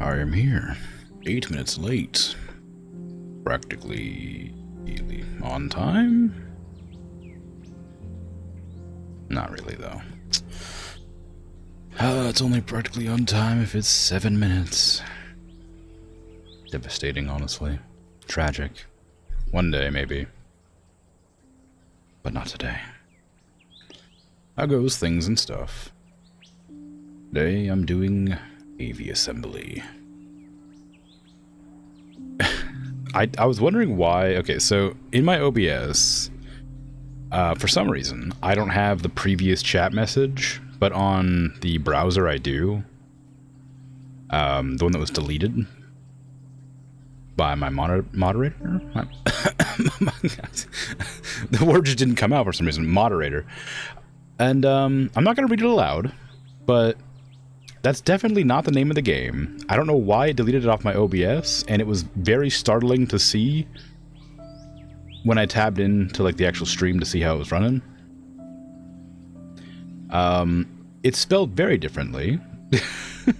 I am here. 8 minutes late. Practically on time? Not really, though. It's only practically on time if it's 7 minutes. Devastating, honestly. Tragic. One day, maybe. But not today. How goes things and stuff? Today I'm doing Aviassembly. I was wondering why. Okay, so in my OBS, for some reason, I don't have the previous chat message, but on the browser I do. The one that was deleted by my moderator? The word just didn't come out for some reason. Moderator. And I'm not going to read it aloud, but that's definitely not the name of the game. I don't know why it deleted it off my OBS, and it was very startling to see when I tabbed into like the actual stream to see how it was running. It's spelled very differently.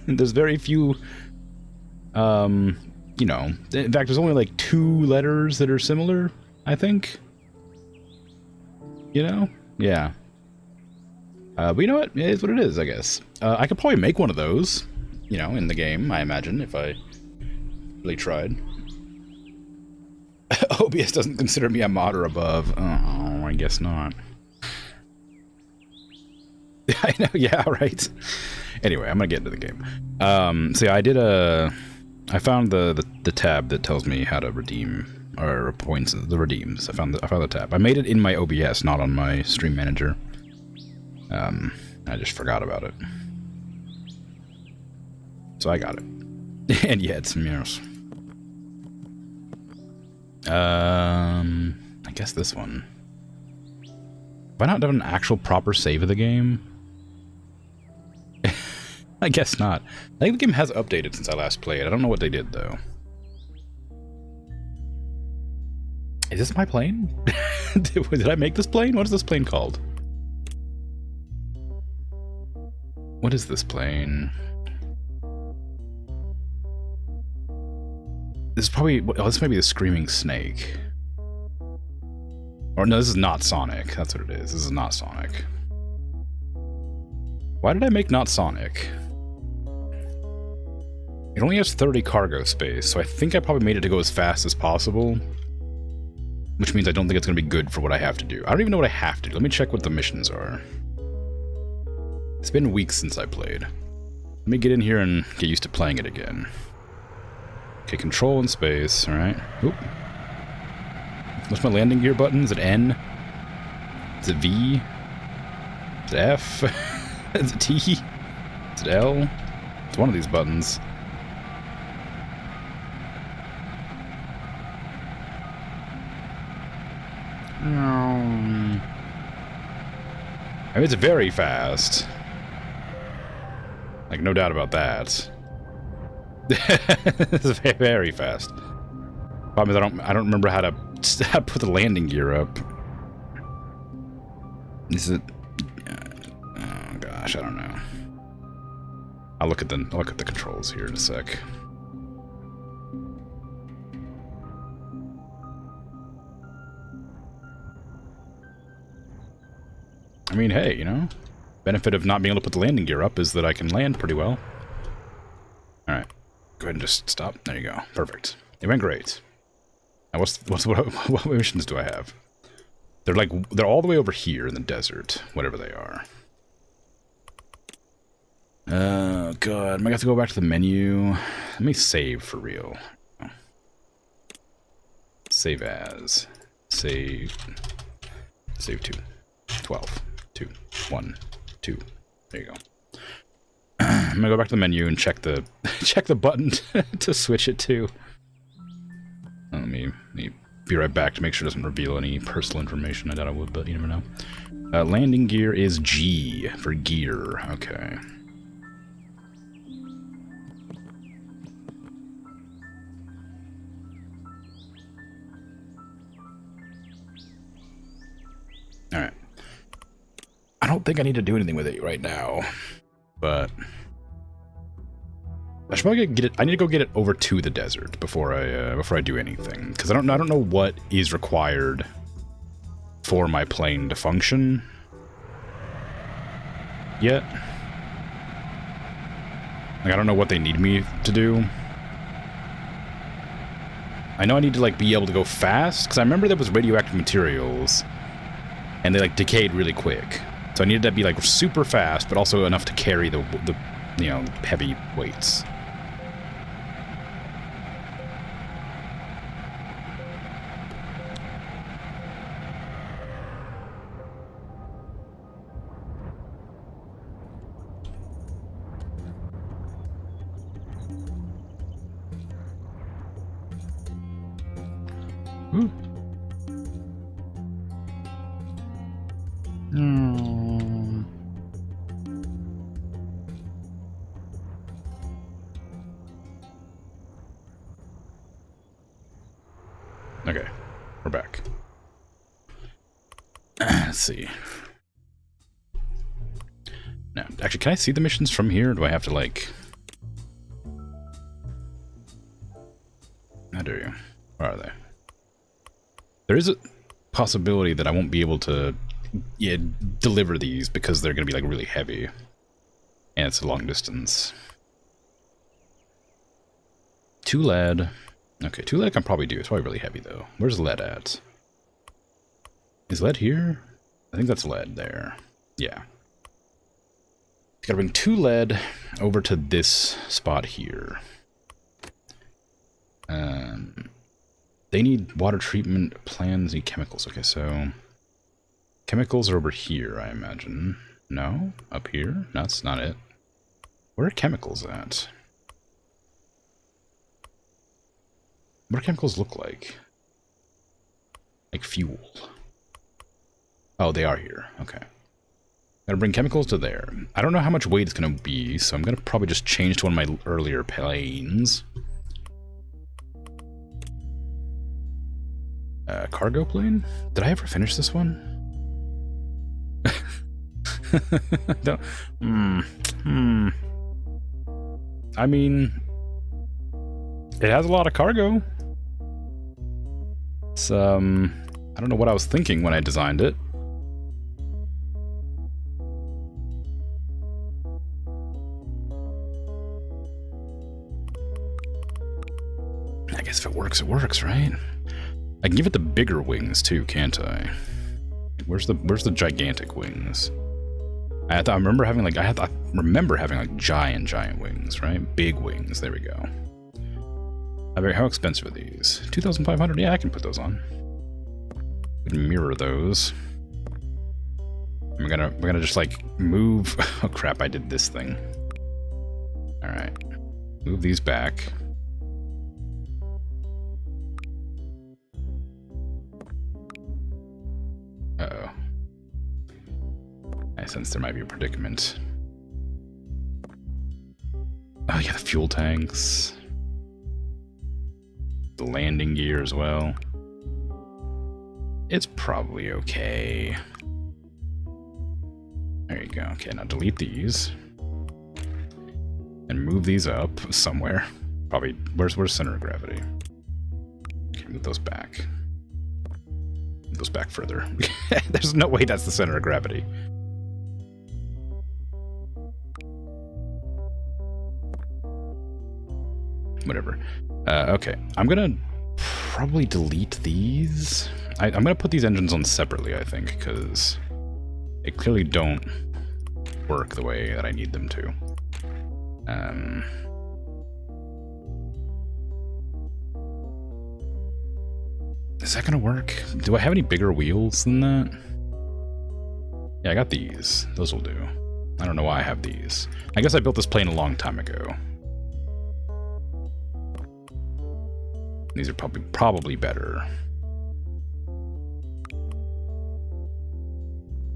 There's very few, you know, in fact, there's only like 2 letters that are similar, I think. You know? Yeah. But you know what? It is what it is, I guess. I could probably make one of those, you know, in the game, I imagine, if I really tried. OBS doesn't consider me a mod or above. Oh, I guess not. I know, yeah, right. Anyway, I'm gonna get into the game. So yeah, I found the tab that tells me how to redeem or points the redeems. I found the tab. I made it in my OBS, not on my stream manager. I just forgot about it. So I got it. And yeah, it's some years. I guess this one. Have I not done an actual proper save of the game? I guess not. I think the game has updated since I last played. I don't know what they did, though. Is this my plane? Did I make this plane? What is this plane called? What is this plane? This is probably... Oh, this might be the Screaming Snake. Or no, this is not Sonic. That's what it is. This is not Sonic. Why did I make not Sonic? It only has 30 cargo space, so I think I probably made it to go as fast as possible. Which means I don't think it's going to be good for what I have to do. I don't even know what I have to do. Let me check what the missions are. It's been weeks since I played. Let me get in here and get used to playing it again. Okay, control and space, alright. Oop. What's my landing gear button? Is it N? Is it V? Is it F? Is it T? Is it L? It's one of these buttons. I mean, it's very fast. Like, no doubt about that. It's very fast. Problem is, I don't remember how to put the landing gear up. Is it? Oh gosh, I don't know. I'll look at the controls here in a sec. I mean, hey, you know, benefit of not being able to put the landing gear up is that I can land pretty well. All right, go ahead and just stop. There you go. Perfect. It went great. Now, what missions do I have? They're all the way over here in the desert, whatever they are. Oh god, am I gonna have to go back to the menu? Let me save for real. Save as. Save 2. 12. 2. 1. 2. There you go. I'm gonna go back to the menu and check the button to switch it to. Let me be right back to make sure it doesn't reveal any personal information. I doubt it would, but you never know. Landing gear is G for gear. Okay. Alright. I don't think I need to do anything with it right now, but I should should probably get it. I need to go get it over to the desert before I do anything, because I don't know what is required for my plane to function yet. Like, I don't know what they need me to do. I know I need to, like, be able to go fast, because I remember there was radioactive materials, and they, like, decayed really quick. So I needed to be, like, super fast, but also enough to carry the you know, heavy weights. Ooh. Okay, we're back. Let's see. Now, actually, can I see the missions from here? Or do I have to, like... How dare you? Where are they? There is a possibility that I won't be able to deliver these because they're going to be, like, really heavy. And it's a long distance. 2 lead. Okay, 2 lead I can probably do. It's probably really heavy, though. Where's lead at? Is lead here? I think that's lead there. Yeah. Gotta bring 2 lead over to this spot here. They need water treatment plans, need chemicals. Okay, so... Chemicals are over here, I imagine. No? Up here? No, that's not it. Where are chemicals at? What do chemicals look like? Like fuel. Oh, they are here. Okay. Gotta bring chemicals to there. I don't know how much weight it's gonna be, so I'm gonna probably just change to one of my earlier planes. Cargo plane? Did I ever finish this one? Don't, I mean, it has a lot of cargo. It's, I don't know what I was thinking when I designed it. I guess if it works, right? I can give it the bigger wings too, can't I? Where's the gigantic wings? I remember having like giant wings, right? Big wings. There we go. How expensive are these? 2,500. Yeah, I can put those on. We can mirror those. We're gonna just like move. Oh crap! I did this thing. All right, move these back. Uh-oh. I sense there might be a predicament. Oh yeah, the fuel tanks. The landing gear as well. It's probably okay. There you go. Okay, now delete these. And move these up somewhere. Probably, where's center of gravity? Okay, move those back. Move those back further. There's no way that's the center of gravity. Whatever. Okay, I'm gonna probably delete these. I'm gonna put these engines on separately, I think, because they clearly don't work the way that I need them to. Is that gonna work? Do I have any bigger wheels than that? Yeah, I got these. Those will do. I don't know why I have these. I guess I built this plane a long time ago. These are probably better.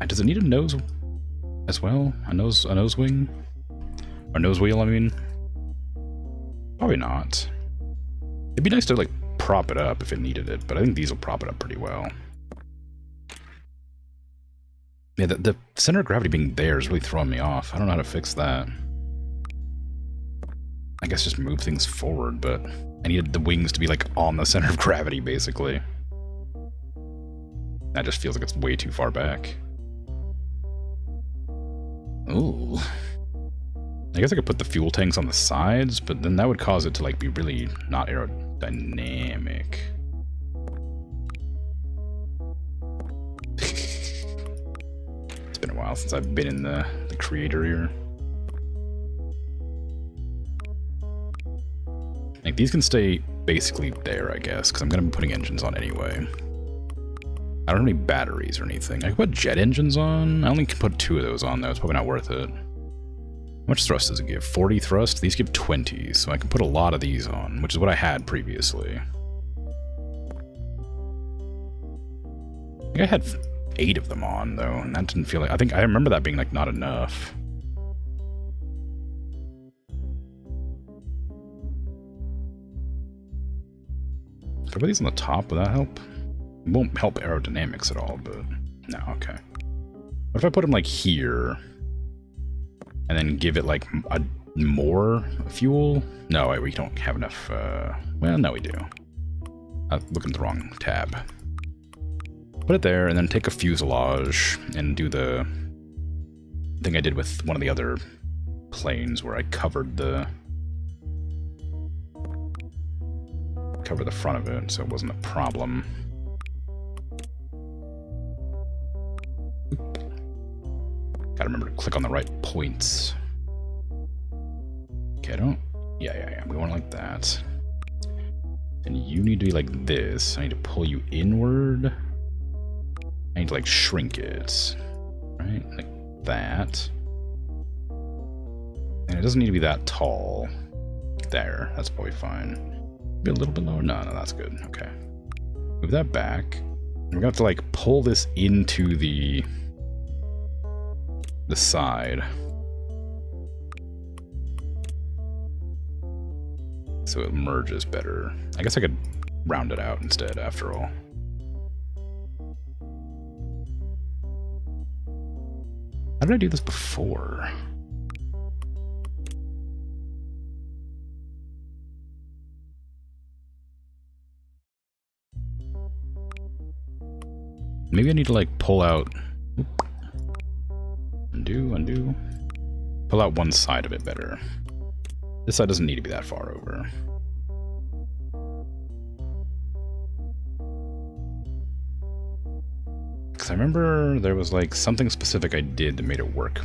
Does it need a nose as well? A nose wing? Or nose wheel, I mean? Probably not. It'd be nice to like prop it up if it needed it, but I think these will prop it up pretty well. Yeah, the center of gravity being there is really throwing me off. I don't know how to fix that. I guess just move things forward, but I needed the wings to be like on the center of gravity, basically. That just feels like it's way too far back. Ooh. I guess I could put the fuel tanks on the sides, but then that would cause it to like be really not aerodynamic. It's been a while since I've been in the creator here. Like, these can stay basically there, I guess, because I'm going to be putting engines on anyway. I don't have any batteries or anything. I can put jet engines on. I only can put 2 of those on, though. It's probably not worth it. How much thrust does it give? 40 thrust? These give 20, so I can put a lot of these on, which is what I had previously. I think I had 8 of them on, though, and that didn't feel like... I remember that being, like, not enough. If I put these on the top, would that help? It won't help aerodynamics at all, but... No, okay. What if I put them, like, here? And then give it, like, more fuel? No, we don't have enough, well, no, we do. I'm looking at the wrong tab. Put it there, and then take a fuselage and do the thing I did with one of the other planes where I covered the front of it, so it wasn't a problem. Gotta remember to click on the right points. Okay, I don't... Yeah. We want it like that. And you need to be like this. I need to pull you inward. I need to, like, shrink it. Right? Like that. And it doesn't need to be that tall. There. That's probably fine. Be a little bit lower? No, that's good. Okay. Move that back. We're gonna have to, like, pull this into the side. So it merges better. I guess I could round it out instead, after all. How did I do this before? Maybe I need to, like, pull out... Undo. Pull out one side of it better. This side doesn't need to be that far over. Because I remember there was, like, something specific I did that made it work.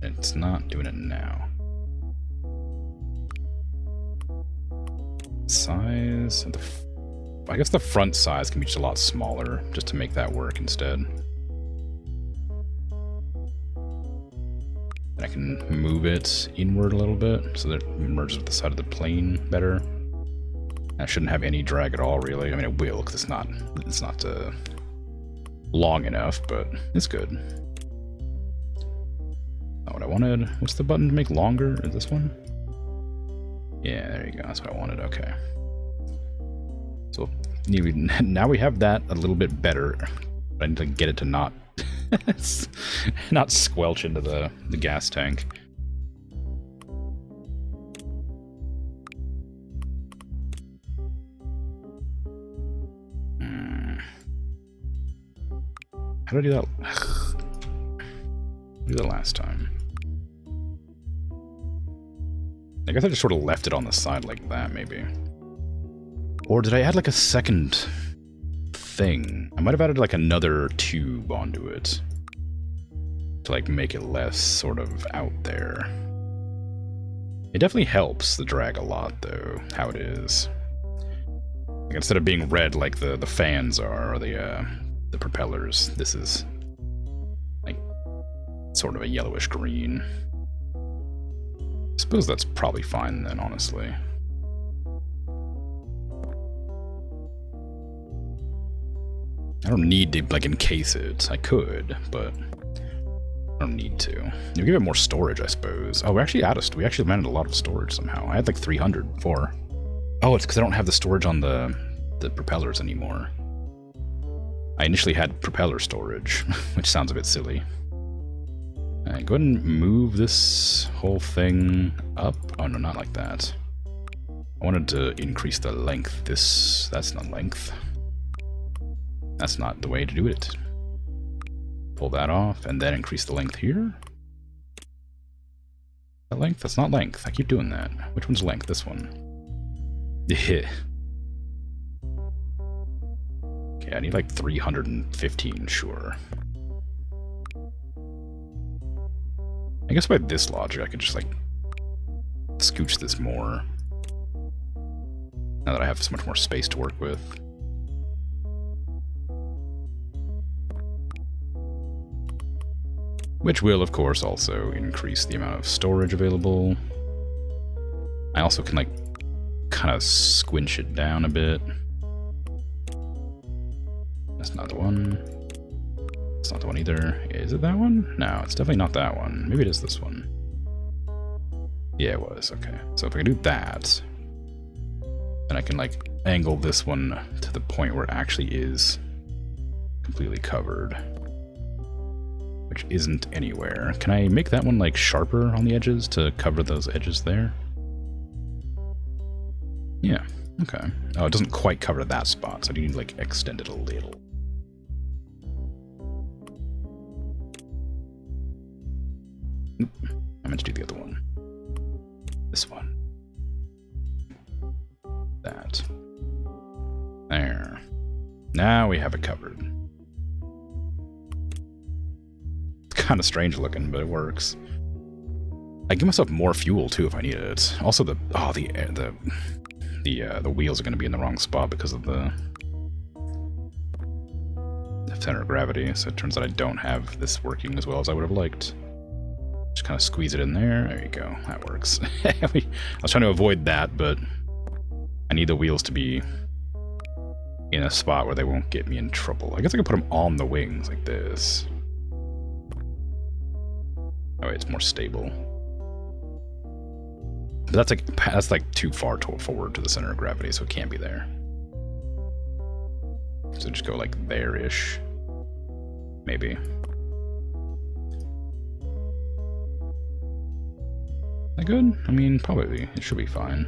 And it's not doing it now. Size of the... I guess the front size can be just a lot smaller, just to make that work instead. And I can move it inward a little bit, so that it merges with the side of the plane better. That shouldn't have any drag at all, really. I mean, it will, because it's not long enough, but it's good. Not what I wanted. What's the button to make longer? Is this one? Yeah, there you go. That's what I wanted. Okay. So now we have that a little bit better. But I need to get it to not not squelch into the gas tank. How did I do that? Do that last time. I guess I just sort of left it on the side like that, maybe. Or did I add like a second thing? I might have added like another tube onto it to like make it less sort of out there. It definitely helps the drag a lot though, how it is. Like, instead of being red like the fans are, or the propellers, this is like sort of a yellowish green. I suppose that's probably fine then, honestly. I don't need to, like, encase it. I could, but I don't need to. You give it more storage, I suppose. Oh, we actually landed a lot of storage somehow. I had like 300 before. Oh, it's because I don't have the storage on the propellers anymore. I initially had propeller storage, which sounds a bit silly. Alright, go ahead and move this whole thing up. Oh, no, not like that. I wanted to increase the length. That's not length. That's not the way to do it. Pull that off, and then increase the length here. That length? That's not length. I keep doing that. Which one's length? This one. Yeah. Okay, I need like 315, sure. I guess by this logic, I could just like scooch this more. Now that I have so much more space to work with. Which will, of course, also increase the amount of storage available. I also can, like, kind of squinch it down a bit. That's not the one. It's not the one either. Is it that one? No, it's definitely not that one. Maybe it is this one. Yeah, it was. Okay. So if I can do that, then I can, like, angle this one to the point where it actually is completely covered. Which isn't anywhere. Can I make that one, like, sharper on the edges to cover those edges there? Yeah, okay. Oh, it doesn't quite cover that spot, so I do need to, like, extend it a little. Oop, I meant to do the other one. This one. That. There. Now we have it covered. Kind of strange looking, but it works. I give myself more fuel too if I need it. Also, the wheels are going to be in the wrong spot because of the center of gravity. So it turns out I don't have this working as well as I would have liked. Just kind of squeeze it in there. There you go. That works. I was trying to avoid that, but I need the wheels to be in a spot where they won't get me in trouble. I guess I could put them on the wings like this. Oh, it's more stable. But that's like too far forward to the center of gravity, so it can't be there. So just go like there-ish. Maybe. Is that good? I mean, probably. It should be fine.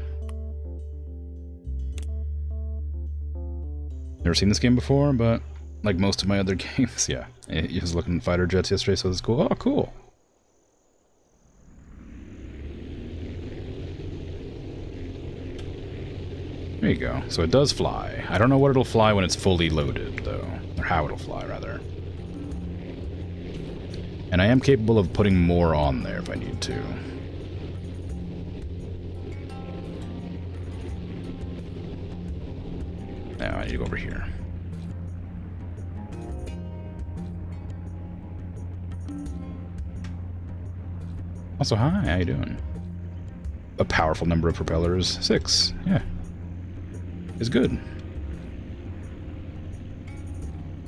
Never seen this game before, but like most of my other games, yeah. I was looking at fighter jets yesterday, so it's cool. Oh, cool. There you go. So it does fly. I don't know what it'll fly when it's fully loaded, though. Or how it'll fly, rather. And I am capable of putting more on there if I need to. Now I need to go over here. Also, hi, how you doing? A powerful number of propellers. 6, yeah. Is good.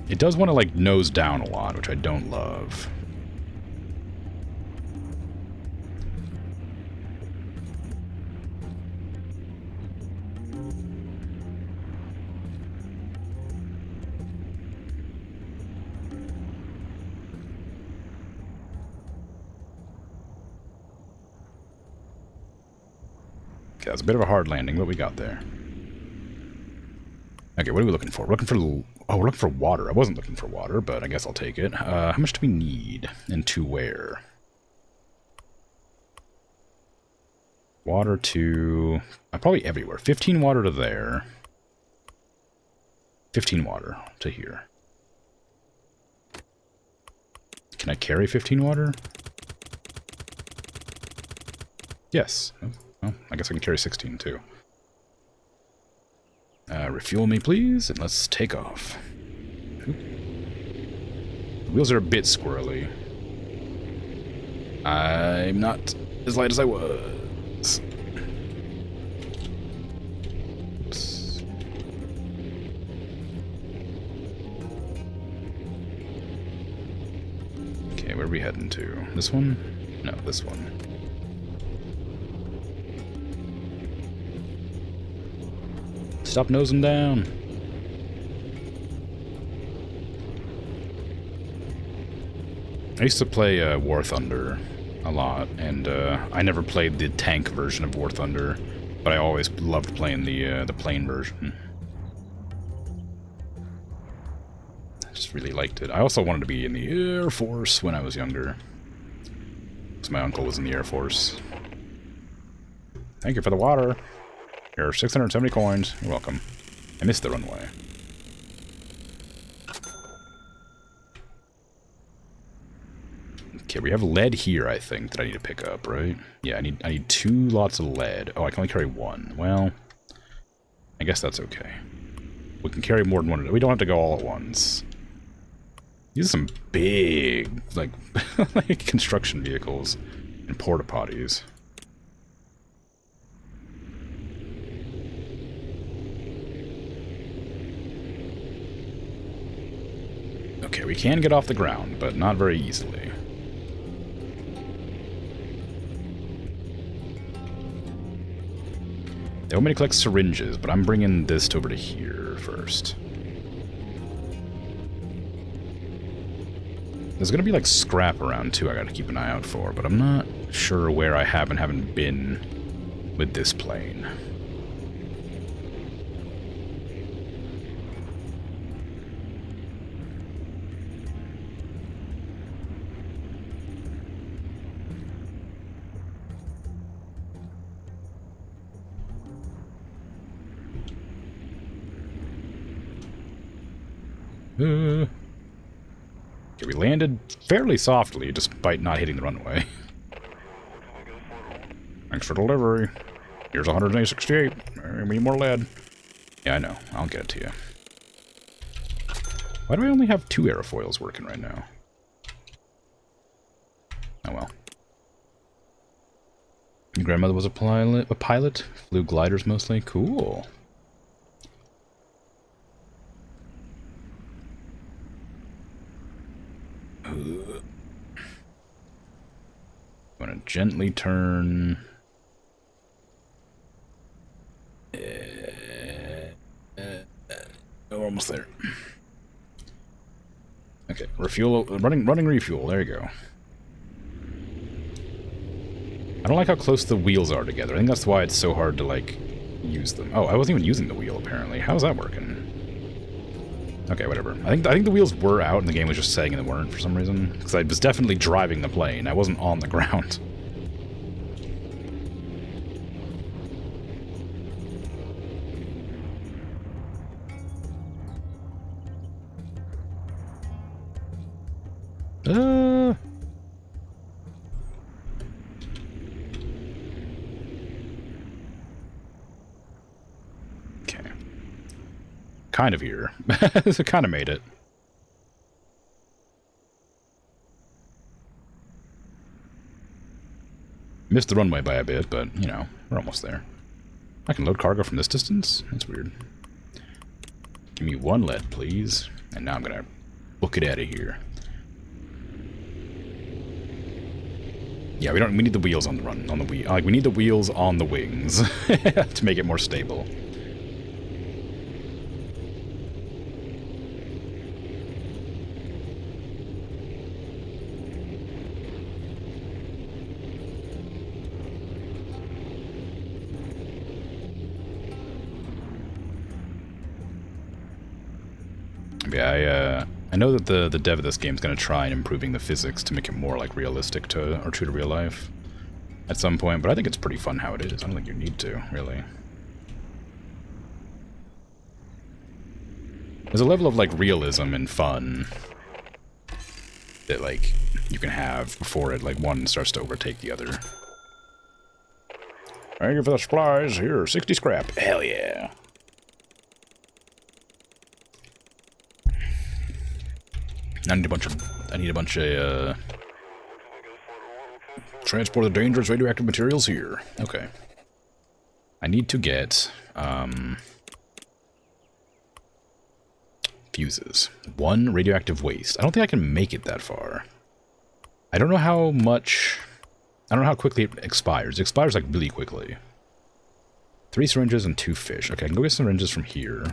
It does want to, like, nose down a lot, which I don't love. Okay, that was a bit of a hard landing, but we got there. Okay, what are we looking for? We're looking for... Oh, we're looking for water. I wasn't looking for water, but I guess I'll take it. How much do we need? And to where? Water to... probably everywhere. 15 water to there. 15 water to here. Can I carry 15 water? Yes. Oh, well, I guess I can carry 16 too. Refuel me, please, and let's take off. Oop. The wheels are a bit squirrely. I'm not as light as I was. Oops. Okay, where are we heading to? This one? No, this one. Stop nosing down. I used to play War Thunder a lot, and I never played the tank version of War Thunder. But I always loved playing the plane version. I just really liked it. I also wanted to be in the Air Force when I was younger. Because my uncle was in the Air Force. Thank you for the water. Here are 670 coins. You're welcome. I missed the runway. Okay, we have lead here, I think, that I need to pick up, right? Yeah, I need 2 lots of lead. Oh, I can only carry 1. Well, I guess that's okay. We can carry more than 1. We don't have to go all at once. These are some big, like, like construction vehicles and porta potties. Okay, we can get off the ground, but not very easily. They want me to collect syringes, but I'm bringing this over to here first. There's gonna be like scrap around too I gotta keep an eye out for, but I'm not sure where I have and haven't been with this plane. Okay, we landed fairly softly, despite not hitting the runway. Thanks for delivery. Here's 168. We need more lead. Yeah, I know. I'll get it to you. Why do I only have 2 aerofoils working right now? Oh well. Your grandmother was a pilot? Flew gliders mostly? Cool. I'm gonna gently turn. We're almost there. Okay, refuel. Running refuel. There you go. I don't like how close the wheels are together. I think that's why it's so hard to like use them. Oh, I wasn't even using the wheel apparently. How's that working? Okay, whatever. I think the wheels were out and the game was just saying they weren't for some reason. Because I was definitely driving the plane. I wasn't on the ground. Okay. Kind of here. So kind of made it. Missed the runway by a bit, but, you know, we're almost there. I can load cargo from this distance? That's weird. Give me 1 lead, please. And now I'm gonna book it out of here. Yeah, we need the wheels on the run, on the wheel. Like, we need the wheels on the wings to make it more stable. Yeah, I know that the dev of this game is going to try and improving the physics to make it more like realistic to, or true to real life at some point, but I think it's pretty fun how it is. I don't think you need to, really. There's a level of like realism and fun that like you can have before it like one starts to overtake the other. Thank you for the supplies. Here, 60 scrap. Hell yeah. I need a bunch of transport the dangerous radioactive materials here. Okay. I need to get fuses. 1 radioactive waste. I don't think I can make it that far. I don't know how much. I don't know how quickly it expires. It expires like really quickly. 3 syringes and 2 fish. Okay, I can go get syringes from here.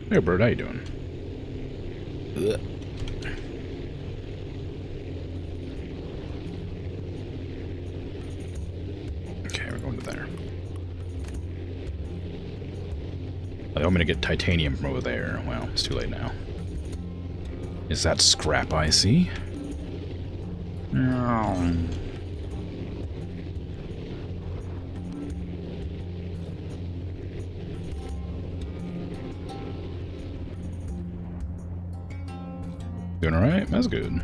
Hey, bird, how you doing? Ugh. over there. They want me to get titanium from over there. Well, it's too late now. Is that scrap I see? No. Doing alright? That's good.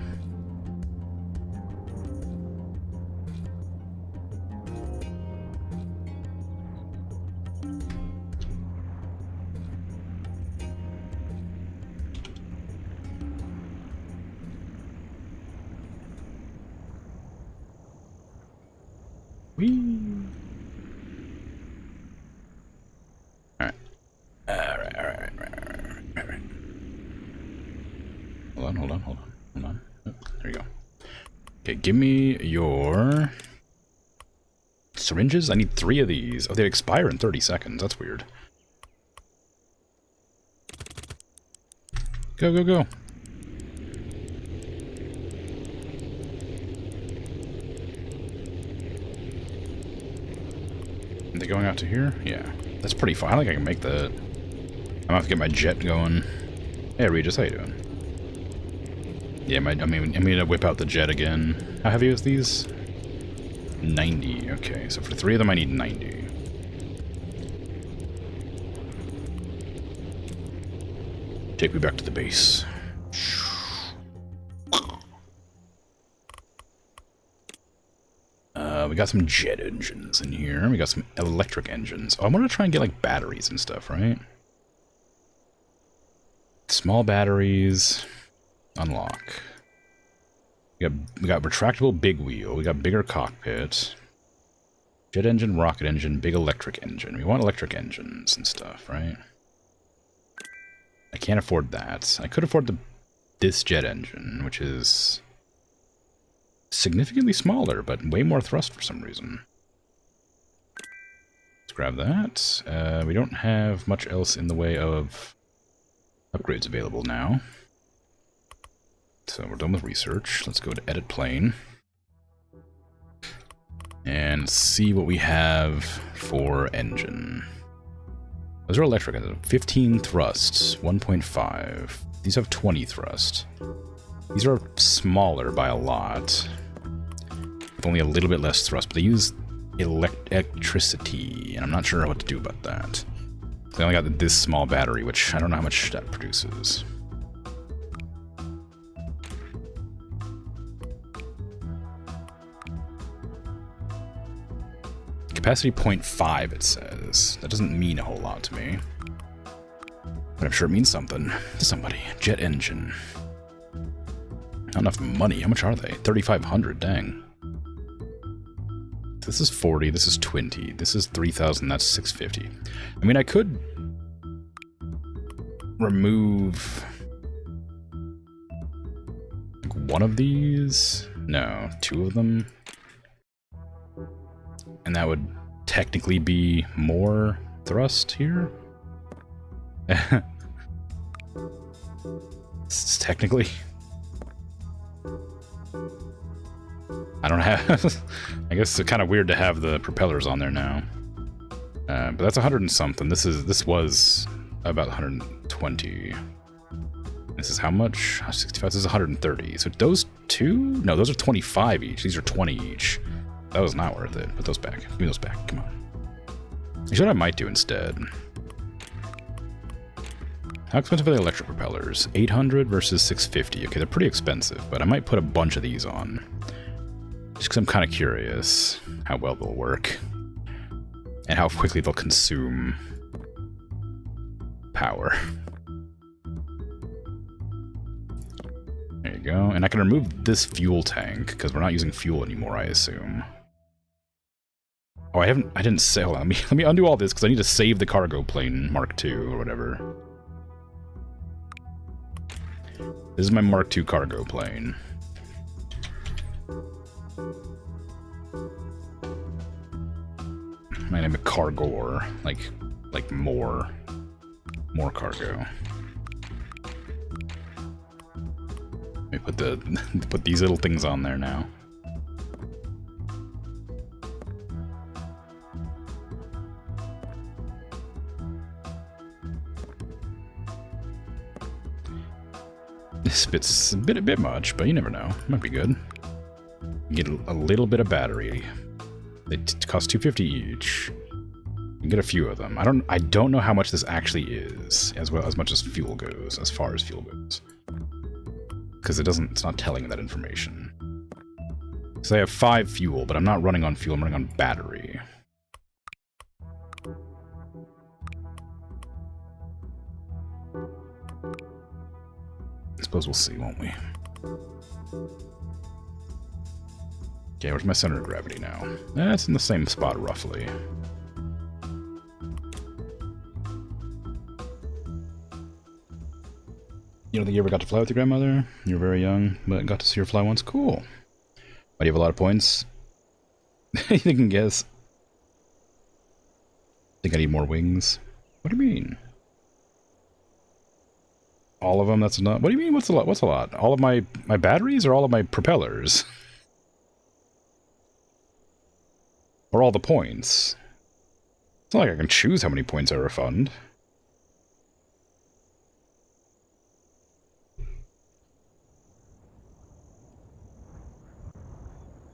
Whee! Alright. Alright. Hold on. Oh, there you go. Okay, give me your syringes. I need 3 of these. Oh, they expire in 30 seconds. That's weird. Go. Are they going out to here? Yeah. That's pretty far. I think I can make that. I'm gonna have to get my jet going. Hey, Regis, how you doing? Yeah, I'm gonna whip out the jet again. How heavy is these? 90. Okay, so for 3 of them I need 90. Take me back to the base. We got some jet engines in here. We got some electric engines. Oh, I want to try and get like batteries and stuff, right? Small batteries. Unlock. We got retractable big wheel. We got bigger cockpit. Jet engine, rocket engine, big electric engine. We want electric engines and stuff, right? I can't afford that. I could afford this jet engine, which is significantly smaller, but way more thrust for some reason. Let's grab that. We don't have much else in the way of upgrades available now. So we're done with research. Let's go to edit plane. And see what we have for engine. Those are electric. 15 thrusts, 1.5. These have 20 thrust. These are smaller by a lot, with only a little bit less thrust, but they use electricity, and I'm not sure what to do about that. So I only got this small battery, which I don't know how much that produces. Capacity 0.5, it says. That doesn't mean a whole lot to me, but I'm sure it means something to somebody. Jet engine. Not enough money. How much are they? 3,500, dang. This is 40, this is 20, this is 3,000, that's 650. I mean, I could remove like one of these. No, 2 of them. And that would technically be more thrust here. It's technically. I don't have. I guess it's kind of weird to have the propellers on there now. But that's 100 and something. This was about 120. This is how much? 65. This is 130. So those 2? No, those are 25 each. These are 20 each. That was not worth it. Put those back. Give me those back. Come on. Here's what I might do instead. How expensive are the electric propellers? 800 versus 650. Okay, they're pretty expensive, but I might put a bunch of these on. Just because I'm kind of curious how well they'll work. And how quickly they'll consume power. There you go. And I can remove this fuel tank, because we're not using fuel anymore, I assume. Oh, I didn't say, hold on, let me undo all this, because I need to save the cargo plane Mark II, or whatever. This is my Mark II cargo plane. My name is Cargor, like more cargo. Let me put these little things on there now. This bit's a bit much, but you never know. Might be good. You get a little bit of battery. They cost $250 each. You can get a few of them. I don't know how much this actually is, as much as fuel goes, as far as fuel goes. Because it's not telling that information. So I have 5 fuel, but I'm not running on fuel, I'm running on battery. I suppose we'll see, won't we? Okay, where's my center of gravity now? It's in the same spot, roughly. You don't think you ever got to fly with your grandmother? You were very young, but got to see her fly once? Cool. Why do you have a lot of points? You can guess. Think I need more wings? What do you mean? All of them? That's enough? What do you mean, what's a lot? What's a lot? All of my batteries or all of my propellers? Or all the points? It's not like I can choose how many points I refund.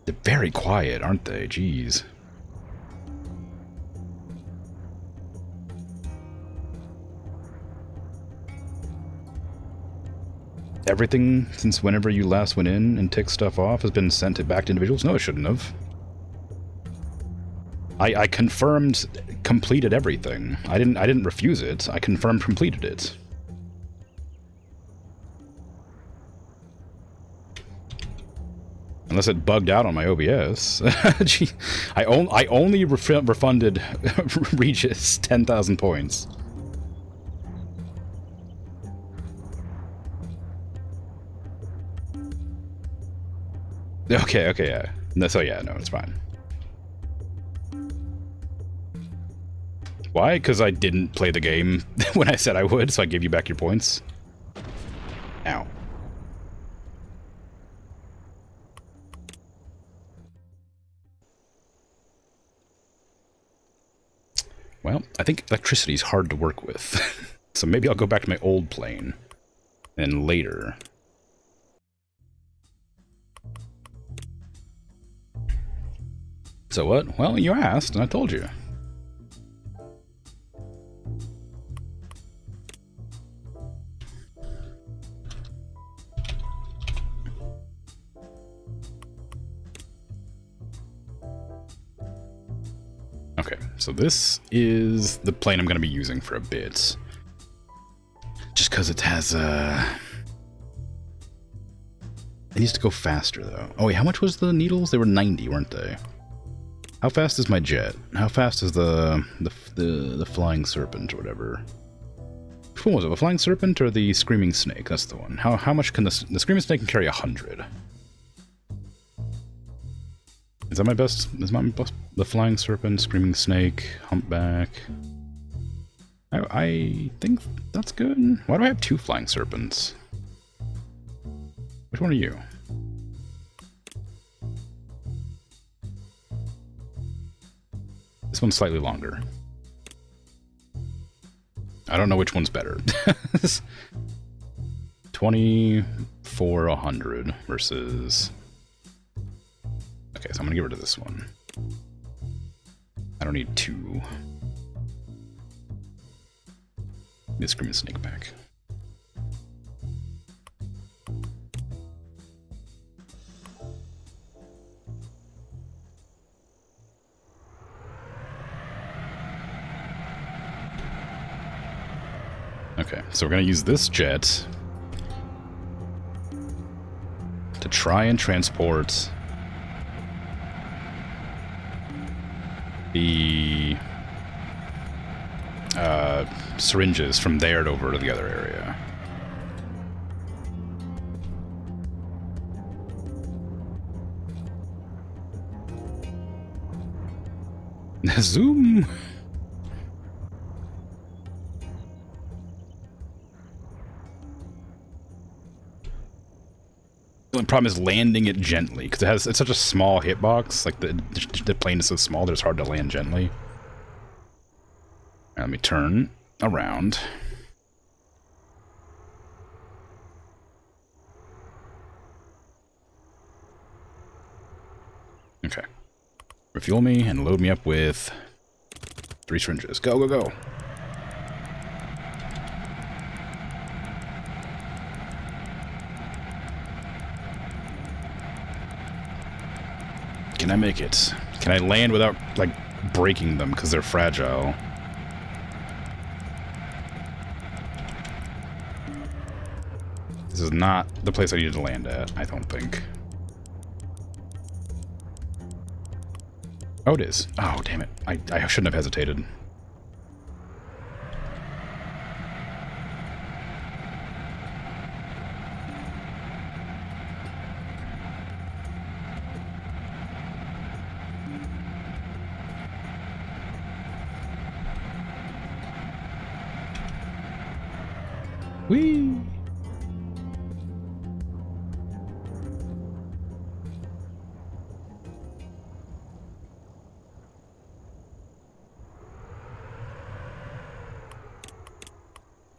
They're very quiet, aren't they? Jeez. Everything since whenever you last went in and ticked stuff off has been sent back to individuals? No, it shouldn't have. I confirmed completed everything. I didn't refuse it. I confirmed completed it. Unless it bugged out on my OBS. Gee, I only refunded Regis 10,000 points. Okay, yeah. No, so yeah, no, it's fine. Why? Because I didn't play the game when I said I would, so I gave you back your points. Ow. Well, I think electricity is hard to work with. So maybe I'll go back to my old plane. And later. So what? Well, you asked, and I told you. Okay, so this is the plane I'm going to be using for a bit. Just because it has, it needs to go faster, though. Oh, wait, how much was the needles? They were 90, weren't they? How fast is my jet? How fast is the flying serpent or whatever? Which one was it? The flying serpent or the screaming snake? That's the one. How much can the screaming snake can carry 100? Is that my best? Is my best the flying serpent, screaming snake, humpback? I think that's good. Why do I have 2 flying serpents? Which one are you? This one's slightly longer. I don't know which one's better. 24 100 versus... Okay, so I'm gonna get rid of this one. I don't need 2. Get Screaming Snake back. Okay, so we're gonna use this jet to try and transport the syringes from there over to the other area. Zoom! The only problem is landing it gently, because it's such a small hitbox. Like the plane is so small that it's hard to land gently. Let me turn around. Okay. Refuel me and load me up with 3 syringes. Go, go, go. Can I make it? Can I land without, like, breaking them because they're fragile? This is not the place I needed to land at, I don't think. Oh, it is. Oh, damn it. I shouldn't have hesitated. Whee!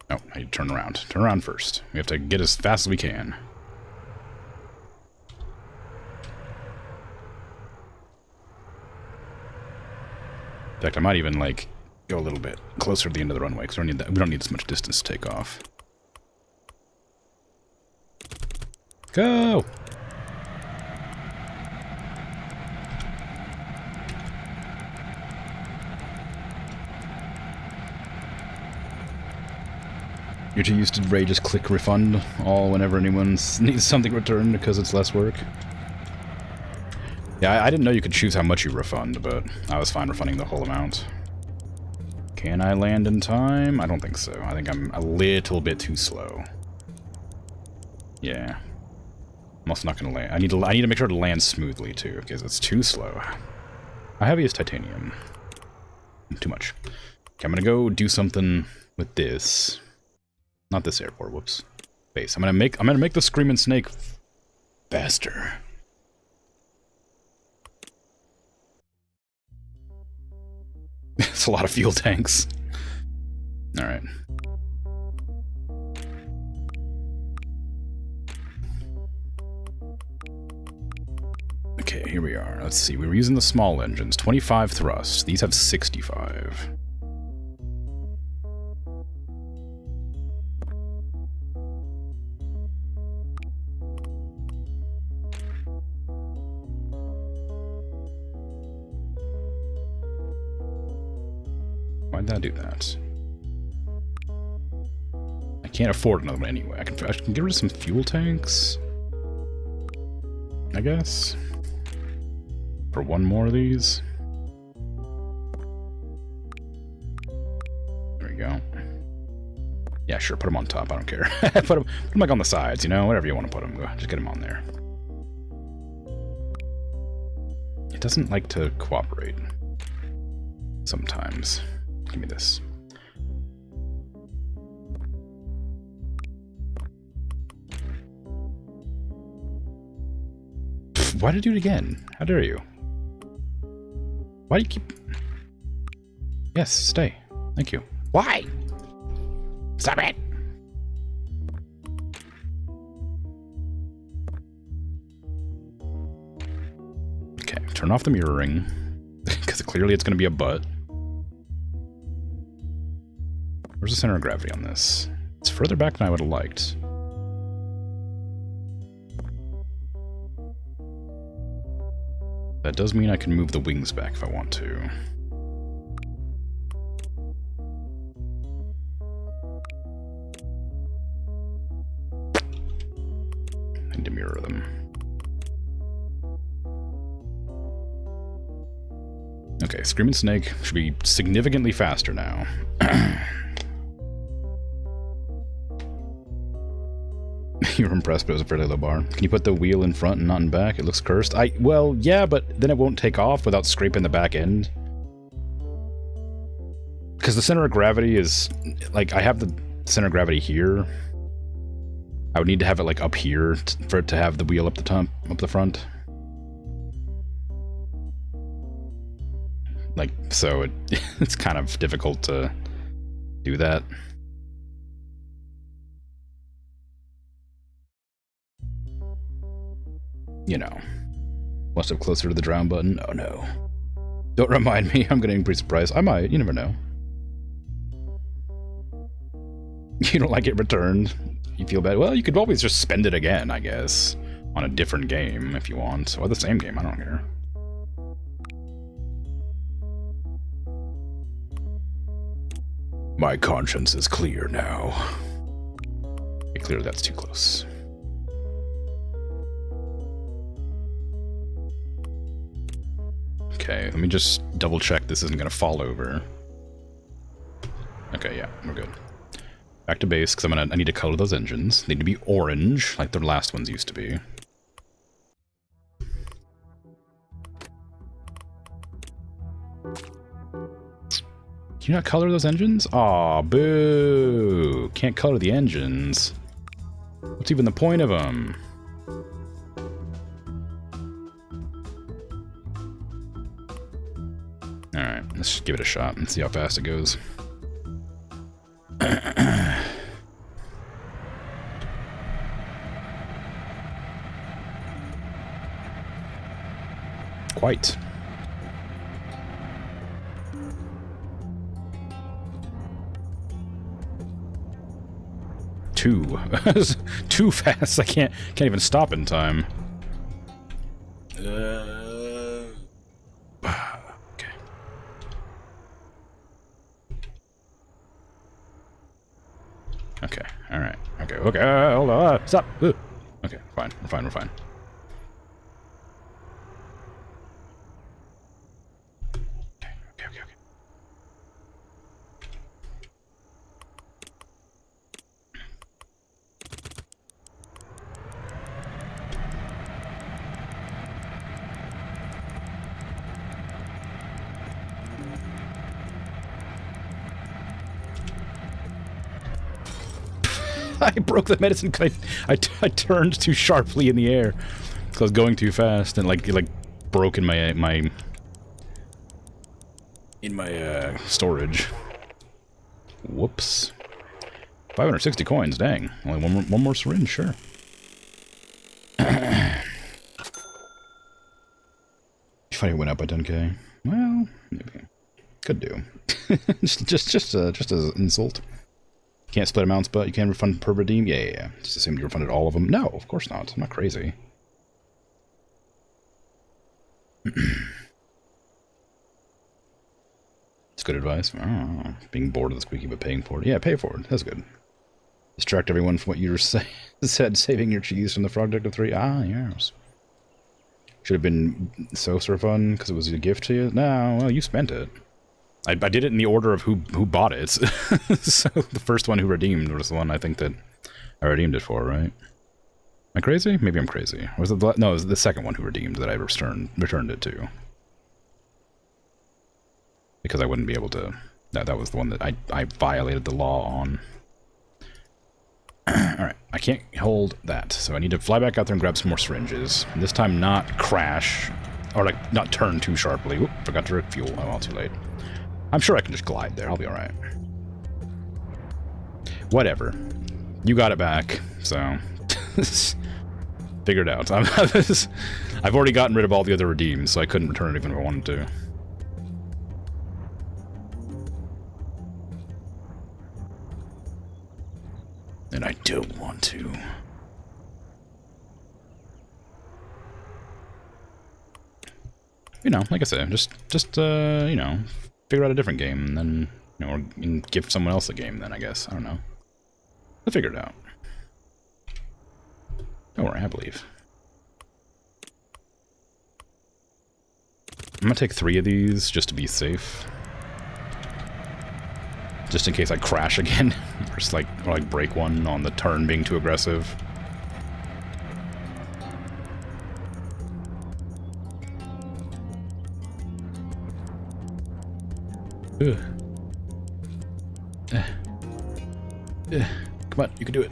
Oh, I need to turn around. Turn around first. We have to get as fast as we can. In fact, I might even, like, go a little bit closer to the end of the runway, because we don't need this much distance to take off. Go! You're too used to Ray just click refund all whenever anyone needs something returned because it's less work. Yeah, I didn't know you could choose how much you refund, but I was fine refunding the whole amount. Can I land in time? I don't think so. I think I'm a little bit too slow. Yeah. I'm also not going to land. I need to make sure to land smoothly, too, because it's too slow. How heavy is titanium? Too much. Okay, I'm going to go do something with this. Not this airport, whoops. Base. I'm gonna make the Screaming Snake faster. It's a lot of fuel tanks. Alright. Okay, here we are. Let's see. We were using the small engines. 25 thrust. These have 65. Why'd that do that? I can't afford another one anyway. I can get rid of some fuel tanks, I guess. For one more of these. There we go. Yeah, sure, put them on top, I don't care. put them like on the sides, you know, whatever you want to put them. Just get them on there. It doesn't like to cooperate. Sometimes. Give me this. Why did I do it again? How dare you? Why do you keep... Yes, stay. Thank you. Why? Stop it! Okay, turn off the mirroring. Because clearly it's going to be a butt. Where's the center of gravity on this? It's further back than I would have liked. That does mean I can move the wings back if I want to. I need to mirror them. Okay, Screaming Snake should be significantly faster now. You're impressed, but it was a fairly low bar. Can you put the wheel in front and not in back? It looks cursed. Well, yeah, but then it won't take off without scraping the back end. Because the center of gravity is, like, I have the center of gravity here. I would need to have it, like, up here for it to have the wheel up the top, up the front. Like, so it's kind of difficult to do that. You know, One step closer to the drown button. Oh no. Don't remind me, I'm getting pretty surprised. I might, you never know. You don't like it returned? You feel bad? Well, you could always just spend it again, I guess. On a different game, if you want. Or the same game, I don't care. My conscience is clear now. Okay, clearly that's too close. Okay, let me just double check this isn't gonna fall over. Okay, yeah, we're good. Back to base, because I need to color those engines. They need to be orange, like the last ones used to be. Can you not color those engines? Aw, boo! Can't color the engines. What's even the point of them? Alright, let's just give it a shot and see how fast it goes. Quite. Too fast. I can't even stop in time. Okay. Okay. All right. Okay. Okay. Hold on. Stop. Ooh. Okay. Fine. We're fine. We're fine. Okay. Okay. Okay. Okay. I broke the medicine because I turned too sharply in the air because I was going too fast and it broke in my storage. Whoops. 560 coins, dang. Only one more syringe, sure. If I went up by 10k, well, maybe could do. just as an insult. Can't split amounts, but you can refund per redeem? Yeah. Just assume you refunded all of them. No, of course not. I'm not crazy. It's good advice. Oh, being bored of the squeaky but paying for it. Yeah, pay for it. That's good. Distract everyone from what you said, saving your cheese from the Frog Deck of 3. Ah, yes. Should have been so fun because it was a gift to you. No, well, you spent it. I did it in the order of who bought it. So the first one who redeemed was the one I think that I redeemed it for, right? Am I crazy? Maybe I'm crazy. Was it no, it was the second one who redeemed that I returned it to. Because I wouldn't be able to... That was the one that I violated the law on. Alright, I can't hold that, so I need to fly back out there and grab some more syringes. And this time not crash, or not turn too sharply. Oop, forgot to refuel. Oh, well, too late. I'm sure I can just glide there. I'll be alright. Whatever. You got it back, so... Figured out. I've already gotten rid of all the other redeems, so I couldn't return it even if I wanted to. And I don't want to. You know, like I said, just you know, figure out a different game, and then, you know, or give someone else a game then, I guess. I don't know. I'll figure it out. Don't worry, I believe. I'm gonna take 3 of these just to be safe. Just in case I crash again. Or just or break one on the turn being too aggressive. Ugh. Come on, you can do it.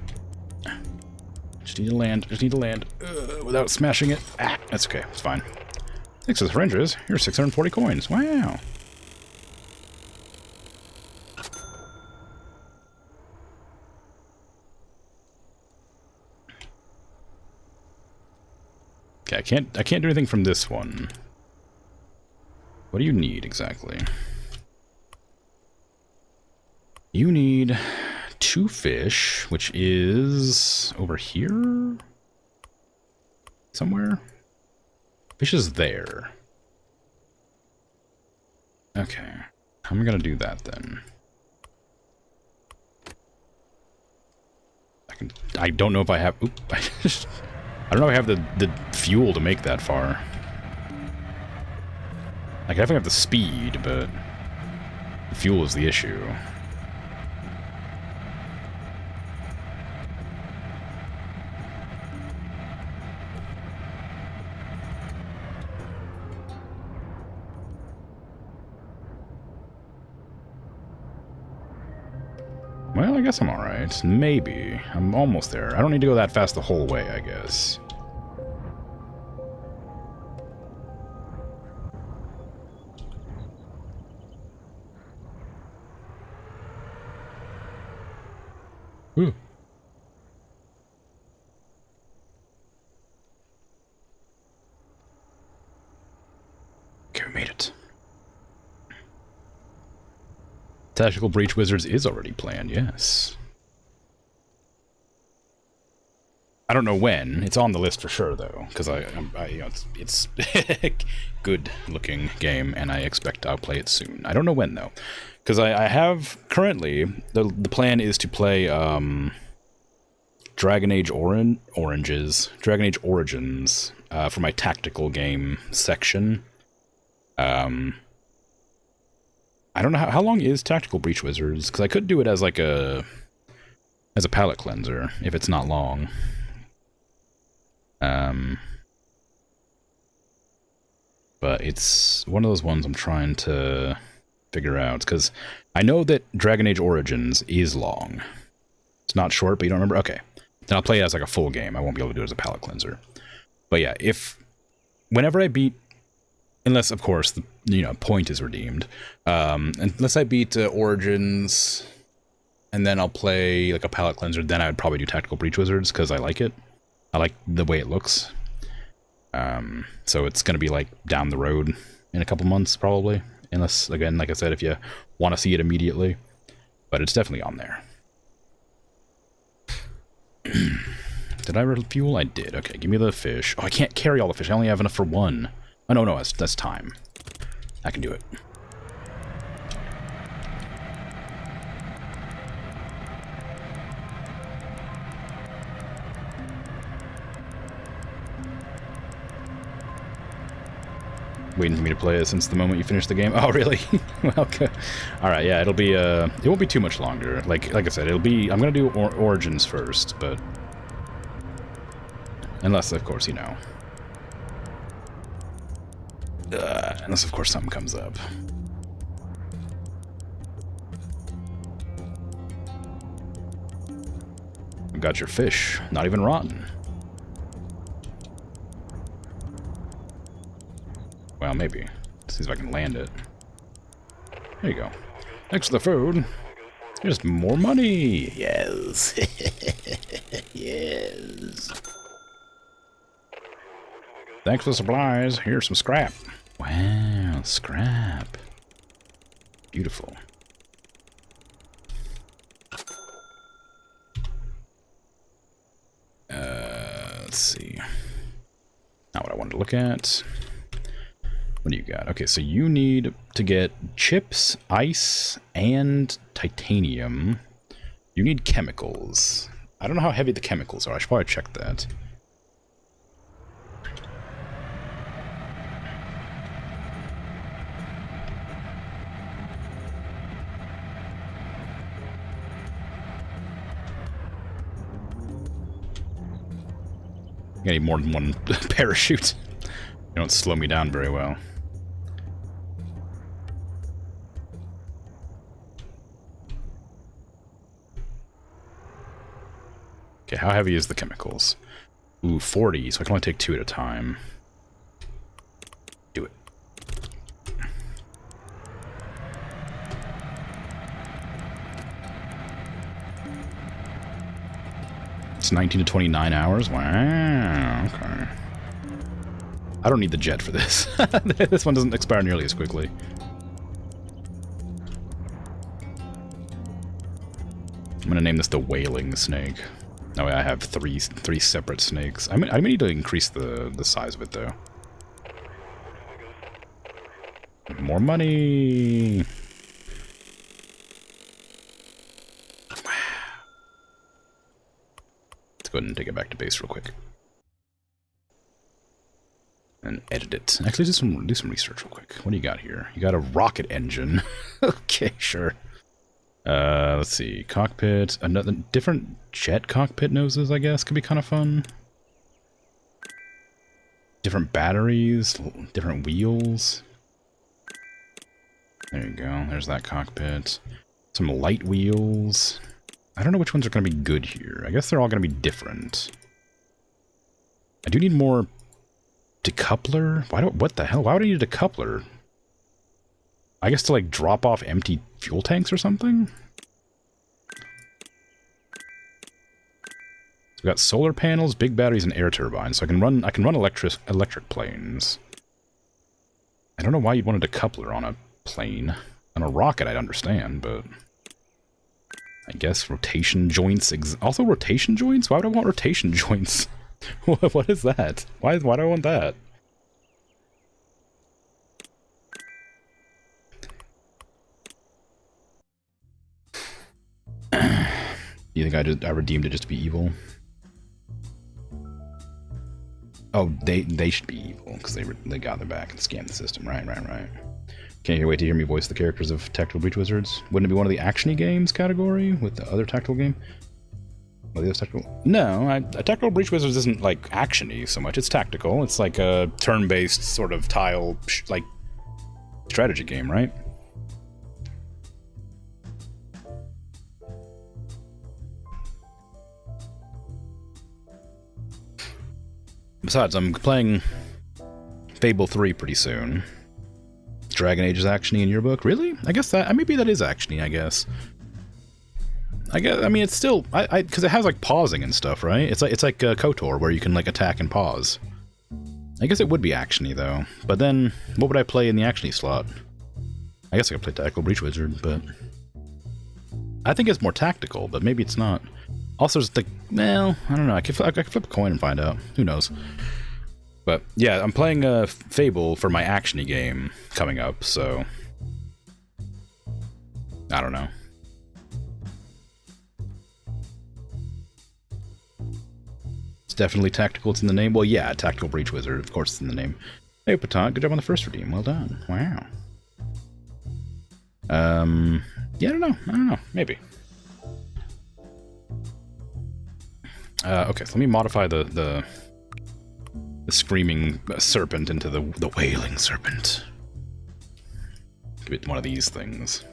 Just need to land. Just need to land without smashing it. Ah, that's okay. It's fine. Thanks to the syringes. Here's 640 coins. Wow. Okay, I can't do anything from this one. What do you need exactly? You need 2 fish, which is over here somewhere. Fish is there. Okay, how am I gonna do that then? I don't know if I have. Oop, I don't know if I have the fuel to make that far. I definitely have the speed, but the fuel is the issue. Well, I guess I'm alright. Maybe. I'm almost there. I don't need to go that fast the whole way, I guess. Ooh. Okay, we made it. Tactical Breach Wizards is already planned, yes. I don't know when. It's on the list for sure, though, because I you know, it's good-looking game, and I expect I'll play it soon. I don't know when, though, because I have currently the plan is to play Dragon Age Origins for my tactical game section. I don't know how long is Tactical Breach Wizards, because I could do it as like a palate cleanser if it's not long. But it's one of those ones I'm trying to figure out, because I know that Dragon Age Origins is long. It's not short, but you don't remember? Okay. Then I'll play it as like a full game. I won't be able to do it as a palate cleanser. But yeah, whenever I beat, unless of course the point is redeemed, unless I beat Origins, and then I'll play like a palate cleanser, then I would probably do Tactical Breach Wizards because I like it. I like the way it looks. So it's gonna be like down the road in a couple months probably, unless again, like I said, if you want to see it immediately, but it's definitely on there. Did I refuel? I did. Okay, give me the fish. Oh, I can't carry all the fish. I only have enough for one. Oh, no, that's time. I can do it. Waiting for me to play it since the moment you finish the game. Oh, really? Well, okay. All right, yeah, it'll be it won't be too much longer. Like I said, it'll be. I'm gonna do Origins first, but unless, of course, unless, of course, something comes up. I've got your fish. Not even rotten. Well, maybe. See if I can land it. There you go. Thanks for the food. Here's more money. Yes. Yes. Thanks for the supplies. Here's some scrap. Wow, scrap. Beautiful. Let's see. Not what I wanted to look at. What do you got? Okay, so you need to get chips, ice, and titanium. You need chemicals. I don't know how heavy the chemicals are. I should probably check that. I need more than one parachute. They don't slow me down very well. Okay, how heavy is the chemicals? Ooh, 40, so I can only take 2 at a time. Do it. It's 19 to 29 hours? Wow, okay. I don't need the jet for this. This one doesn't expire nearly as quickly. I'm gonna name this the Wailing Snake. That way I have three separate snakes. I may need to increase the size of it though. More money. Let's go ahead and take it back to base real quick. And edit it. Actually, do some research real quick. What do you got here? You got a rocket engine. Okay, sure. Let's see. Cockpit. Another different jet cockpit noses, I guess, could be kind of fun. Different batteries, different wheels. There you go. There's that cockpit. Some light wheels. I don't know which ones are going to be good here. I guess they're all going to be different. I do need more decoupler. What the hell? Why would I need a decoupler? I guess to like drop off empty fuel tanks or something? So we got solar panels, big batteries, and air turbines. So I can run electric planes. I don't know why you'd want a decoupler on a plane. On a rocket I'd understand, but I guess rotation joints. Also rotation joints? Why would I want rotation joints? What is that? Why do I want that? You think I redeemed it just to be evil? Oh, they should be evil because they got their back and scanned the system. Right. Can't you wait to hear me voice the characters of Tactical Breach Wizards? Wouldn't it be one of the actiony games category with the other tactical game? No, Tactical Breach Wizards isn't like actiony so much. It's tactical. It's like a turn-based sort of tile like strategy game, right? Besides, I'm playing Fable 3 pretty soon. Dragon Age is actiony in your book? Really? I guess that maybe that is actiony, I guess. I mean, it's still because it has like pausing and stuff, right? It's like KOTOR where you can like attack and pause. I guess it would be actiony though. But then, what would I play in the actiony slot? I guess I could play Tactical Breach Wizard, but I think it's more tactical. But maybe it's not. Also, just like, well, I don't know. I could flip a coin and find out. Who knows? But yeah, I'm playing Fable for my actiony game coming up, so I don't know. It's definitely tactical. It's in the name. Well, yeah, Tactical Breach Wizard. Of course, it's in the name. Hey, Patat, good job on the first redeem. Well done. Wow. Yeah, I don't know. Maybe. Okay, so let me modify the screaming serpent into the wailing serpent. Give it one of these things.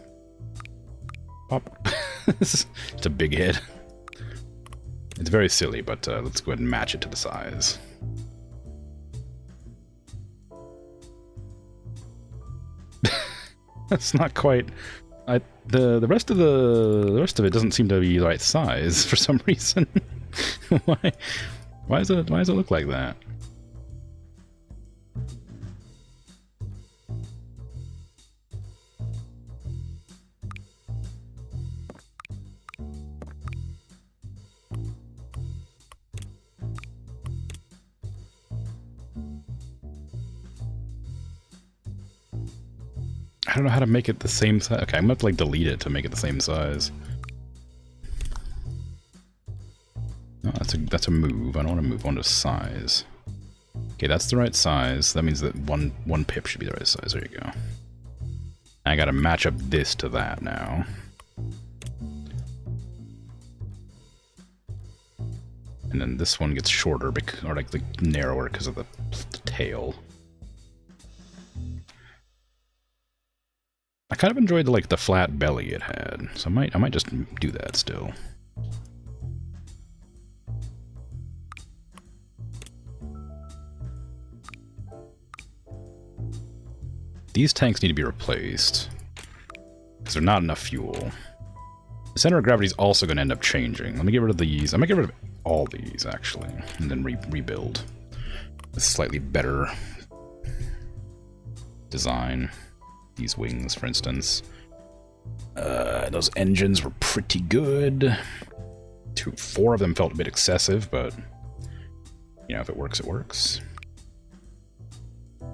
Pop. It's a big head. It's very silly, but let's go ahead and match it to the size. That's not quite. The rest of it doesn't seem to be the right size for some reason. Why does it look like that? I don't know how to make it the same size. Okay, I'm gonna have to like delete it to make it the same size. No, that's a move. I don't want to move on to size. Okay, that's the right size. That means that one pip should be the right size. There you go. I gotta match up this to that now. And then this one gets shorter, or like narrower because of the tail. I kind of enjoyed the flat belly it had, so I might just do that still. These tanks need to be replaced because there's not enough fuel. The center of gravity is also going to end up changing. Let me get rid of these. I might get rid of all these actually, and then rebuild a slightly better design. These wings, for instance. Those engines were pretty good. 4 of them felt a bit excessive, but you know, if it works, it works.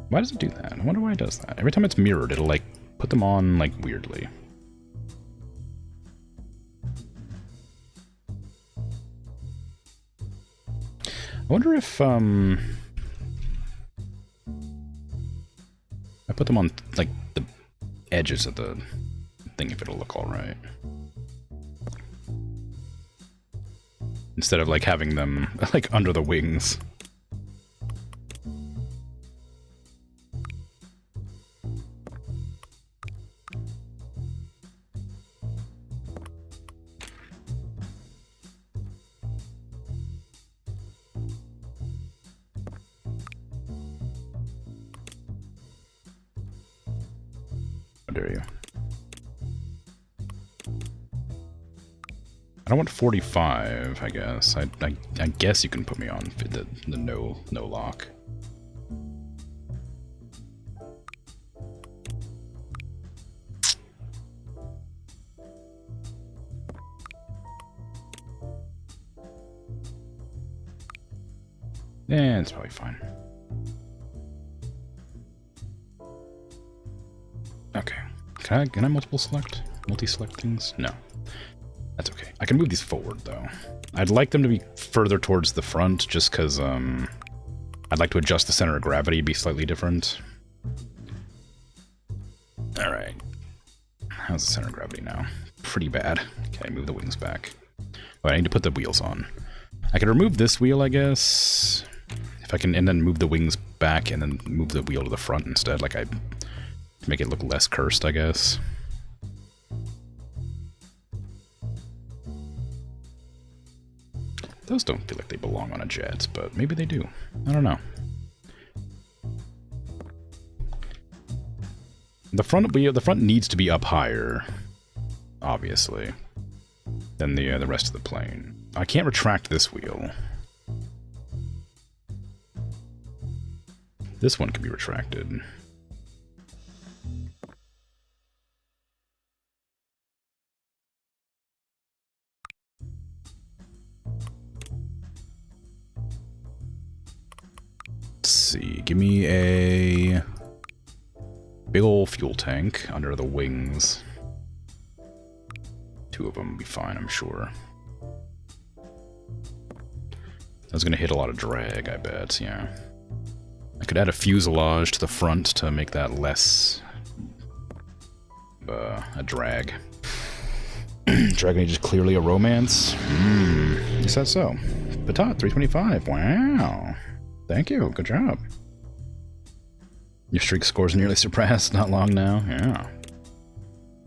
Why does it do that? I wonder why it does that. Every time it's mirrored, it'll like put them on like weirdly. I wonder if I put them on like the edges of the thing, if it'll look all right. Instead of like having them like under the wings. How dare you? I don't want 45, I guess. I guess you can put me on the no lock. Yeah, it's probably fine. Okay. Can I multi-select things? No. That's okay. I can move these forward, though. I'd like them to be further towards the front, just because, I'd like to adjust the center of gravity, be slightly different. Alright. How's the center of gravity now? Pretty bad. Okay, move the wings back. Oh, I need to put the wheels on. I can remove this wheel, I guess. If I can, and then move the wings back, and then move the wheel to the front instead, like to make it look less cursed, I guess. Those don't feel like they belong on a jet, but maybe they do. I don't know. The front needs to be up higher, obviously, than the rest of the plane. I can't retract this wheel. This one can be retracted. Let's see, give me a big old fuel tank under the wings. 2 of them will be fine, I'm sure. That's gonna hit a lot of drag, I bet, yeah. I could add a fuselage to the front to make that less a drag. Dragon Age is clearly a romance. You said so. Patat 325. Wow. Thank you. Good job. Your streak score's nearly surpassed. Not long now. Yeah.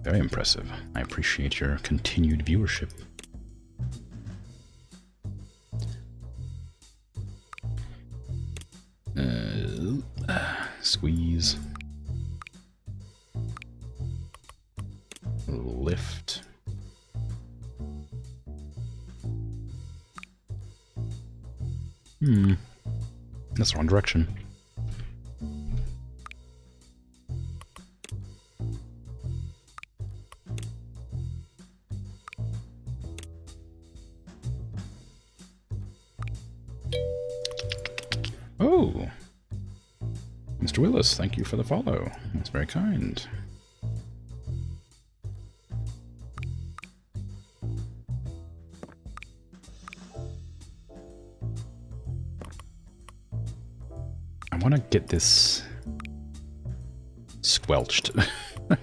Very impressive. I appreciate your continued viewership. Squeeze. Lift. That's the wrong direction. Oh! Mr. Willis, thank you for the follow. That's very kind. I want to get this squelched. Is that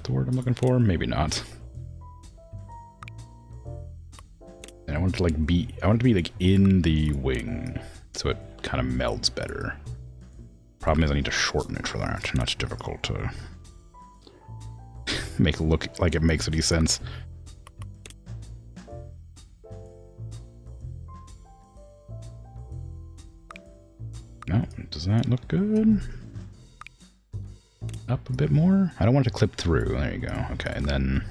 the word I'm looking for? Maybe not. And I want it to like be, I want it to be like in the wing, so it kind of melds better. Problem is I need to shorten it for that, and that's difficult to make it look like it makes any sense. No, does that look good? Up a bit more? I don't want it to clip through. There you go. Okay, and then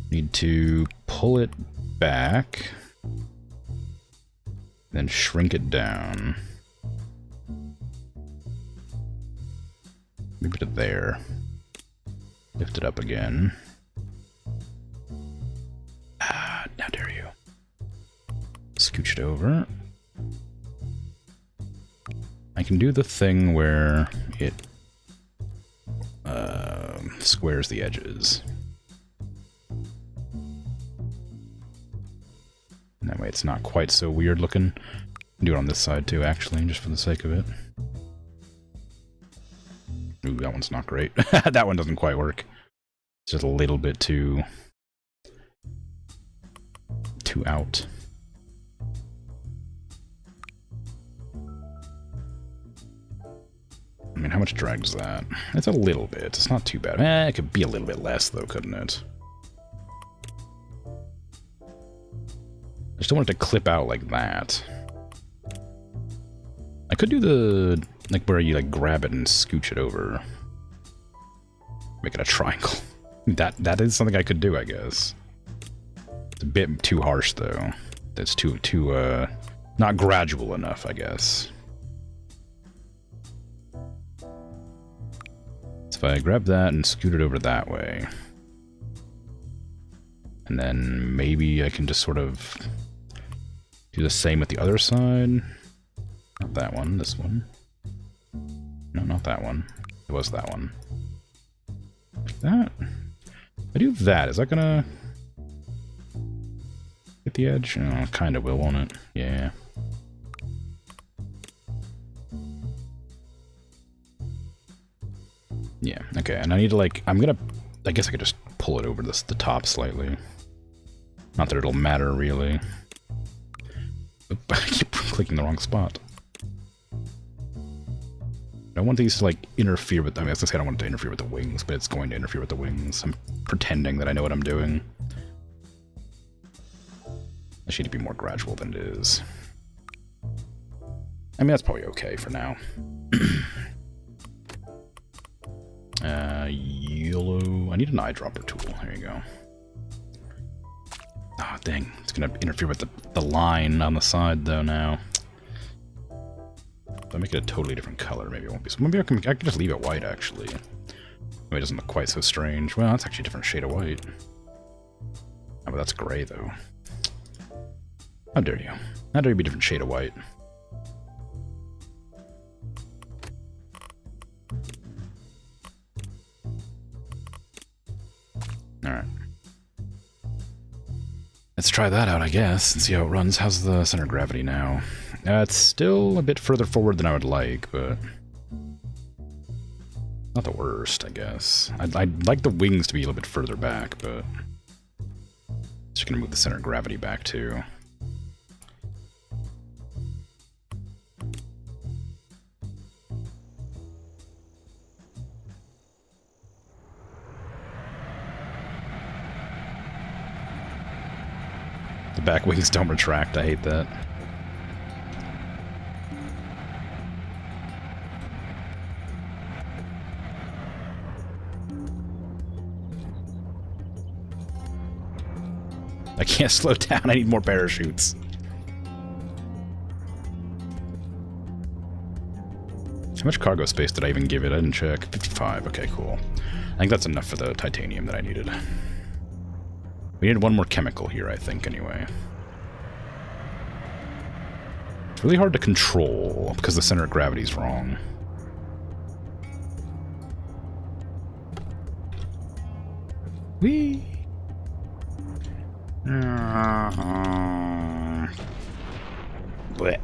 need to pull it back, then shrink it down. Maybe to there. Lift it up again. Ah, how dare you. Scooch it over. I can do the thing where it squares the edges. And that way it's not quite so weird looking. Do it on this side too, actually, just for the sake of it. Ooh, that one's not great. That one doesn't quite work. It's just a little bit too out. I mean, how much drag is that? It's a little bit. It's not too bad. It could be a little bit less, though, couldn't it? I just don't want it to clip out like that. I could do the, like, where you, like, grab it and scooch it over. Make it a triangle. That is something I could do, I guess. It's a bit too harsh, though. That's too, not gradual enough, I guess. So if I grab that and scoot it over that way, and then maybe I can just sort of do the same with the other side. Not that one, this one. No, not that one. It was that one. Like that. If I do that, is that gonna hit the edge? Oh, kinda will, won't it? Yeah. Yeah, okay, and I need to, like, I guess I could just pull it over the top slightly. Not that it'll matter, really. Oop, I keep clicking the wrong spot. I want these to, like, interfere with, I mean, I was gonna say I don't want it to interfere with the wings, but it's going to interfere with the wings. I'm pretending that I know what I'm doing. I should be more gradual than it is. I mean, that's probably okay for now. Yellow. I need an eyedropper tool. There you go. Ah, oh, dang. It's gonna interfere with the line on the side, though, now. If I make it a totally different color, maybe it won't be. So maybe I can just leave it white, actually. Maybe it doesn't look quite so strange. Well, that's actually a different shade of white. Oh, but that's gray, though. How dare you? How dare you be a different shade of white? Alright. Let's try that out, I guess, and see how it runs. How's the center of gravity now? It's still a bit further forward than I would like, but not the worst, I guess. I'd like the wings to be a little bit further back, but just gonna move the center of gravity back too. The back wings don't retract, I hate that. I can't slow down, I need more parachutes. How much cargo space did I even give it? I didn't check. 55, okay, cool. I think that's enough for the titanium that I needed. We need one more chemical here, I think, anyway. It's really hard to control because the center of gravity is wrong. Whee! Blech.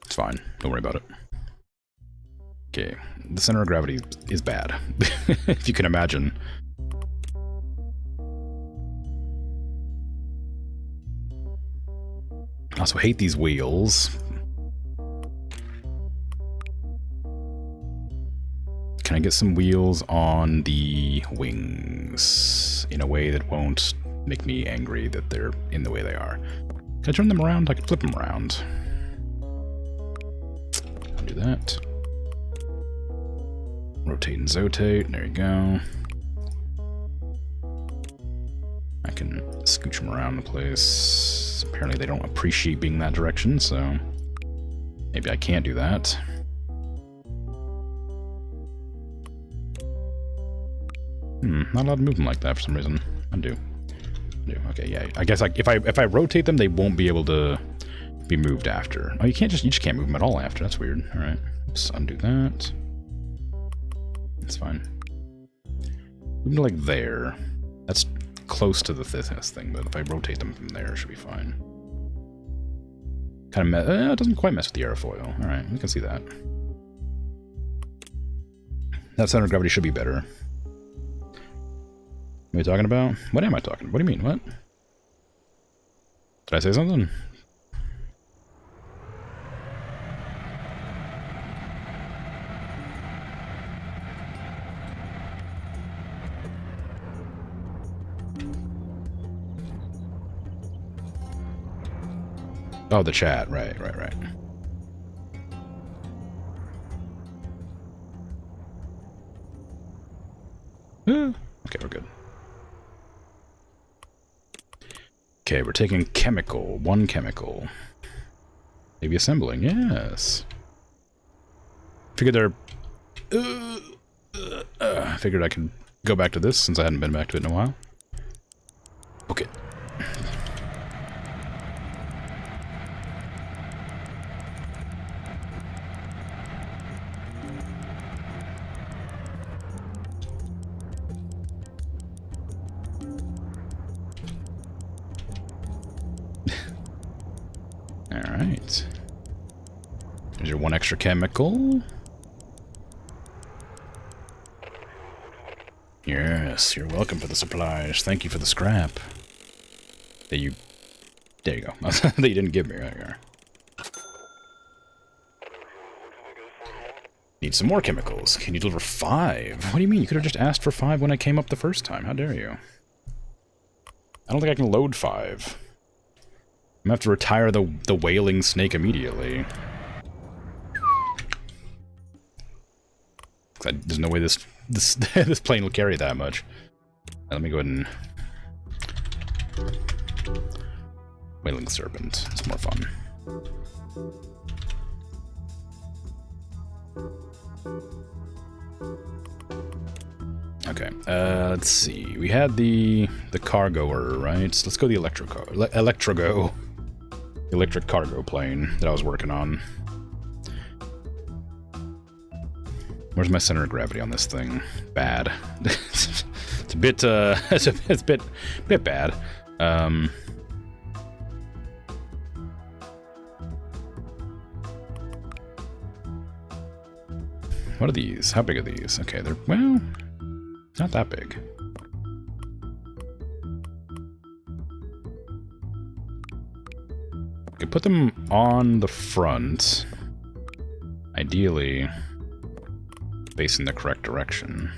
It's fine. Don't worry about it. Okay, the center of gravity is bad, if you can imagine. I also hate these wheels. Can I get some wheels on the wings in a way that won't make me angry that they're in the way they are? Can I turn them around? I can flip them around. I'll do that. Rotate and zotate, there you go. I can scooch them around the place. Apparently they don't appreciate being that direction, so Maybe I can't do that. Not allowed to move them like that for some reason. I do. Okay, yeah. I guess if I rotate them, they won't be able to be moved after. Oh, you just can't move them at all after. That's weird. All right. Let's undo that. That's fine. Move them to like there. That's close to the thickness thing, but if I rotate them from there, it should be fine. Kind of it doesn't quite mess with the airfoil. All right, we can see that. That center of gravity should be better. What are we talking about? What am I talking about? What do you mean? What? Did I say something? Oh, the chat. Right. Okay, we're good. Okay, we're taking chemical. One chemical. Maybe assembling. Yes. Figured I figured I could go back to this since I hadn't been back to it in a while. Okay. Alright. There's your one extra chemical. Yes, you're welcome for the supplies. Thank you for the scrap. There you go. That you didn't give me. Right here. Need some more chemicals. Can you deliver 5? What do you mean? You could have just asked for 5 when I came up the first time. How dare you? I don't think I can load 5. I'm gonna have to retire the wailing snake immediately. There's no way this this plane will carry that much. Let me go ahead and wailing serpent. It's more fun. Okay. Let's see. We had the cargoer, right? So let's go the electric cargo plane that I was working on. Where's my center of gravity on this thing? Bad. It's a bit it's a bit bad. What are these? How big are these? Okay, they're, well, not that big. You put them on the front, ideally facing the correct direction.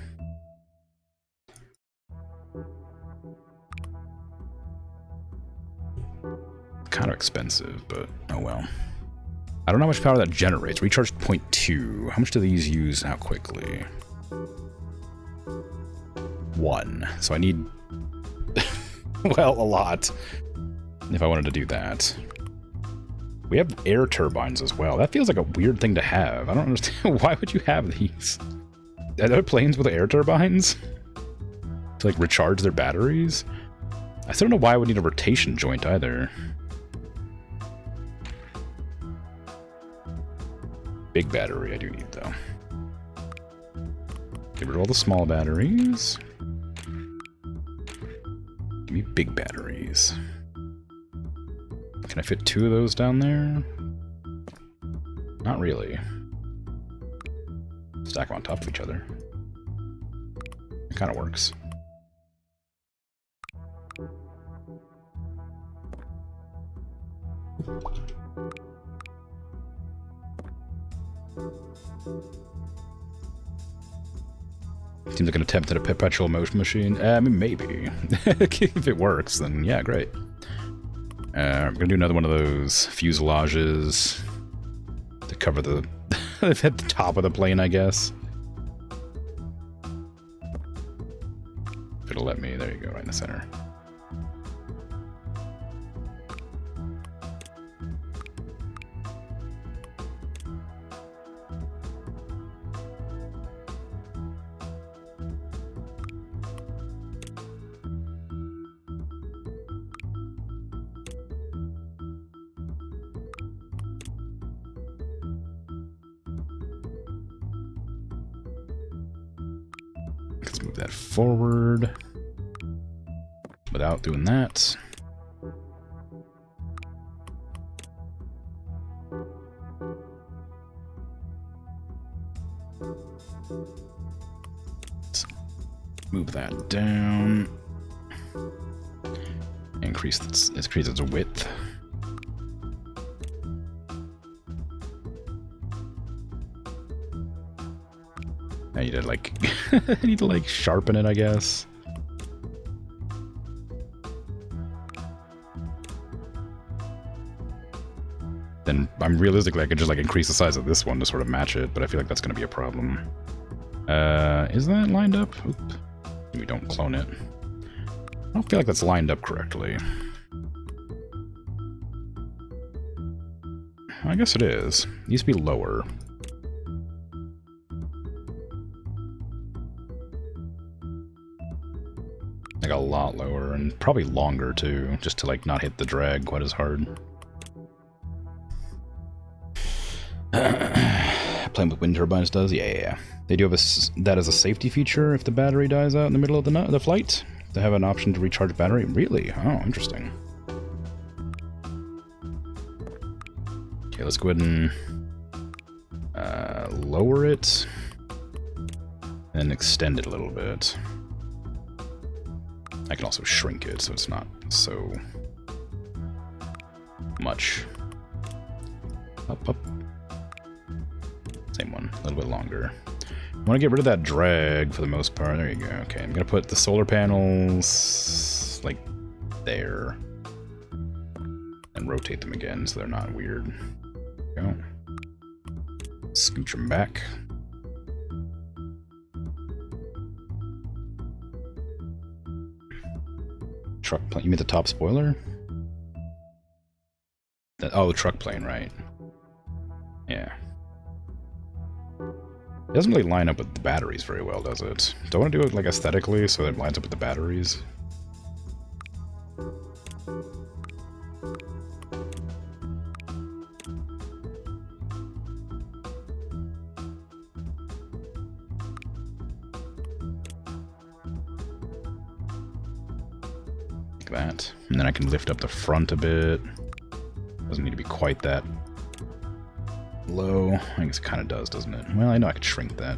Kind of expensive, but oh well. I don't know how much power that generates. Recharged 0.2. How much do these use how quickly? 1. So I need, well, a lot if I wanted to do that. We have air turbines as well. That feels like a weird thing to have. I don't understand. Why would you have these? Are there planes with air turbines? To, like, recharge their batteries? I still don't know why I would need a rotation joint either. Big battery I do need, though. Get rid of all the small batteries. Give me big batteries. Can I fit 2 of those down there? Not really. Stack them on top of each other. It kind of works. Seems like an attempt at a perpetual motion machine. I mean, maybe. If it works, then yeah, great. We're gonna do another one of those fuselages to cover the at the top of the plane, I guess. If it'll let me, there you go, right in the center. move that forward without doing that. Let's move that down. Increase its width. I need to like I need to like sharpen it, I guess. Then I'm realistically I could just like increase the size of this one to sort of match it, but I feel like that's gonna be a problem. Is that lined up? Oop. We don't clone it. I don't feel like that's lined up correctly. I guess it is. It needs to be lower. Like a lot lower, and probably longer too, just to like not hit the drag quite as hard. Playing with wind turbines does? Yeah. They do have that as a safety feature if the battery dies out in the middle of the flight. They have an option to recharge battery. Really? Oh, interesting. Okay, let's go ahead and lower it and extend it a little bit. I can also shrink it so it's not so much. Up. Same one, a little bit longer. I want to get rid of that drag for the most part. There you go. Okay, I'm going to put the solar panels like there and rotate them again so they're not weird. There we go. Scooch them back. Truck plane. You mean the top spoiler? Oh, the truck plane, right. Yeah. It doesn't really line up with the batteries very well, does it? Do I want to do it like aesthetically so that it lines up with the batteries? Like that. And then I can lift up the front a bit. Doesn't need to be quite that low. I guess it kind of does, doesn't it? Well, I know I could shrink that.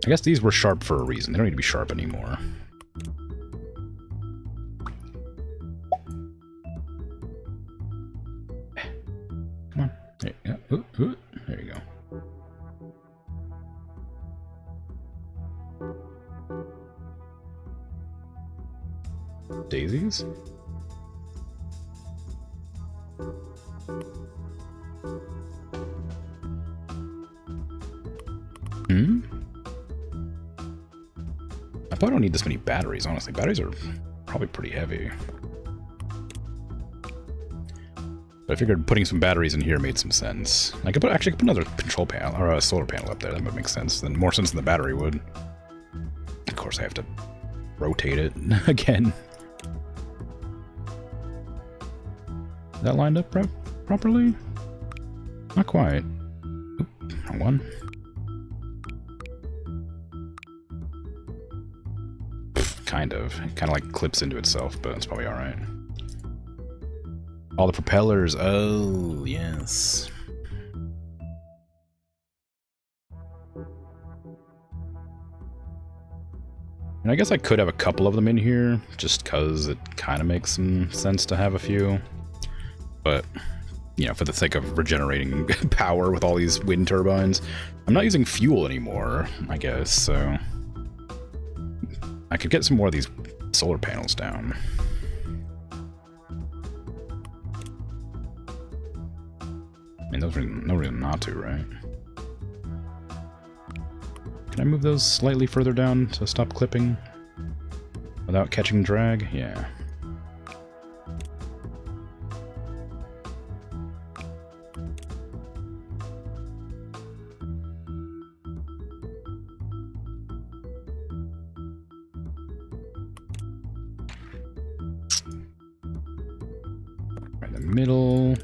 I guess these were sharp for a reason. They don't need to be sharp anymore. Come on. There you go. Ooh, there you go. Daisies? I probably don't need this many batteries, honestly. Batteries are probably pretty heavy. But I figured putting some batteries in here made some sense. I could actually put another control panel, or a solar panel up there. That would make sense. Then more sense than the battery would. Of course, I have to rotate it again. Is that lined up properly? Not quite. Oop, wrong one. Kind of. It kind of like clips into itself, but it's probably alright. All the propellers. Oh, yes. And I guess I could have a couple of them in here, just because it kind of makes some sense to have a few. But, you know, for the sake of regenerating power with all these wind turbines, I'm not using fuel anymore, I guess, so I could get some more of these solar panels down. I mean, there's no reason not to, right? Can I move those slightly further down to stop clipping without catching drag? Yeah. middle.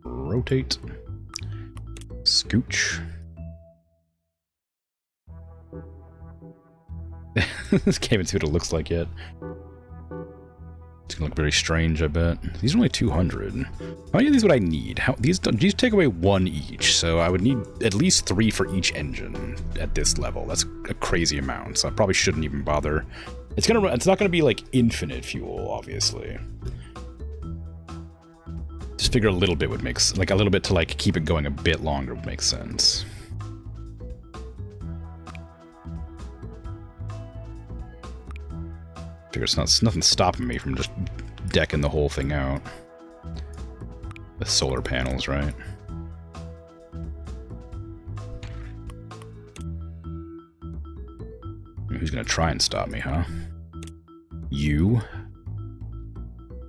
Rotate. Scooch. This can't even see what it looks like yet. It's gonna look very strange, I bet. These are only 200. How many of these would I need? These take away 1 each, so I would need at least 3 for each engine at this level. That's a crazy amount, so I probably shouldn't even bother. It's not gonna be like infinite fuel, obviously. Just figure a little bit would make like a little bit to like keep it going a bit longer would make sense. Figure it's nothing stopping me from just decking the whole thing out. The solar panels, right? Who's gonna try and stop me, huh? You?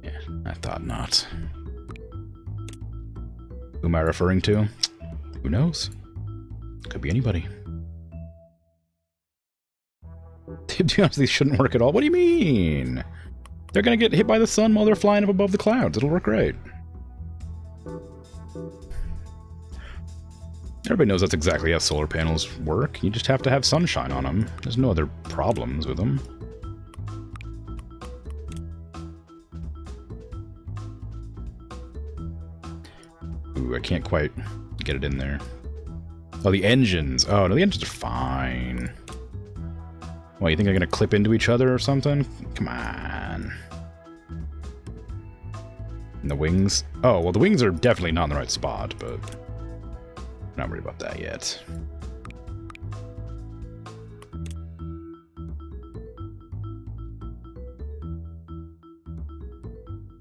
Yeah, I thought not. Who am I referring to? Who knows? Could be anybody. To be honest, these shouldn't work at all. What do you mean? They're gonna get hit by the sun while they're flying up above the clouds. It'll work great. Everybody knows that's exactly how solar panels work. You just have to have sunshine on them. There's no other problems with them. Ooh, I can't quite get it in there. Oh, the engines. Oh, no, the engines are fine. What, you think they're gonna clip into each other or something? Come on. And the wings? Oh, well, the wings are definitely not in the right spot, but I'm not worried about that yet.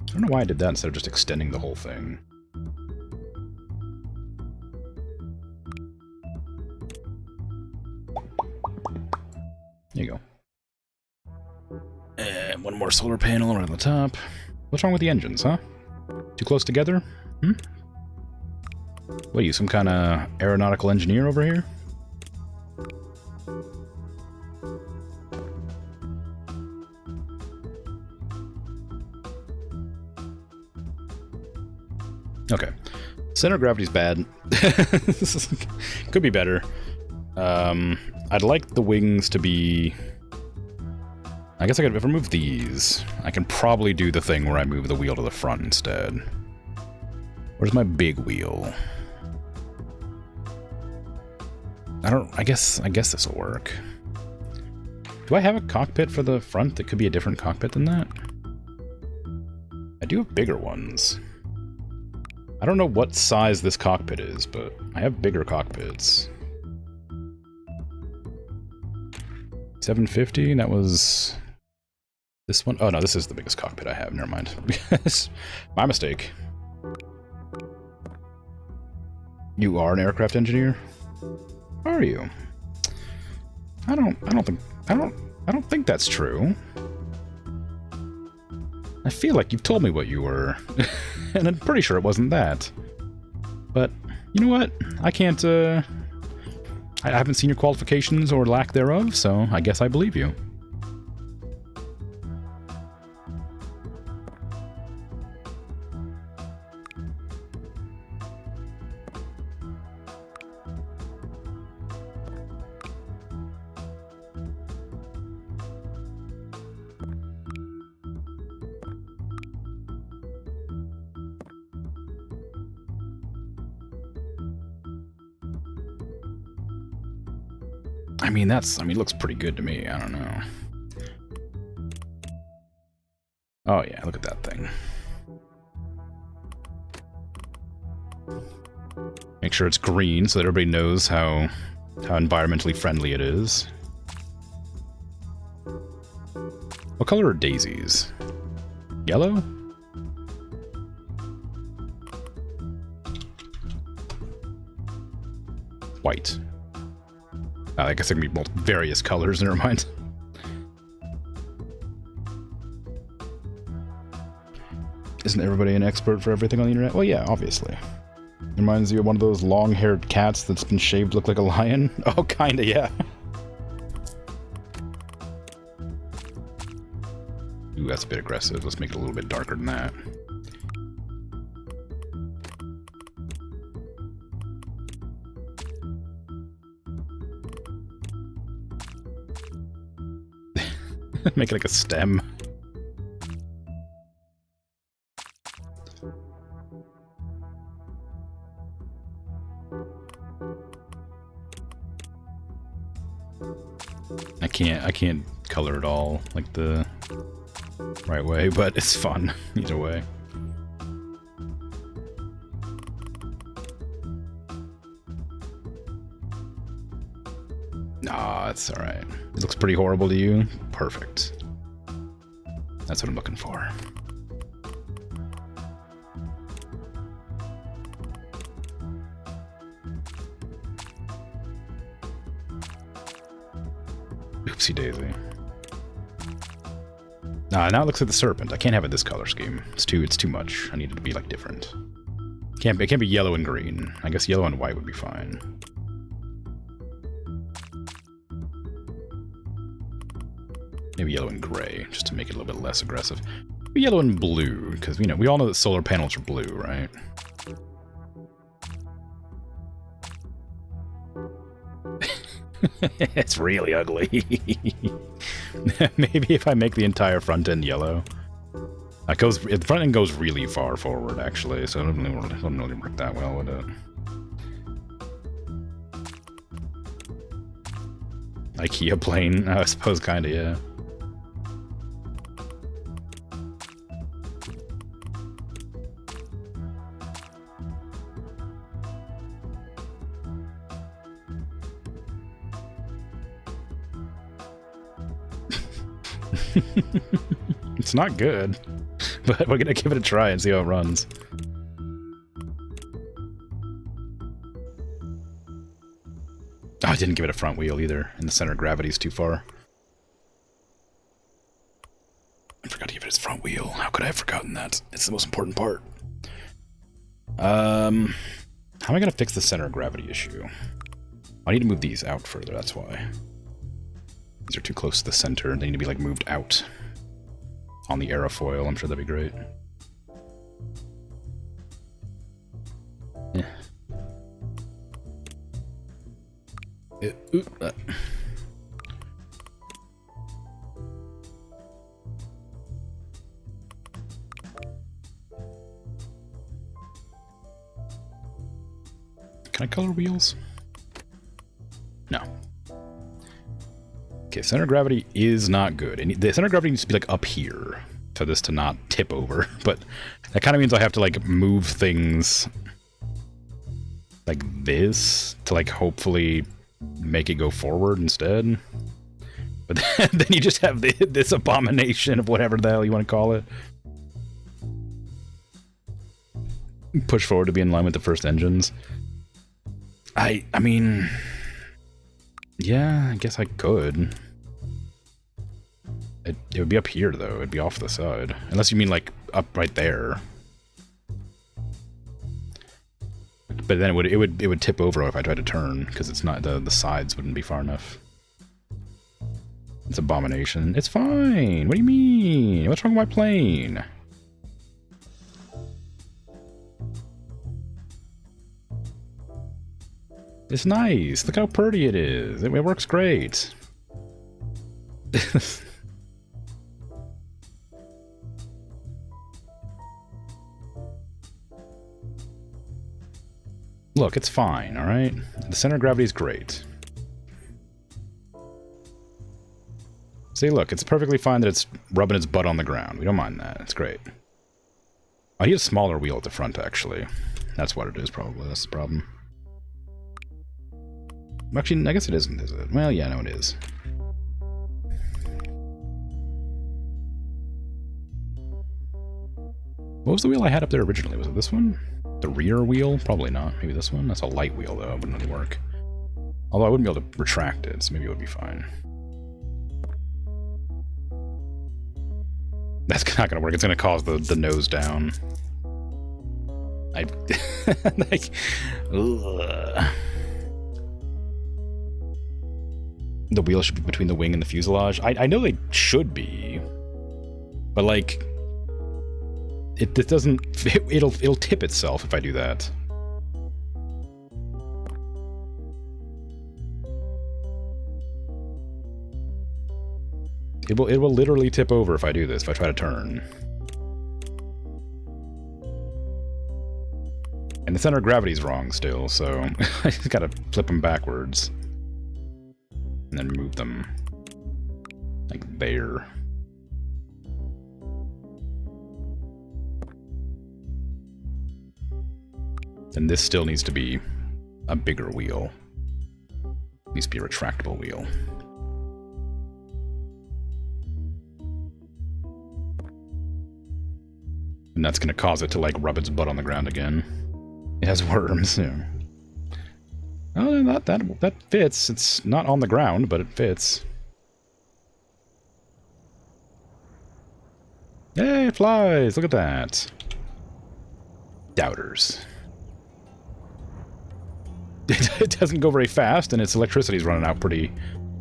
I don't know why I did that instead of just extending the whole thing. There you go. And one more solar panel right on the top. What's wrong with the engines, huh? Too close together? Hmm? What are you, some kind of aeronautical engineer over here? Okay. Center of gravity's bad. Could be better. I'd like the wings to be... I guess I could, if I remove these, I can probably do the thing where I move the wheel to the front instead. Where's my big wheel? I guess this will work. Do I have a cockpit for the front that could be a different cockpit than that? I do have bigger ones. I don't know what size this cockpit is, but I have bigger cockpits. 750, that was this one. Oh no, this is the biggest cockpit I have. Never mind. My mistake. You are an aircraft engineer? Are you? I don't think that's true. I feel like you've told me what you were, and I'm pretty sure it wasn't that. But you know what? I can't. I haven't seen your qualifications or lack thereof, so I guess I believe you. It looks pretty good to me. I don't know. Oh yeah, look at that thing. Make sure it's green so that everybody knows how environmentally friendly it is. What color are daisies? Yellow? White. I guess there can be various colors, never mind. Isn't everybody an expert for everything on the internet? Well, yeah, obviously. Reminds you of one of those long-haired cats that's been shaved to look like a lion? Oh, kinda, yeah. Ooh, that's a bit aggressive. Let's make it a little bit darker than that. Make it like a stem. I can't color it all like the right way, but it's fun either way. Nah, it's alright. It looks pretty horrible to you? Perfect. That's what I'm looking for. Oopsie daisy. Nah, now it looks like the serpent. I can't have it this color scheme. It's too much. I need it to be like different. It can't be yellow and green. I guess yellow and white would be fine. Maybe yellow and gray, just to make it a little bit less aggressive. Maybe yellow and blue, because we all know that solar panels are blue, right? It's really ugly. Maybe if I make the entire front end yellow. The front end goes really far forward, actually, so it doesn't really work that well with it. IKEA plane, I suppose, kinda, yeah. It's not good, but we're gonna give it a try and see how it runs. Oh, I didn't give it a front wheel either, and the center of gravity is too far. I forgot to give it its front wheel. How could I have forgotten that? It's the most important part. How am I gonna fix the center of gravity issue? I need to move these out further, that's why. These are too close to the center, they need to be like moved out. On the aerofoil, I'm sure that'd be great. Yeah. Can I color wheels? No. Okay, center of gravity is not good. And the center of gravity needs to be like up here for this to not tip over. But that kind of means I have to like move things like this to like hopefully make it go forward instead. But then you just have this abomination of whatever the hell you want to call it. Push forward to be in line with the first engines. I mean... Yeah, I guess I could. It would be up here, though. It'd be off the side. Unless you mean, like, up right there. But then it would tip over if I tried to turn, because it's not the sides wouldn't be far enough. It's abomination. It's fine! What do you mean? What's wrong with my plane? It's nice. Look how pretty it is. It works great. Look, it's fine, alright? The center of gravity is great. See, look, it's perfectly fine that it's rubbing its butt on the ground. We don't mind that. It's great. I need a smaller wheel at the front, actually. That's what it is, probably. That's the problem. Actually, I guess it isn't, is it? Well, yeah, no, it is. What was the wheel I had up there originally? Was it this one? The rear wheel? Probably not. Maybe this one? That's a light wheel, though. It wouldn't really work. Although I wouldn't be able to retract it, so maybe it would be fine. That's not going to work. It's going to cause the nose down. Like... Ugh. The wheel should be between the wing and the fuselage. I know they should be, but like, it doesn't. It'll tip itself if I do that. It will literally tip over if I do this, if I try to turn. And the center of gravity's wrong still, so I just gotta flip them backwards. And then move them. Like there. And this still needs to be a bigger wheel. Needs to be a retractable wheel. And that's gonna cause it to like rub its butt on the ground again. It has worms, yeah. Oh, that fits. It's not on the ground, but it fits. Hey, it flies! Look at that. Doubters. It doesn't go very fast, and its electricity's running out pretty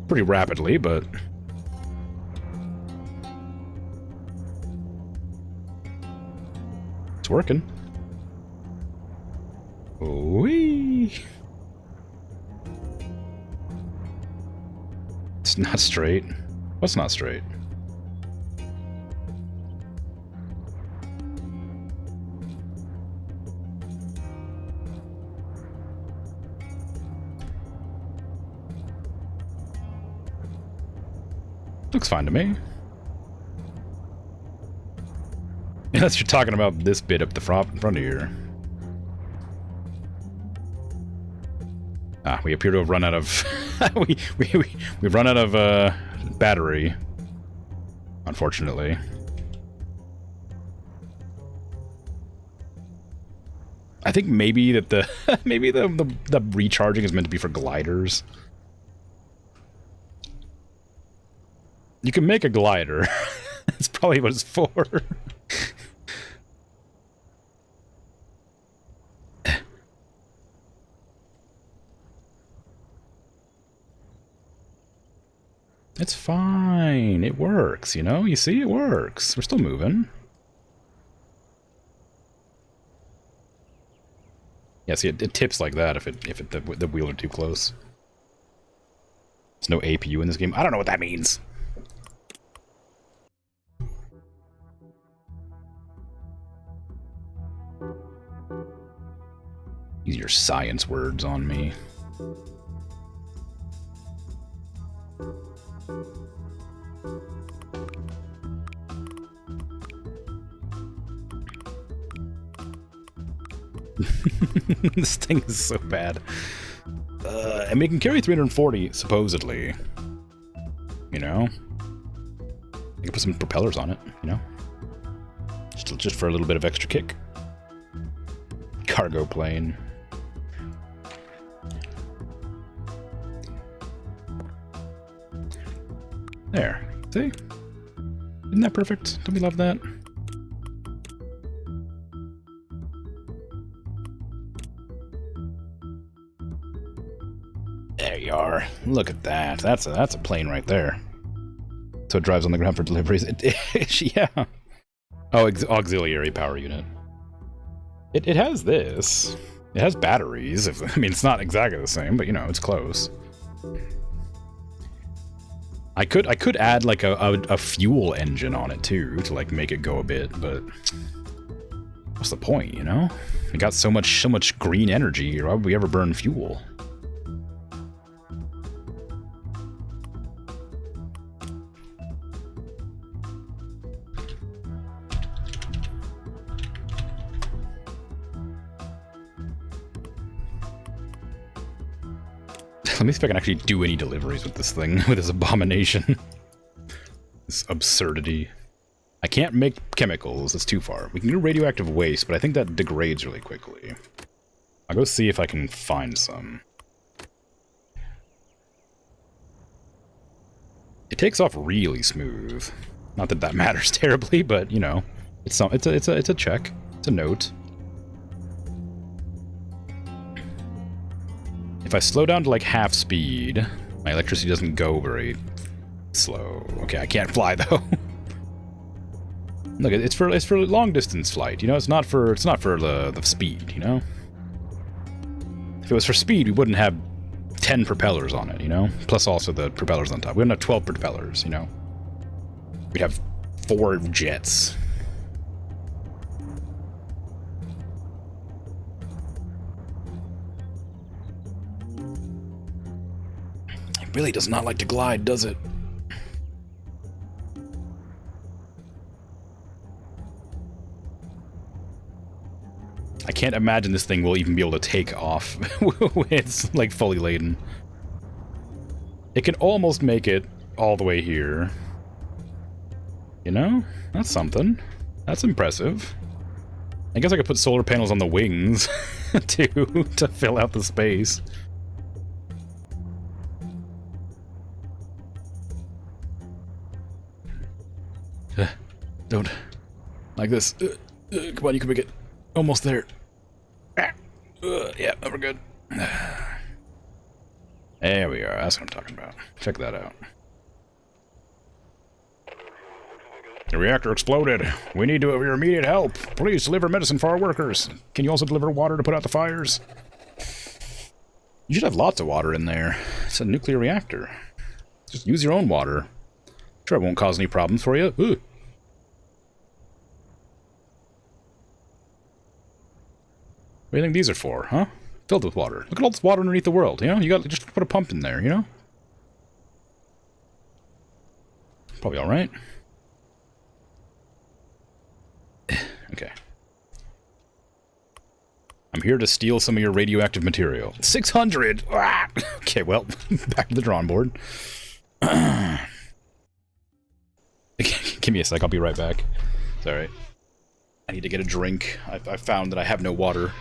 rapidly, but it's working. Whee! It's not straight. What's not straight? Looks fine to me. Unless you're talking about this bit up the front of here. Ah, we appear to have run out of... we've run out of battery. Unfortunately. I think maybe that the maybe the recharging is meant to be for gliders. You can make a glider. That's probably what it's for. It's fine. It works, you know? You see, it works. We're still moving. Yeah, see, it tips like that if the wheel are too close. There's no APU in this game. I don't know what that means. Use your science words on me. This thing is so bad. And we can carry 340, supposedly. You know? You can put some propellers on it, you know? Just for a little bit of extra kick. Cargo plane. There. See? Isn't that perfect? Don't we love that? There you are. Look at that. That's a plane right there. So it drives on the ground for deliveries. Yeah. Oh, auxiliary power unit. It has this. It has batteries. I mean, it's not exactly the same, but you know, it's close. I could add like a fuel engine on it too to like make it go a bit, but what's the point, you know? We got so much green energy. Why would we ever burn fuel? Let me see if I can actually do any deliveries with this thing, with this abomination. This absurdity. I can't make chemicals, it's too far. We can do radioactive waste, but I think that degrades really quickly. I'll go see if I can find some. It takes off really smooth. Not that that matters terribly, but you know, it's a check. It's a note. If I slow down to like half speed, my electricity doesn't go very slow. Okay, I can't fly though. Look, it's for long distance flight. You know, it's not for the speed. You know, if it was for speed, we wouldn't have 10 propellers on it. You know, plus also the propellers on top. We wouldn't have 12 propellers. You know, We'd have 4 jets. It really does not like to glide, does it? I can't imagine this thing will even be able to take off when it's, like, fully laden. It can almost make it all the way here. You know? That's something. That's impressive. I guess I could put solar panels on the wings, too, to fill out the space. Don't. Like this. Come on, you can make it. Almost there. Yeah, we're good. There we are. That's what I'm talking about. Check that out. The reactor exploded. We need your immediate help. Please deliver medicine for our workers. Can you also deliver water to put out the fires? You should have lots of water in there. It's a nuclear reactor. Just use your own water. Sure, it won't cause any problems for you. Ooh. What do you think these are for, huh? Filled with water. Look at all this water underneath the world, you know? You got just put a pump in there, you know? Probably alright. Okay. I'm here to steal some of your radioactive material. 600! Ah! Okay, well, back to the drawing board. Give me a sec, I'll be right back. It's alright. I need to get a drink. I found that I have no water.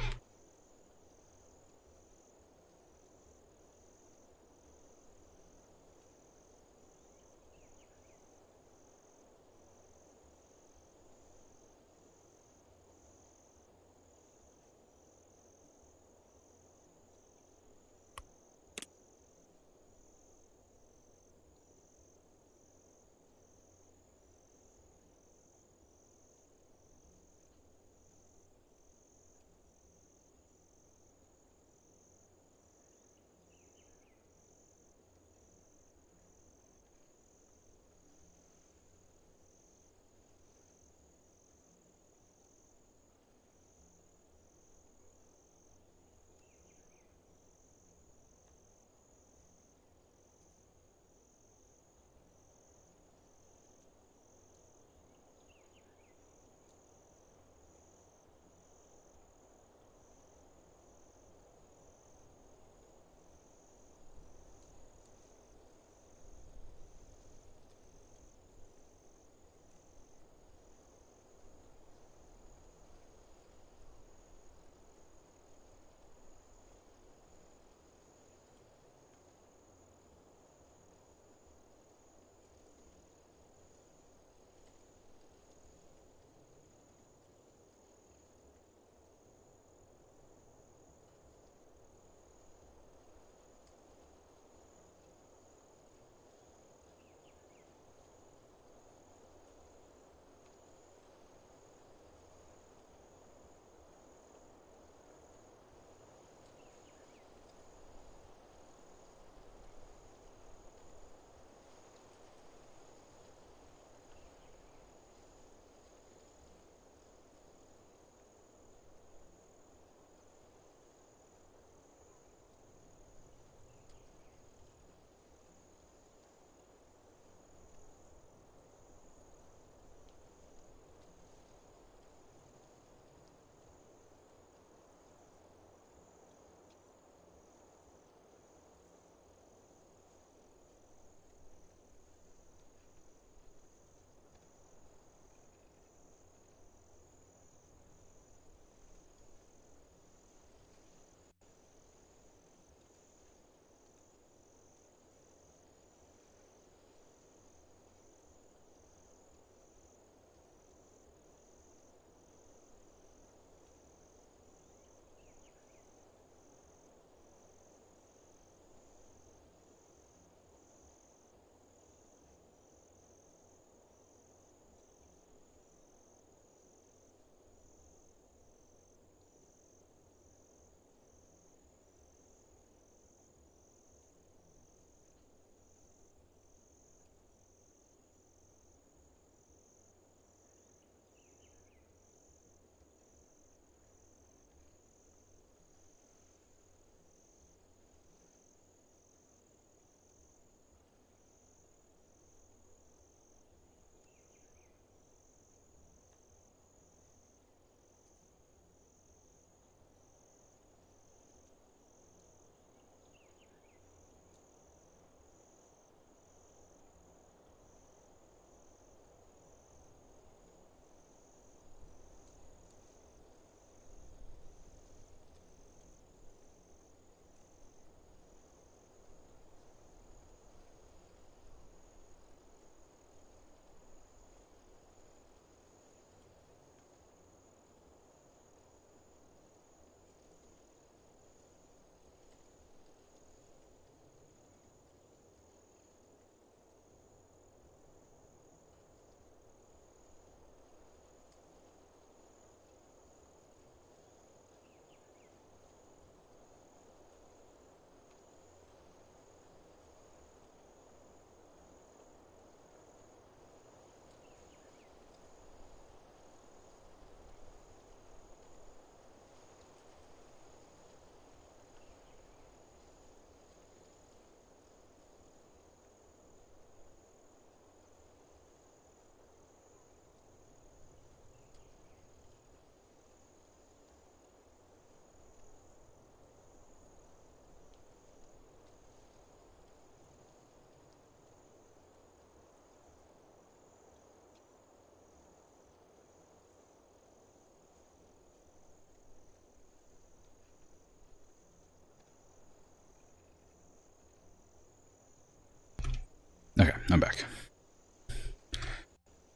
Okay, I'm back.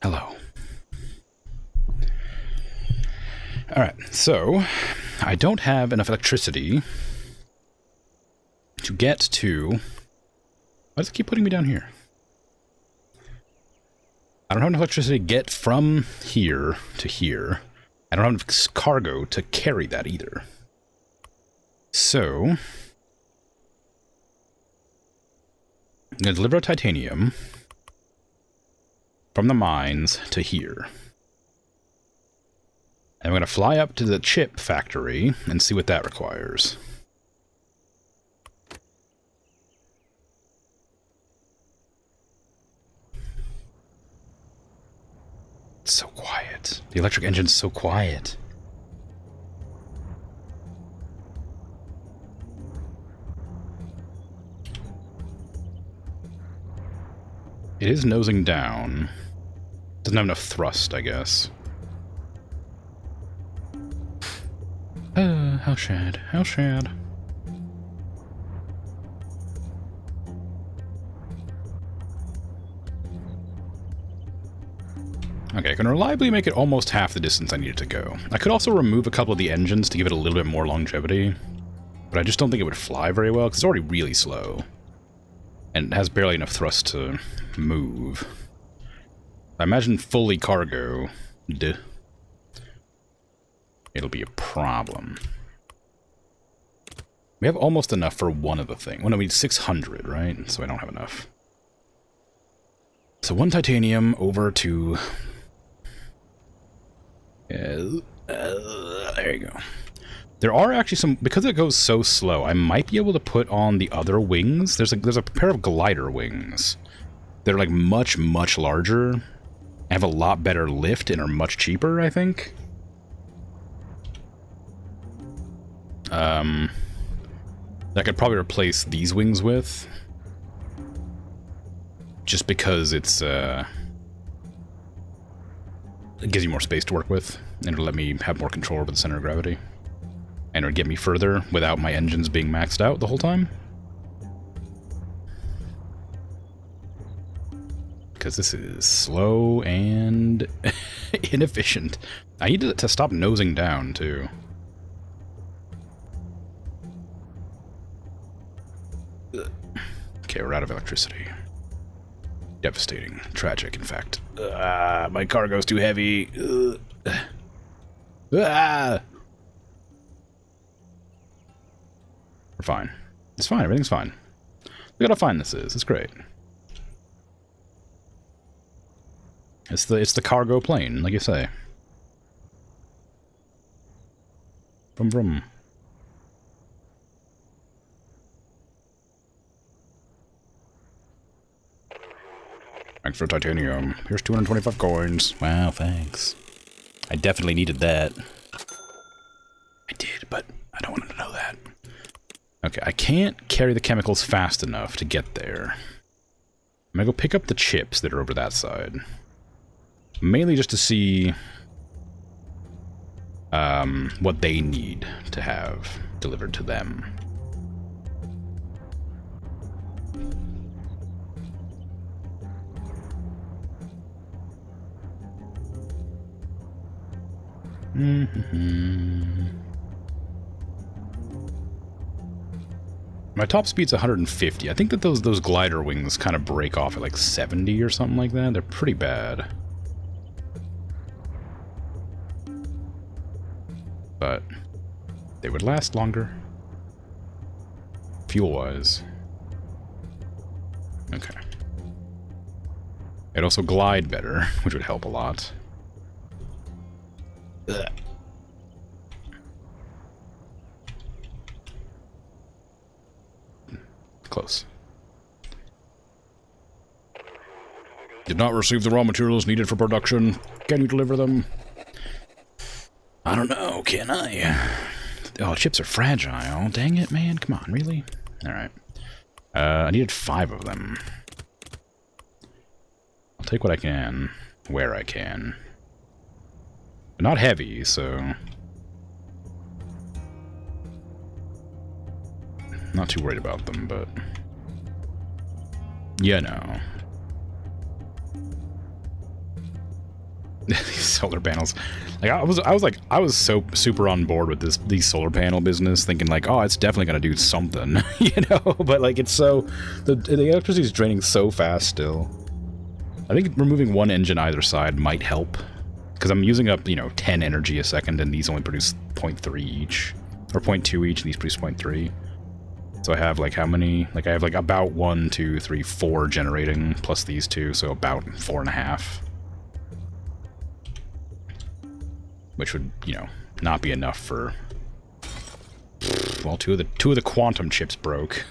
Hello. Alright, so I don't have enough electricity to get to... Why does it keep putting me down here? I don't have enough electricity to get from here to here. I don't have enough cargo to carry that either. So... I'm going to deliver titanium from the mines to here. And I'm going to fly up to the chip factory and see what that requires. It's so quiet. The electric engine's so quiet. It is nosing down. Doesn't have enough thrust, I guess. How sad. How sad. Okay, I can reliably make it almost half the distance I needed to go. I could also remove a couple of the engines to give it a little bit more longevity, but I just don't think it would fly very well, because it's already really slow. And it has barely enough thrust to move. I imagine fully cargo, it'll be a problem. We have almost enough for one of the things. Well, no, we need 600, right? So I don't have enough. So one titanium over to... there you go. There are actually some... Because it goes so slow, I might be able to put on the other wings. There's a pair of glider wings. They're like much, much larger. Have a lot better lift and are much cheaper, I think. I could probably replace these wings with. Just because it's, it gives you more space to work with, and it'll let me have more control over the center of gravity. And it'll get me further without my engines being maxed out the whole time. Because this is slow and inefficient. I need to stop nosing down, too. Okay, we're out of electricity. Devastating. Tragic, in fact. My cargo's too heavy. We're fine. It's fine. Everything's fine. Look how fine this is. It's great. It's the cargo plane, like you say. Vroom vroom. Thanks for titanium. Here's 225 coins. Wow, thanks. I definitely needed that. I did, but I don't want him to know that. Okay, I can't carry the chemicals fast enough to get there. I'm gonna go pick up the chips that are over that side. Mainly just to see what they need to have delivered to them. My top speed's 150. I think that those glider wings kind of break off at like 70 or something like that. They're pretty bad. But they would last longer. Fuel-wise. Okay. It'd also glide better, which would help a lot. Ugh. Close. Did not receive the raw materials needed for production. Can you deliver them? I don't know, can I? Oh, chips are fragile. Dang it, man. Come on, really? Alright. I needed 5 of them. I'll take what I can, where I can. But not heavy, so... Not too worried about them, but... Yeah, no. These solar panels. Like I was so super on board with these solar panel business, thinking like, oh, it's definitely gonna do something, you know. But like, it's so the electricity is draining so fast still. I think removing one engine either side might help, because I'm using up 10 energy a second, and these only produce 0.3 each, or 0.2 each, and these produce 0.3. So I have like how many? Like I have like about 1, 2, 3, 4 generating plus these two, so about 4.5. Which would, not be enough for... Well, two of the quantum chips broke.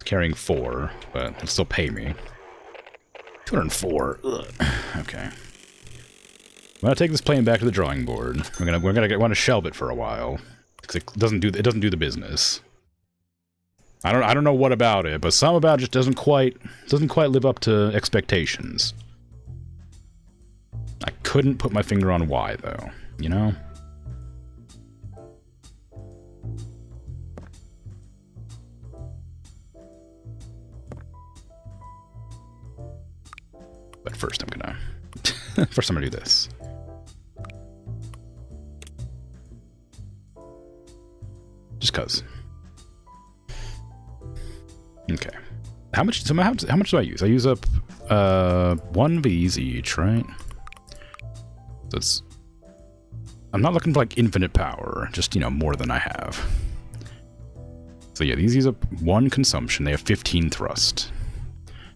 Carrying 4, but it'll still pay me. 204. Ugh. Okay. I'm gonna take this plane back to the drawing board. We're gonna want to shelve it for a while because it doesn't do the business. I don't know what about it, but some about it just doesn't quite live up to expectations. I couldn't put my finger on why, though, you know? But first I'm gonna... do this. Just cause. Okay. How much do I use? I use up 1 of these each, right? So it's... I'm not looking for like infinite power, just more than I have. So yeah, these use up 1 consumption. They have 15 thrust.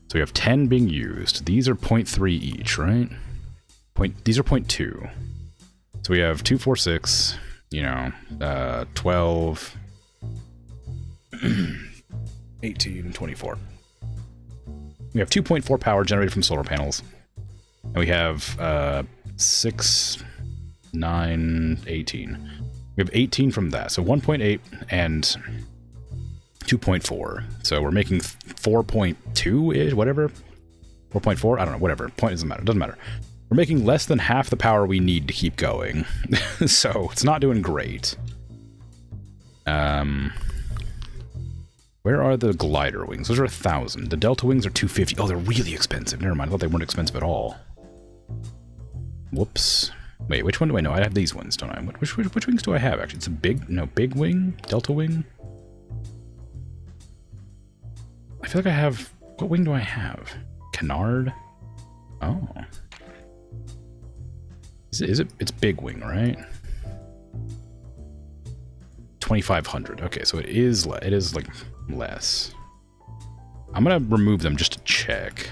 So we have 10 being used. These are 0.3 each, right? These are 0.2. So we have 2, 4, 6, 12, 18, and 24. We have 2.4 power generated from solar panels. And we have 6, 9, 18. We have 18 from that. So 1.8 and 2.4. So we're making 4.2-ish, whatever. 4.4? I don't know, whatever. Point doesn't matter. Doesn't matter. We're making less than half the power we need to keep going. So it's not doing great. Where are the glider wings? Those are 1,000. The delta wings are 250. Oh, they're really expensive. Never mind. I thought they weren't expensive at all. Whoops. Wait, which one do I know? I have these ones, don't I? Which wings do I have, actually? It's a big wing? Delta wing? I feel like I have... What wing do I have? Canard? Oh. Is it? It's big wing, right? 2,500. Okay, so it is like less. I'm gonna remove them just to check.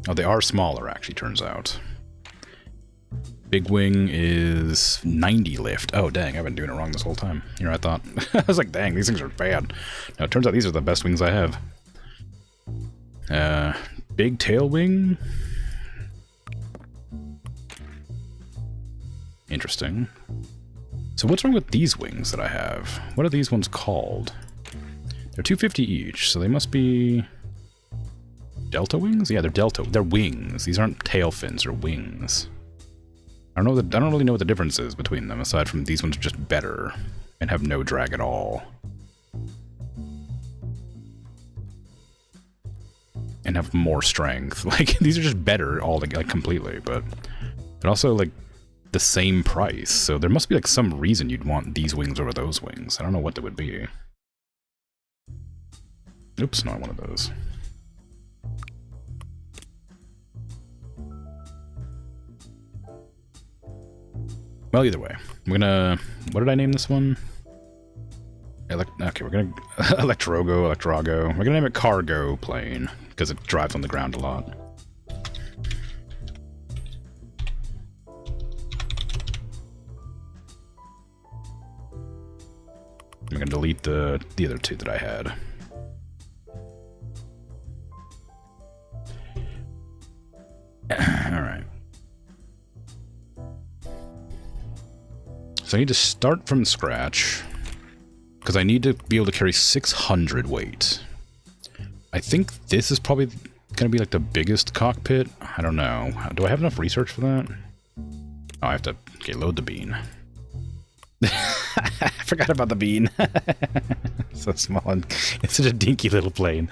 Oh, they are smaller, actually, turns out. Big wing is 90 lift. Oh, dang, I've been doing it wrong this whole time. I thought. I was like, dang, these things are bad. No, it turns out these are the best wings I have. Big tail wing. Interesting. So what's wrong with these wings that I have? What are these ones called? They're 250 each, so they must be... Delta wings? Yeah, they're delta. They're wings. These aren't tail fins or wings. I don't really know what the difference is between them, aside from these ones are just better and have no drag at all. And have more strength. Like, these are just better all like completely, but they're also like the same price. So there must be like some reason you'd want these wings over those wings. I don't know what that would be. Oops, not one of those. Well, either way, I'm gonna... What did I name this one? Okay, we're gonna... Electrogo. We're gonna name it Cargo Plane, because it drives on the ground a lot. I'm gonna delete the other two that I had. Alright. So I need to start from scratch, because I need to be able to carry 600 weight. I think this is probably going to be like the biggest cockpit. I don't know. Do I have enough research for that? Oh, I have to... Okay, load the bean. I forgot about the bean. So small and it's such a dinky little plane.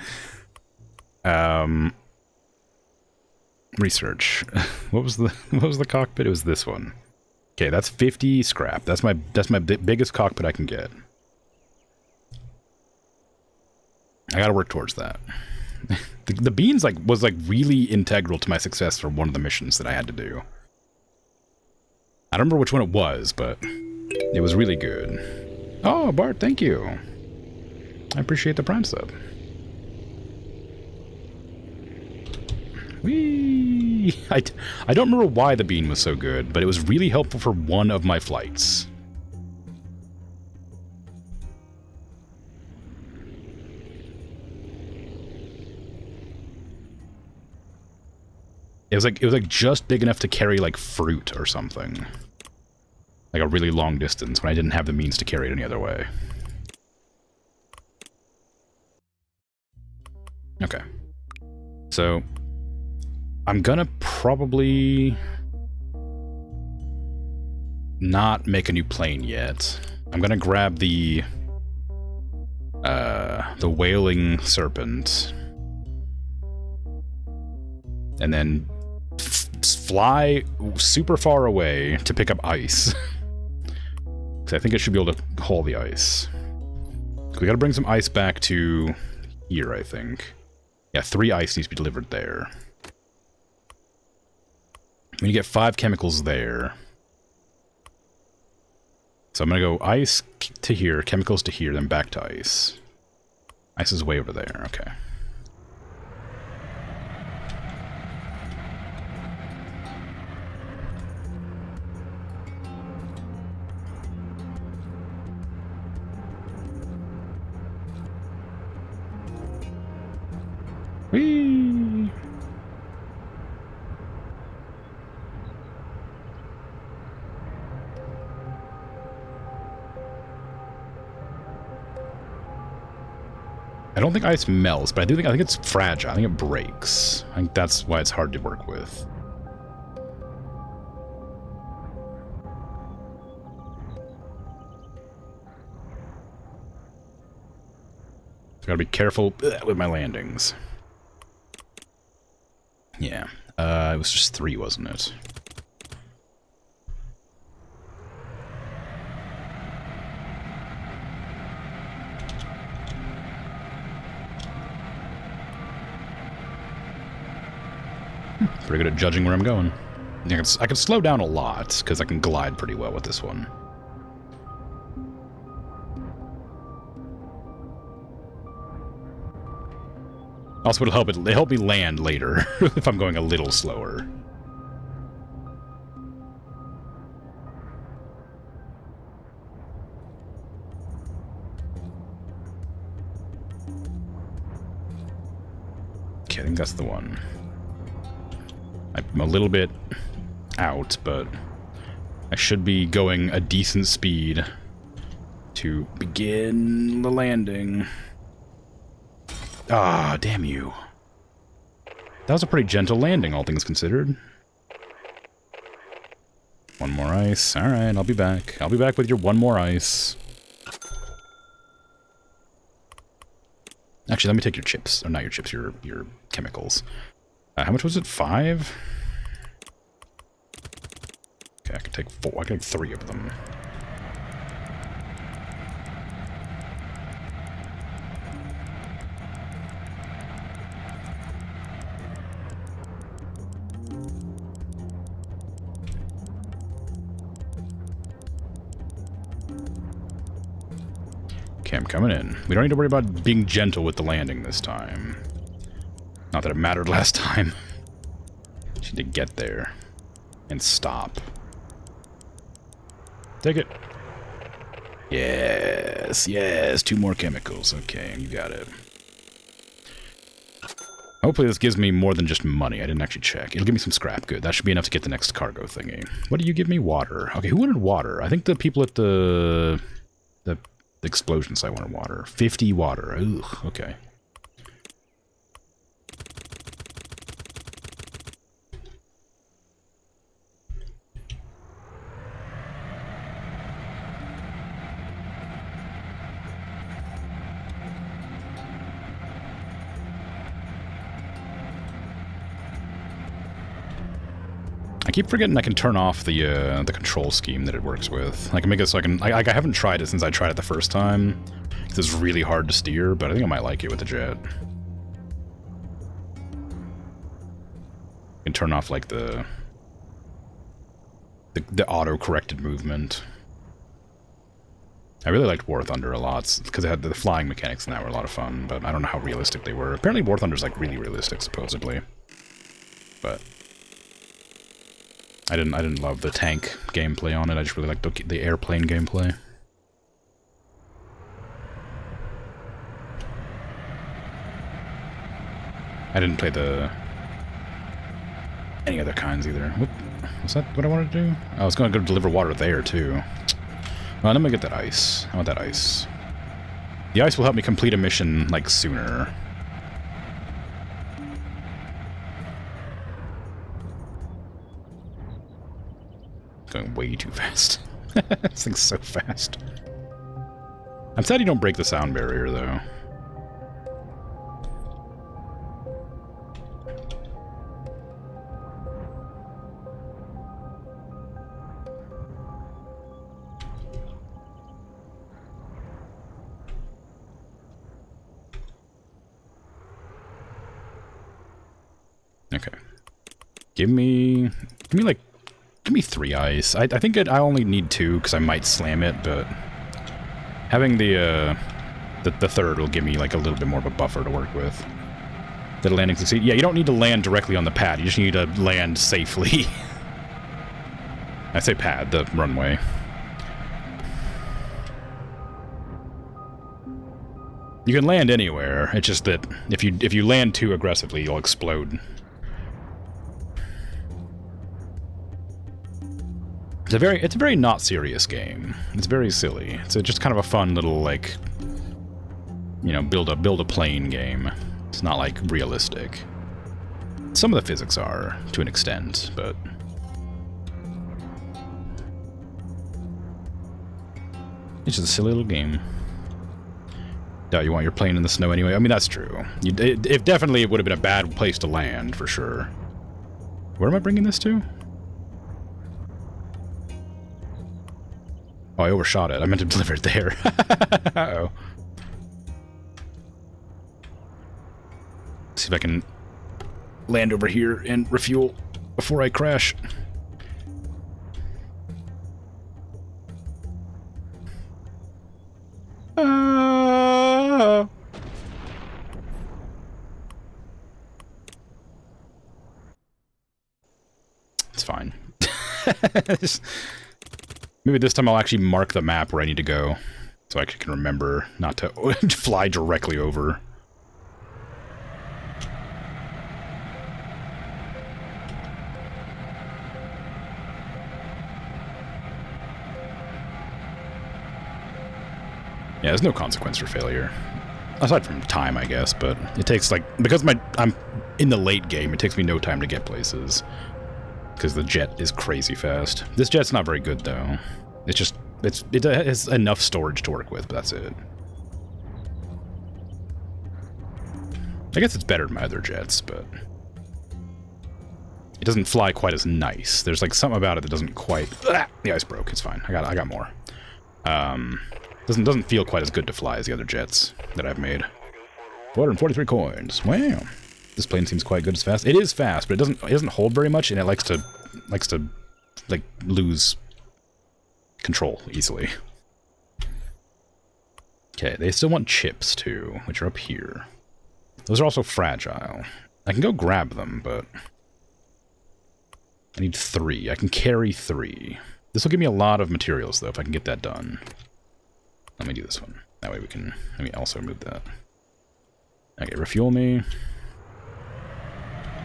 Research. What was the cockpit? It was this one. Okay, that's 50 scrap. That's my biggest cockpit I can get. I gotta work towards that. The beans was really integral to my success for one of the missions that I had to do. I don't remember which one it was, but it was really good. Oh, Bart, thank you. I appreciate the Prime sub. Whee! I don't remember why the bean was so good, but it was really helpful for one of my flights. It was like just big enough to carry like fruit or something. Like a really long distance when I didn't have the means to carry it any other way. Okay. So I'm gonna probably not make a new plane yet. I'm gonna grab the whaling serpent and then fly super far away to pick up ice. Because I think I should be able to haul the ice. We gotta bring some ice back to here, I think. Yeah, 3 ice needs to be delivered there. I'm gonna get 5 chemicals there. So I'm gonna go ice to here, chemicals to here, then back to ice. Ice is way over there, okay. Whee! I don't think ice melts, but I think it's fragile. I think it breaks. I think that's why it's hard to work with. So I gotta be careful with my landings. Yeah. It was just 3, wasn't it? Pretty good at judging where I'm going. I can slow down a lot, because I can glide pretty well with this one. Also, it'll help me land later, if I'm going a little slower. Okay, I think that's the one. I'm a little bit out, but I should be going a decent speed to begin the landing. Ah, damn you. That was a pretty gentle landing, all things considered. One more ice. Alright, I'll be back. I'll be back with your one more ice. Actually, let me take your chips. Or not your chips, your chemicals. How much was it? 5? Okay, I can take 4. I can take 3 of them. Okay, I'm coming in. We don't need to worry about being gentle with the landing this time. Not that it mattered last time. Just need to get there. And stop. Take it. Yes, yes. 2 more chemicals. Okay, you got it. Hopefully this gives me more than just money. I didn't actually check. It'll give me some scrap. Good. That should be enough to get the next cargo thingy. What do you give me? Water. Okay, who wanted water? I think the people at the explosion site wanted water. 50 water. Ugh, okay. I keep forgetting I can turn off the control scheme that it works with. I can make it so I can... I haven't tried it since I tried it the first time. It's really hard to steer, but I think I might like it with the jet. I can turn off, like, the auto-corrected movement. I really liked War Thunder a lot, because it had the flying mechanics and that were a lot of fun, but I don't know how realistic they were. Apparently War Thunder's, like, really realistic, supposedly. But I didn't love the tank gameplay on it. I just really liked the airplane gameplay. I didn't play any other kinds either. Whoop. Was that what I wanted to do? I was going to go deliver water there, too. Well, let me get that ice. I want that ice. The ice will help me complete a mission, like, sooner. Going way too fast. This thing's so fast. I'm sad you don't break the sound barrier, though. Okay. Give me 3 ice. I think I only need 2 because I might slam it, but having the third will give me like a little bit more of a buffer to work with. Did a landing succeed? Yeah, you don't need to land directly on the pad. You just need to land safely. I say pad, the runway. You can land anywhere. It's just that if you land too aggressively, you'll explode. It's a very not serious game. It's very silly. It's just kind of a fun little, like, you know, build a plane game. It's not like realistic. Some of the physics are to an extent, but it's just a silly little game. Doubt you want your plane in the snow anyway. I mean, that's true. If definitely it would have been a bad place to land for sure. Where am I bringing this to? Oh, I overshot it. I meant to deliver it there. Uh-oh. See if I can land over here and refuel before I crash. It's fine. Maybe this time I'll actually mark the map where I need to go, so I can remember not to fly directly over. Yeah, there's no consequence for failure. Aside from time, I guess, but it takes, like, because I'm in the late game, it takes me no time to get places. Because the jet is crazy fast. This jet's not very good, though. It's just, it has enough storage to work with, but that's it. I guess it's better than my other jets, but it doesn't fly quite as nice. There's like something about it that doesn't quite... Ah, the ice broke. It's fine. I got more. Doesn't feel quite as good to fly as the other jets that I've made. 443 coins. Wow. This plane seems quite good. It's fast. It is fast, but it doesn't hold very much, and it likes to like lose control easily. Okay, they still want chips too, which are up here. Those are also fragile. I can go grab them, but I need 3. I can carry 3. This will give me a lot of materials though if I can get that done. Let me do this one. That way we can. Let me also move that. Okay, refuel me.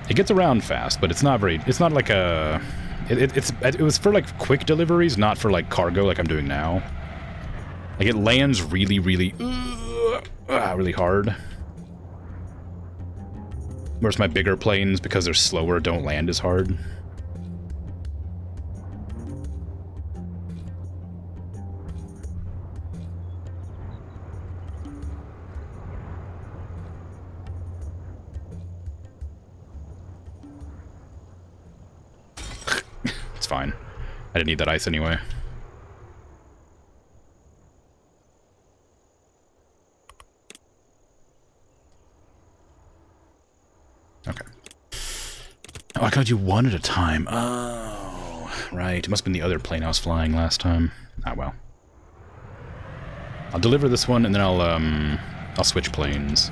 It gets around fast, but it's not very... It's not like a... It was for, like, quick deliveries, not for, like, cargo like I'm doing now. Like, it lands really, really... really hard. Whereas my bigger planes, because they're slower, don't land as hard. It's fine. I didn't need that ice anyway. Okay. Oh, I gotta do one at a time. Oh, right. It must have been the other plane I was flying last time. Ah, well. I'll deliver this one, and then I'll switch planes.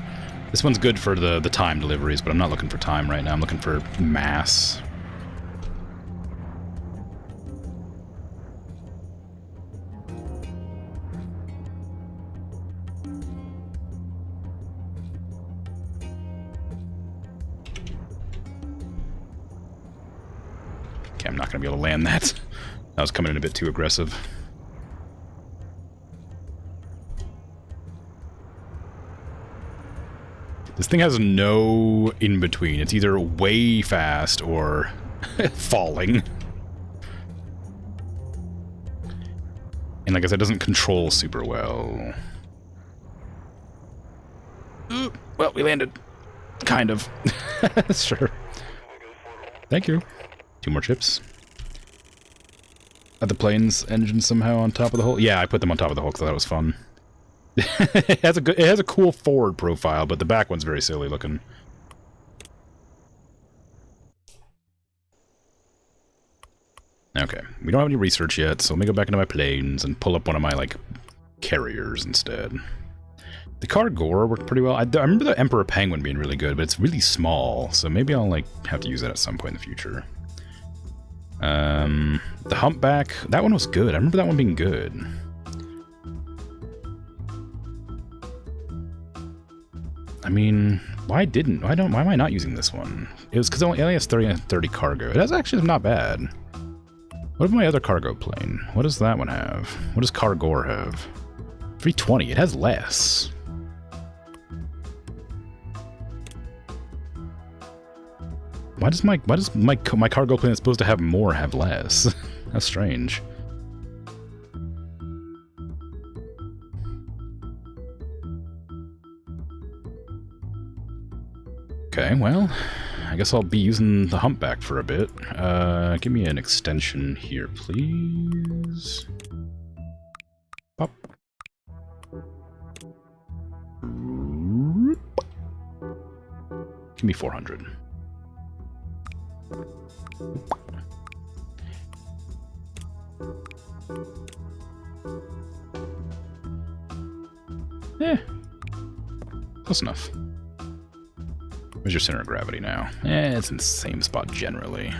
This one's good for the time deliveries, but I'm not looking for time right now. I'm looking for mass. Okay, I'm not going to be able to land that. That was coming in a bit too aggressive. This thing has no in-between. It's either way fast or falling. And like I said, it doesn't control super well. Ooh, well, we landed. Kind of. Sure. Thank you. 2 more chips. Are the plane's engine somehow on top of the hull? Yeah, I put them on top of the hull because I thought it was fun. It has a cool forward profile, but the back one's very silly looking. Okay, we don't have any research yet, so let me go back into my planes and pull up one of my, like, carriers instead. The Cargor worked pretty well. I remember the Emperor Penguin being really good, but it's really small, so maybe I'll, like, have to use that at some point in the future. The Humpback, that one was good. I remember that one being good. I mean, why am I not using this one? It was because it only has 30 cargo. It has actually not bad. What about my other cargo plane? What does that one have? What does Cargor have? 320. It has less. Why does my cargo plane that's supposed to have more have less? That's strange. Okay, well, I guess I'll be using the Humpback for a bit. Give me an extension here, please. Pop. Give me 400. Close enough. Where's your center of gravity now? It's in the same spot generally.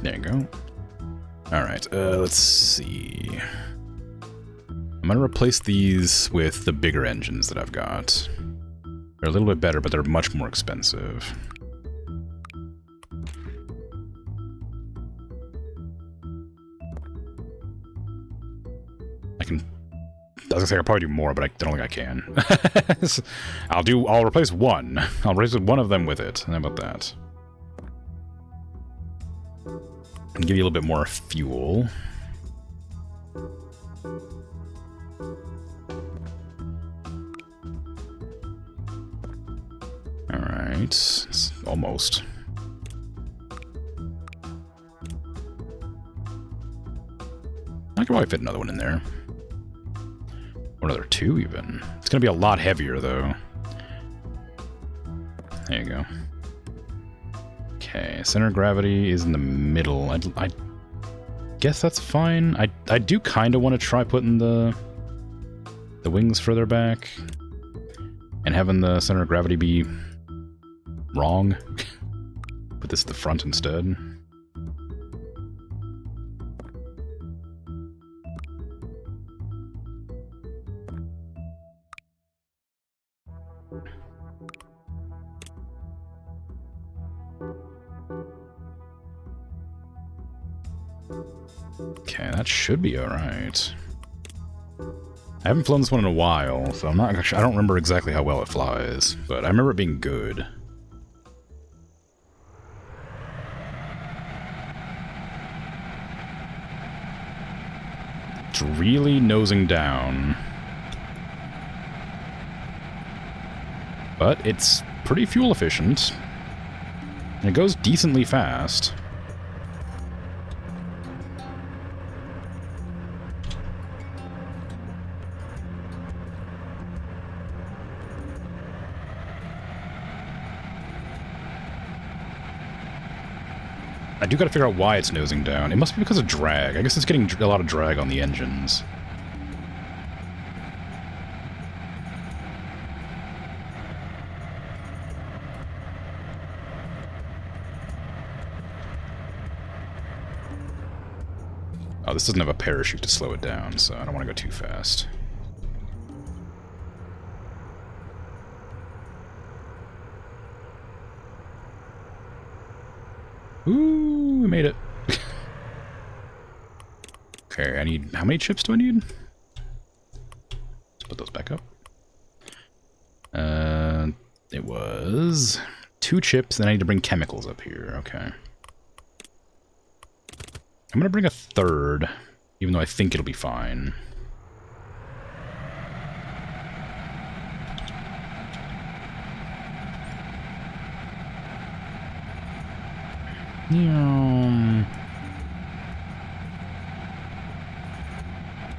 There you go. Alright, let's see. I'm gonna replace these with the bigger engines that I've got. They're a little bit better, but they're much more expensive. I was gonna say I could probably do more, but I don't think I can. I'll replace one. I'll replace one of them with it. How about that? And give you a little bit more fuel. Alright, almost. I could probably fit another one in there. Or another 2 even. It's gonna be a lot heavier though. There you go. Okay, center of gravity is in the middle. I guess that's fine. I do kind of want to try putting the wings further back and having the center of gravity be wrong. Put this at the front instead. Okay, that should be alright. I haven't flown this one in a while, so I'm not actually, I don't remember exactly how well it flies, but I remember it being good. It's really nosing down. But it's pretty fuel efficient. And it goes decently fast. I do gotta figure out why it's nosing down. It must be because of drag. I guess it's getting a lot of drag on the engines. Oh, this doesn't have a parachute to slow it down, so I don't want to go too fast. Ooh, we made it. Okay, I need... How many chips do I need? Let's put those back up. It was 2 chips, then I need to bring chemicals up here. Okay. I'm gonna bring a 3rd, even though I think it'll be fine.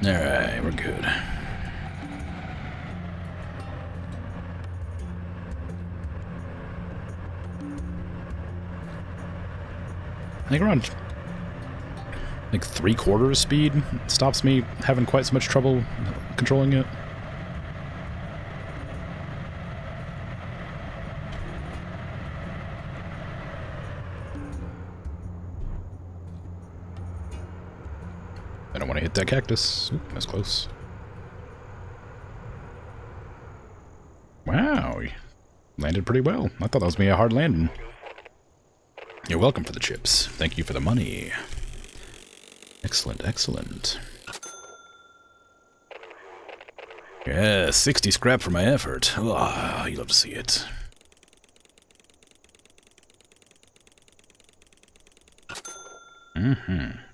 Alright, we're good. I think around like 3/4 speed stops me having quite so much trouble controlling it. I don't want to hit that cactus. Oop, that's close. Wow, landed pretty well. I thought that was gonna be a hard landing. You're welcome for the chips. Thank you for the money. Excellent, excellent. Yeah, 60 scrap for my effort. Oh, you love to see it.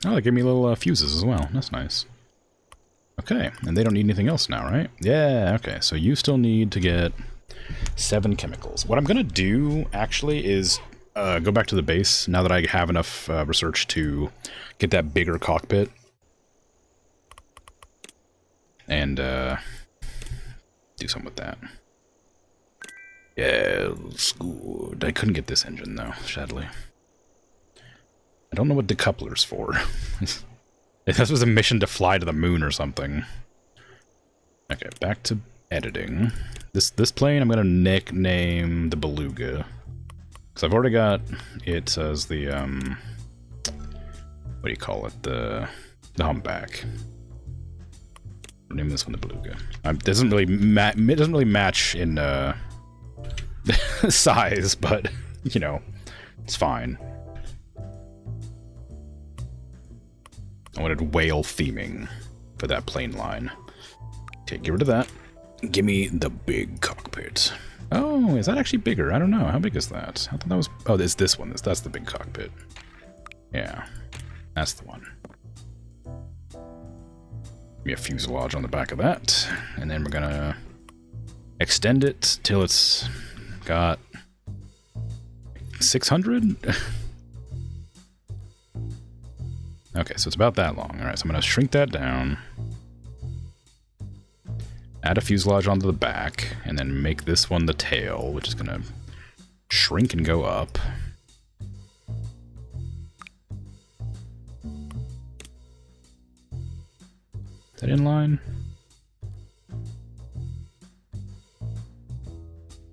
Oh, they gave me little fuses as well. That's nice. Okay, and they don't need anything else now, right? Yeah, okay, so you still need to get 7 chemicals. What I'm gonna do, actually, is go back to the base, now that I have enough research to get that bigger cockpit. And do something with that. Yeah, it's good. I couldn't get this engine, though, sadly. I don't know what decoupler's for. If this was a mission to fly to the moon or something. Okay, back to editing. This plane I'm gonna nickname the Beluga. Because I've already got it as the, what do you call it? The humpback. I'll name this one the Beluga. It doesn't really match in, size, but, you know, it's fine. I wanted whale theming for that plane line. Okay, get rid of that. Give me the big cockpit. Oh, is that actually bigger? I don't know. How big is that? I thought that was... Oh, it's this one. That's the big cockpit. Yeah, that's the one. Give me a fuselage on the back of that. And then we're gonna extend it till it's got 600? Okay, so it's about that long. Alright, so I'm gonna shrink that down. Add a fuselage onto the back, and then make this one the tail, which is gonna shrink and go up. Is that in line?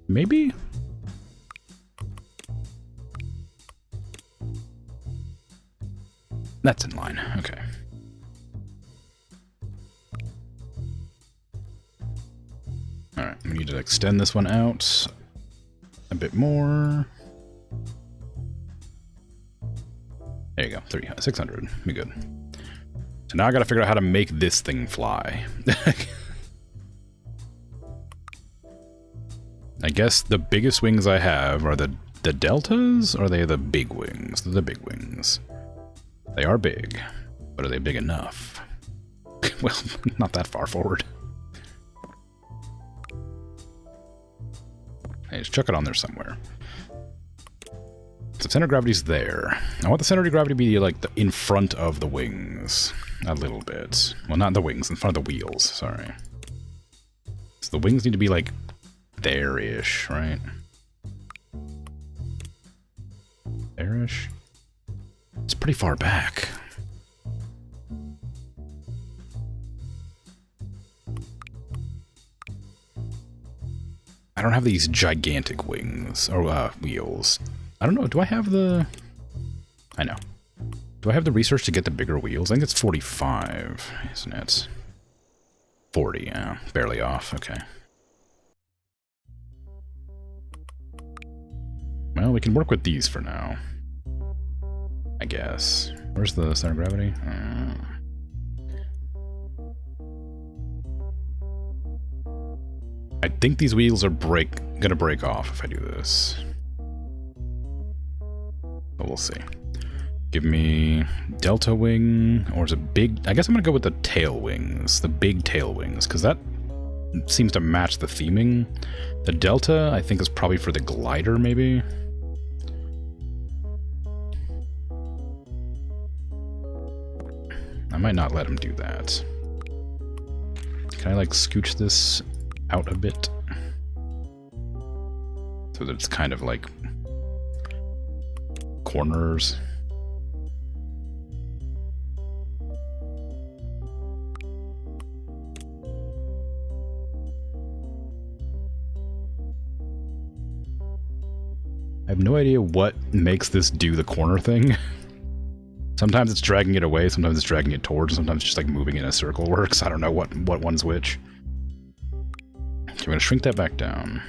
Maybe? That's in line, okay. Alright, we need to extend this one out a bit more. There you go, 600, be good. So now I gotta figure out how to make this thing fly. I guess the biggest wings I have are the deltas, or are they the big wings? They're the big wings. They are big, but are they big enough? Well, not that far forward. Hey, just chuck it on there somewhere. So center of gravity's there. I want the center of gravity to be like in front of the wings. A little bit. Well, not the wings, in front of the wheels, sorry. So the wings need to be like there-ish, right? There-ish? It's pretty far back. I don't have these gigantic wings, or wheels. I don't know, do I have the... I know. Do I have the research to get the bigger wheels? I think it's 45, isn't it? 40, yeah. Barely off, okay. Well, we can work with these for now. I guess. Where's the center of gravity? I think these wheels are gonna break off if I do this. But we'll see. Give me delta wing, or is it big? I guess I'm gonna go with the tail wings, the big tail wings, because that seems to match the theming. The delta, I think, is probably for the glider, maybe. I might not let him do that. Can I, like, scooch this out a bit? So that it's kind of like corners. I have no idea what makes this do the corner thing. Sometimes it's dragging it away, sometimes it's dragging it towards, sometimes just like moving in a circle works. I don't know what one's which. Okay, we're gonna shrink that back down.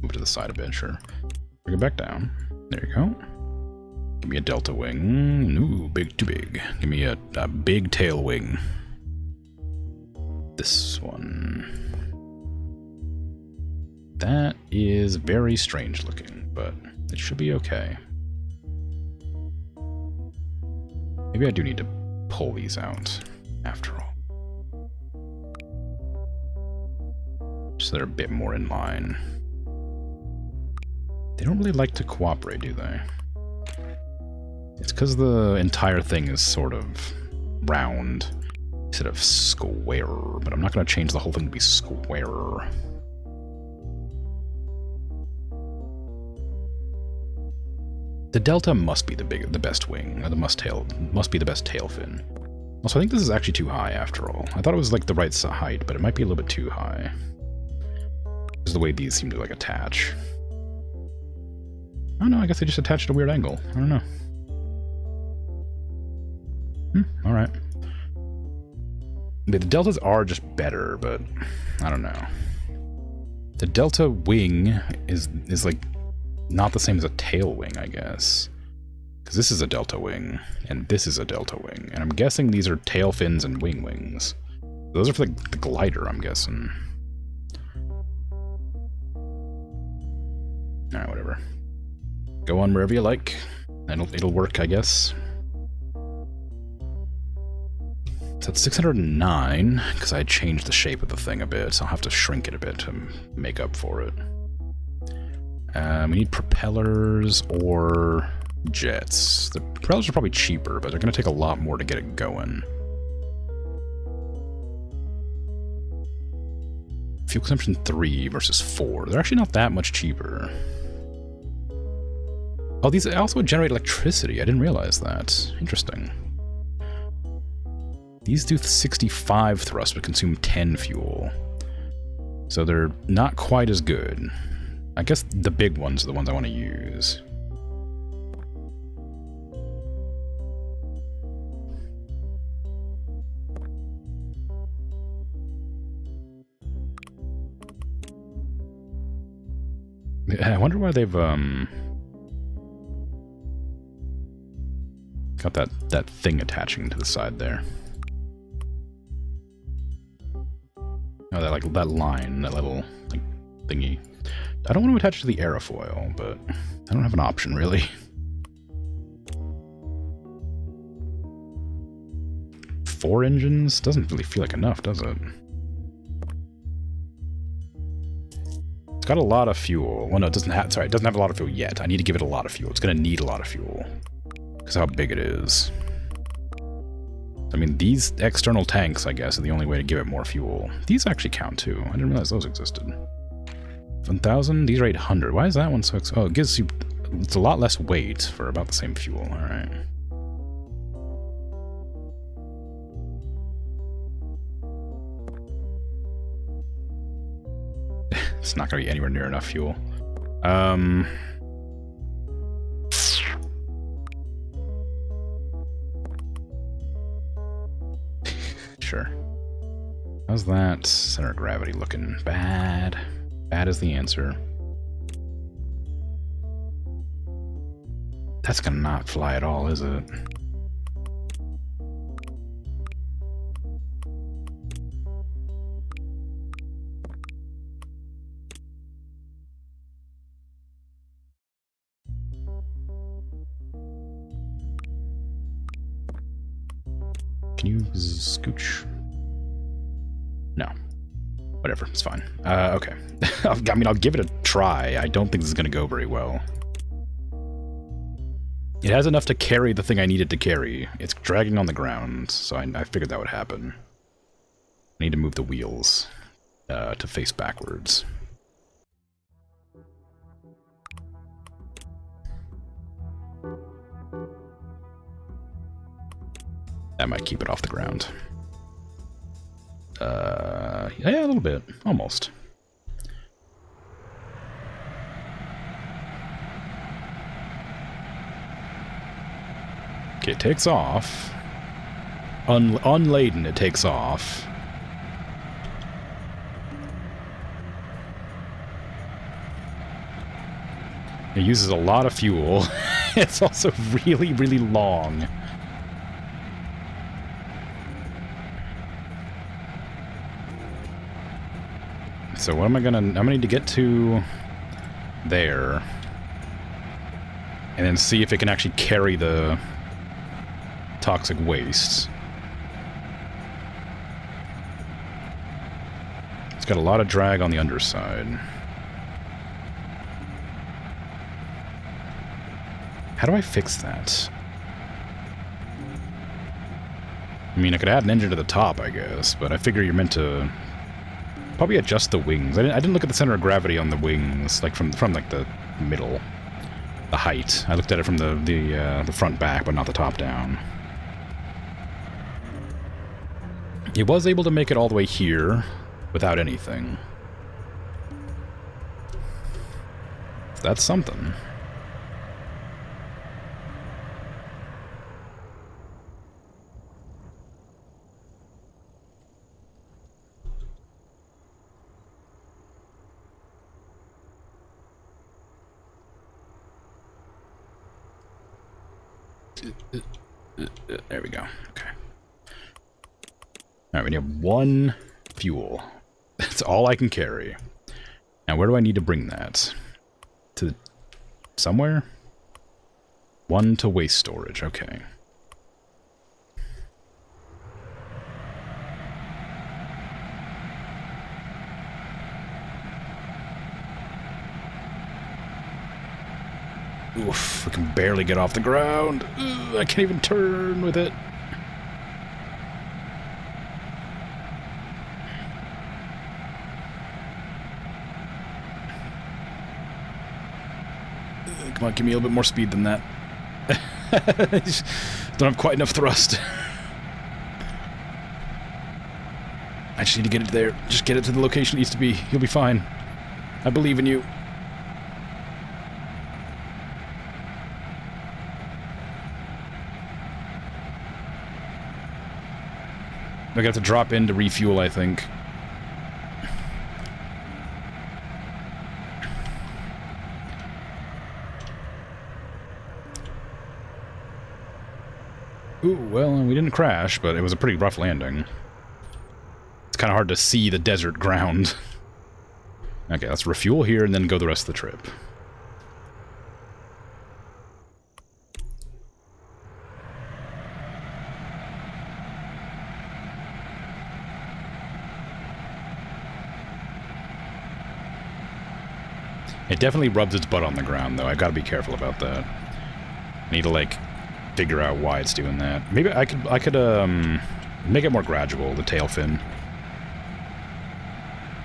Move to the side a bit, sure. Bring it back down. There you go. Give me a delta wing. Ooh, too big. Give me a big tail wing. This one. That is very strange looking, but it should be okay. Maybe I do need to pull these out, after all. So they're a bit more in line. They don't really like to cooperate, do they? It's because the entire thing is sort of round instead of square, but I'm not going to change the whole thing to be square. The delta must be the best wing, or must be the best tail fin. Also, I think this is actually too high after all. I thought it was like the right height, but it might be a little bit too high. This is the way these seem to like attach. Oh no, I guess they just attached at a weird angle. I don't know. Alright. The deltas are just better, but I don't know. The delta wing is like not the same as a tail wing, I guess. Because this is a delta wing, and this is a delta wing. And I'm guessing these are tail fins and wings. Those are for the glider, I'm guessing. Alright, whatever. Go on wherever you like. It'll work, I guess. So it's 609, because I changed the shape of the thing a bit, so I'll have to shrink it a bit to make up for it. We need propellers or jets. The propellers are probably cheaper, but they're going to take a lot more to get it going. Fuel consumption 3 versus 4. They're actually not that much cheaper. Oh, these also generate electricity. I didn't realize that. Interesting. These do 65 thrust, but consume 10 fuel. So they're not quite as good. I guess the big ones are the ones I want to use. I wonder why they've got that thing attaching to the side there. Oh, that line, that little like thingy. I don't want to attach it to the aerofoil, but I don't have an option, really. 4 engines? Doesn't really feel like enough, does it? It's got a lot of fuel. Well, no, it doesn't have... Sorry, it doesn't have a lot of fuel yet. I need to give it a lot of fuel. It's going to need a lot of fuel. Because how big it is. I mean, these external tanks, I guess, are the only way to give it more fuel. These actually count, too. I didn't realize those existed. 1,000? These are 800. Why is that one so... Oh, it gives you... It's a lot less weight for about the same fuel. Alright. It's not going to be anywhere near enough fuel. Sure. How's that center of gravity looking? Bad. Bad is the answer. That's gonna not fly at all, is it? Can you scooch? No. Whatever, it's fine. Okay. I mean, I'll give it a try. I don't think this is going to go very well. It has enough to carry the thing I needed to carry. It's dragging on the ground, so I figured that would happen. I need to move the wheels to face backwards. That might keep it off the ground. Yeah, a little bit. Almost. Okay, it takes off. Unladen, it takes off. It uses a lot of fuel. It's also really, really long. So what am I gonna... I'm gonna need to get to there. And then see if it can actually carry the toxic waste. It's got a lot of drag on the underside. How do I fix that? I mean, I could add an engine to the top, I guess, but I figure you're meant to probably adjust the wings. I didn't look at the center of gravity on the wings, like from like the middle, the height. I looked at it from the front back, but not the top down. It was able to make it all the way here without anything. That's something. There we go. Okay. Alright, we need 1 fuel. That's all I can carry. Now, where do I need to bring that? To somewhere? 1 to waste storage. Okay. Oof, we can barely get off the ground. Ugh, I can't even turn with it. Come on, give me a little bit more speed than that. Don't have quite enough thrust. I just need to get it there. Just get it to the location it needs to be. You'll be fine. I believe in you. I got to drop in to refuel, I think. Ooh, well, we didn't crash, but it was a pretty rough landing. It's kind of hard to see the desert ground. Okay, let's refuel here and then go the rest of the trip. It definitely rubs its butt on the ground, though. I've got to be careful about that. I need to, like, figure out why it's doing that. Maybe I could make it more gradual, the tail fin,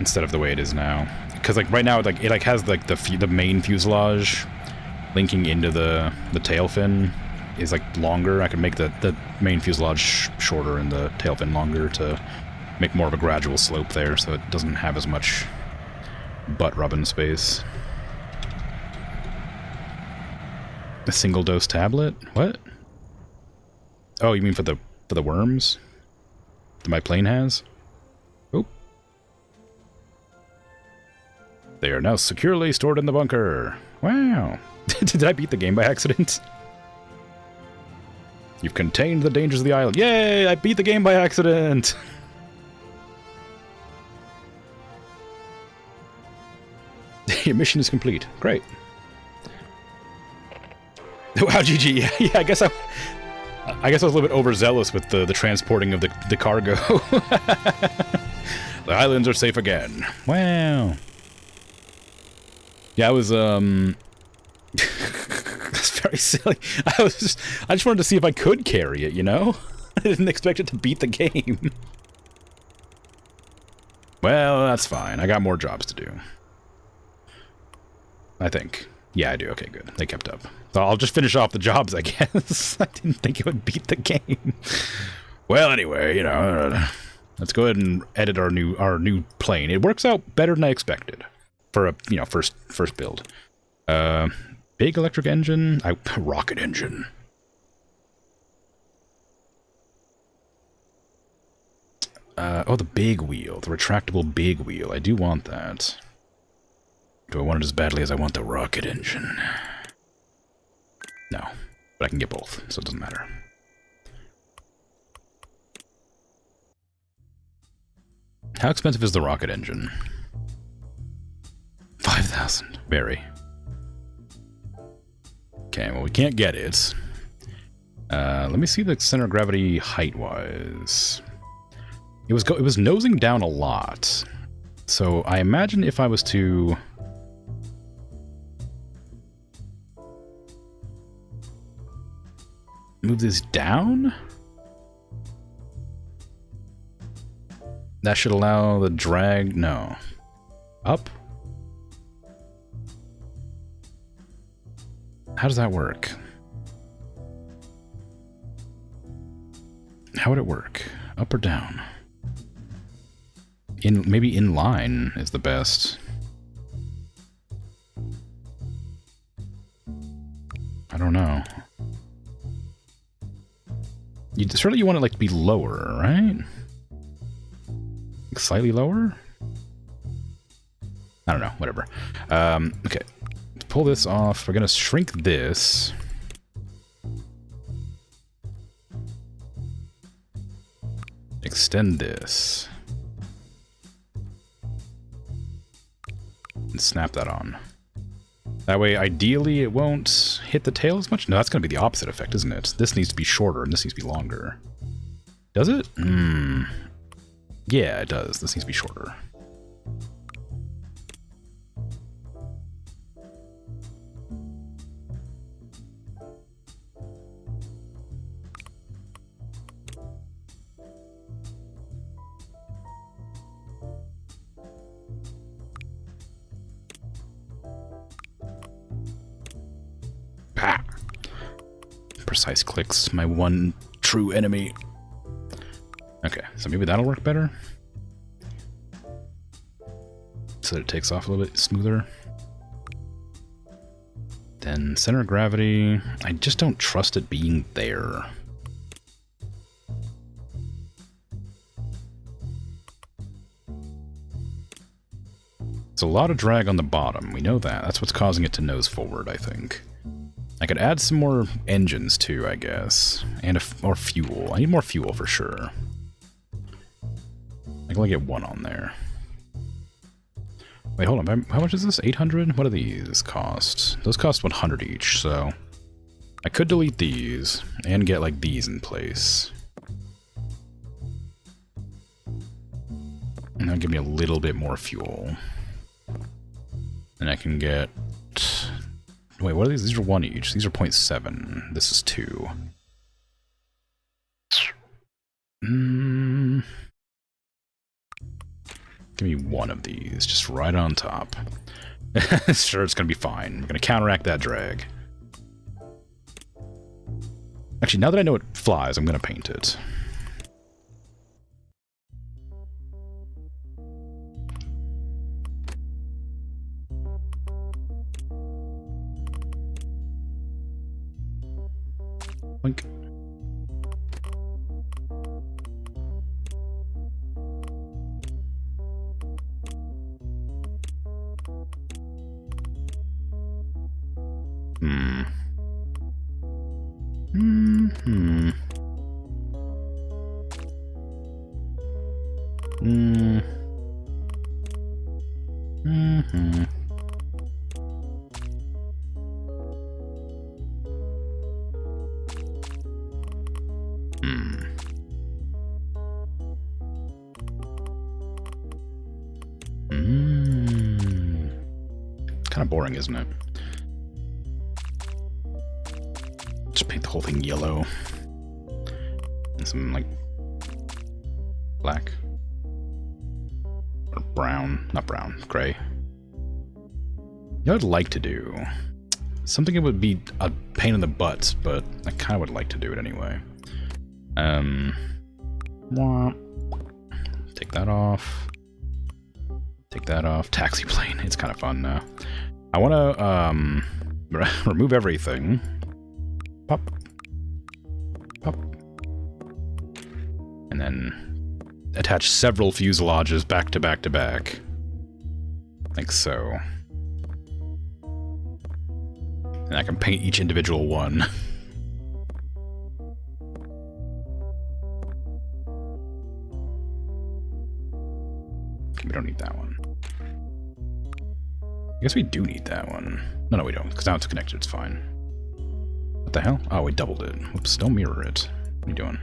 instead of the way it is now. Because, like, right now, like, it has, like, the main fuselage linking into the tail fin is, like, longer. I could make the main fuselage shorter and the tail fin longer to make more of a gradual slope there, so it doesn't have as much butt rubbing space. A single dose tablet? What? Oh, you mean for the worms that my plane has? Oh. They are now securely stored in the bunker. Wow. Did I beat the game by accident? You've contained the dangers of the island. Yay! I beat the game by accident! Your mission is complete. Great. Wow, GG. Yeah, I guess I was a little bit overzealous with the transporting of the cargo. The islands are safe again. Wow. Yeah, I was that's very silly. I just wanted to see if I could carry it, you know? I didn't expect it to beat the game. Well, that's fine. I got more jobs to do. I think. Yeah, I do. Okay, good. They kept up. So I'll just finish off the jobs, I guess. I didn't think it would beat the game. Well, anyway, you know, let's go ahead and edit our new plane. It works out better than I expected for a, you know, first build. Big electric engine, rocket engine. Oh, the big wheel, the retractable big wheel. I do want that. Do I want it as badly as I want the rocket engine? No, but I can get both, so it doesn't matter. How expensive is the rocket engine? 5,000. Very. Okay, well, we can't get it. Let me see the center of gravity height-wise. It was nosing down a lot. So I imagine if I was to move this down, that should allow the drag. No. Up? How does that work? How would it work? Up or down? Maybe in line is the best. I don't know. Certainly you want it like to be lower, right? Like slightly lower? I don't know, whatever. Okay. To pull this off, we're gonna shrink this. Extend this. And snap that on. That way, ideally, it won't hit the tail as much. No, that's going to be the opposite effect, isn't it? This needs to be shorter, and this needs to be longer. Does it? Yeah, it does. This needs to be shorter. Precise clicks, my one true enemy. Okay, so maybe that'll work better. So that it takes off a little bit smoother. Then center of gravity, I just don't trust it being there. It's a lot of drag on the bottom, we know that. That's what's causing it to nose forward, I think. I could add some more engines too, I guess. And or fuel. I need more fuel for sure. I can only get one on there. Wait, hold on. How much is this? 800? What do these cost? Those cost 100 each, so I could delete these and get like these in place. And that'll give me a little bit more fuel. And I can get... Wait, what are these? These are 1 each. These are 0.7. This is 2. Give me 1 of these, just right on top. Sure, it's gonna be fine. We're gonna counteract that drag. Actually, now that I know it flies, I'm gonna paint it. Blink. Kind of boring, isn't it? Just paint the whole thing yellow. And some, like, black. Or brown. Not brown. Gray. You know what I'd like to do? Something that would be a pain in the butt, but I kind of would like to do it anyway. Take that off. Take that off. Taxi plane. It's kind of fun now. I want to remove everything. Pop. Pop. And then attach several fuselages back to back to back. Like so. And I can paint each individual one. Okay, we don't need that one. I guess we do need that one. No, we don't, because now it's connected, it's fine. What the hell? Oh, we doubled it. Oops, don't mirror it. What are you doing?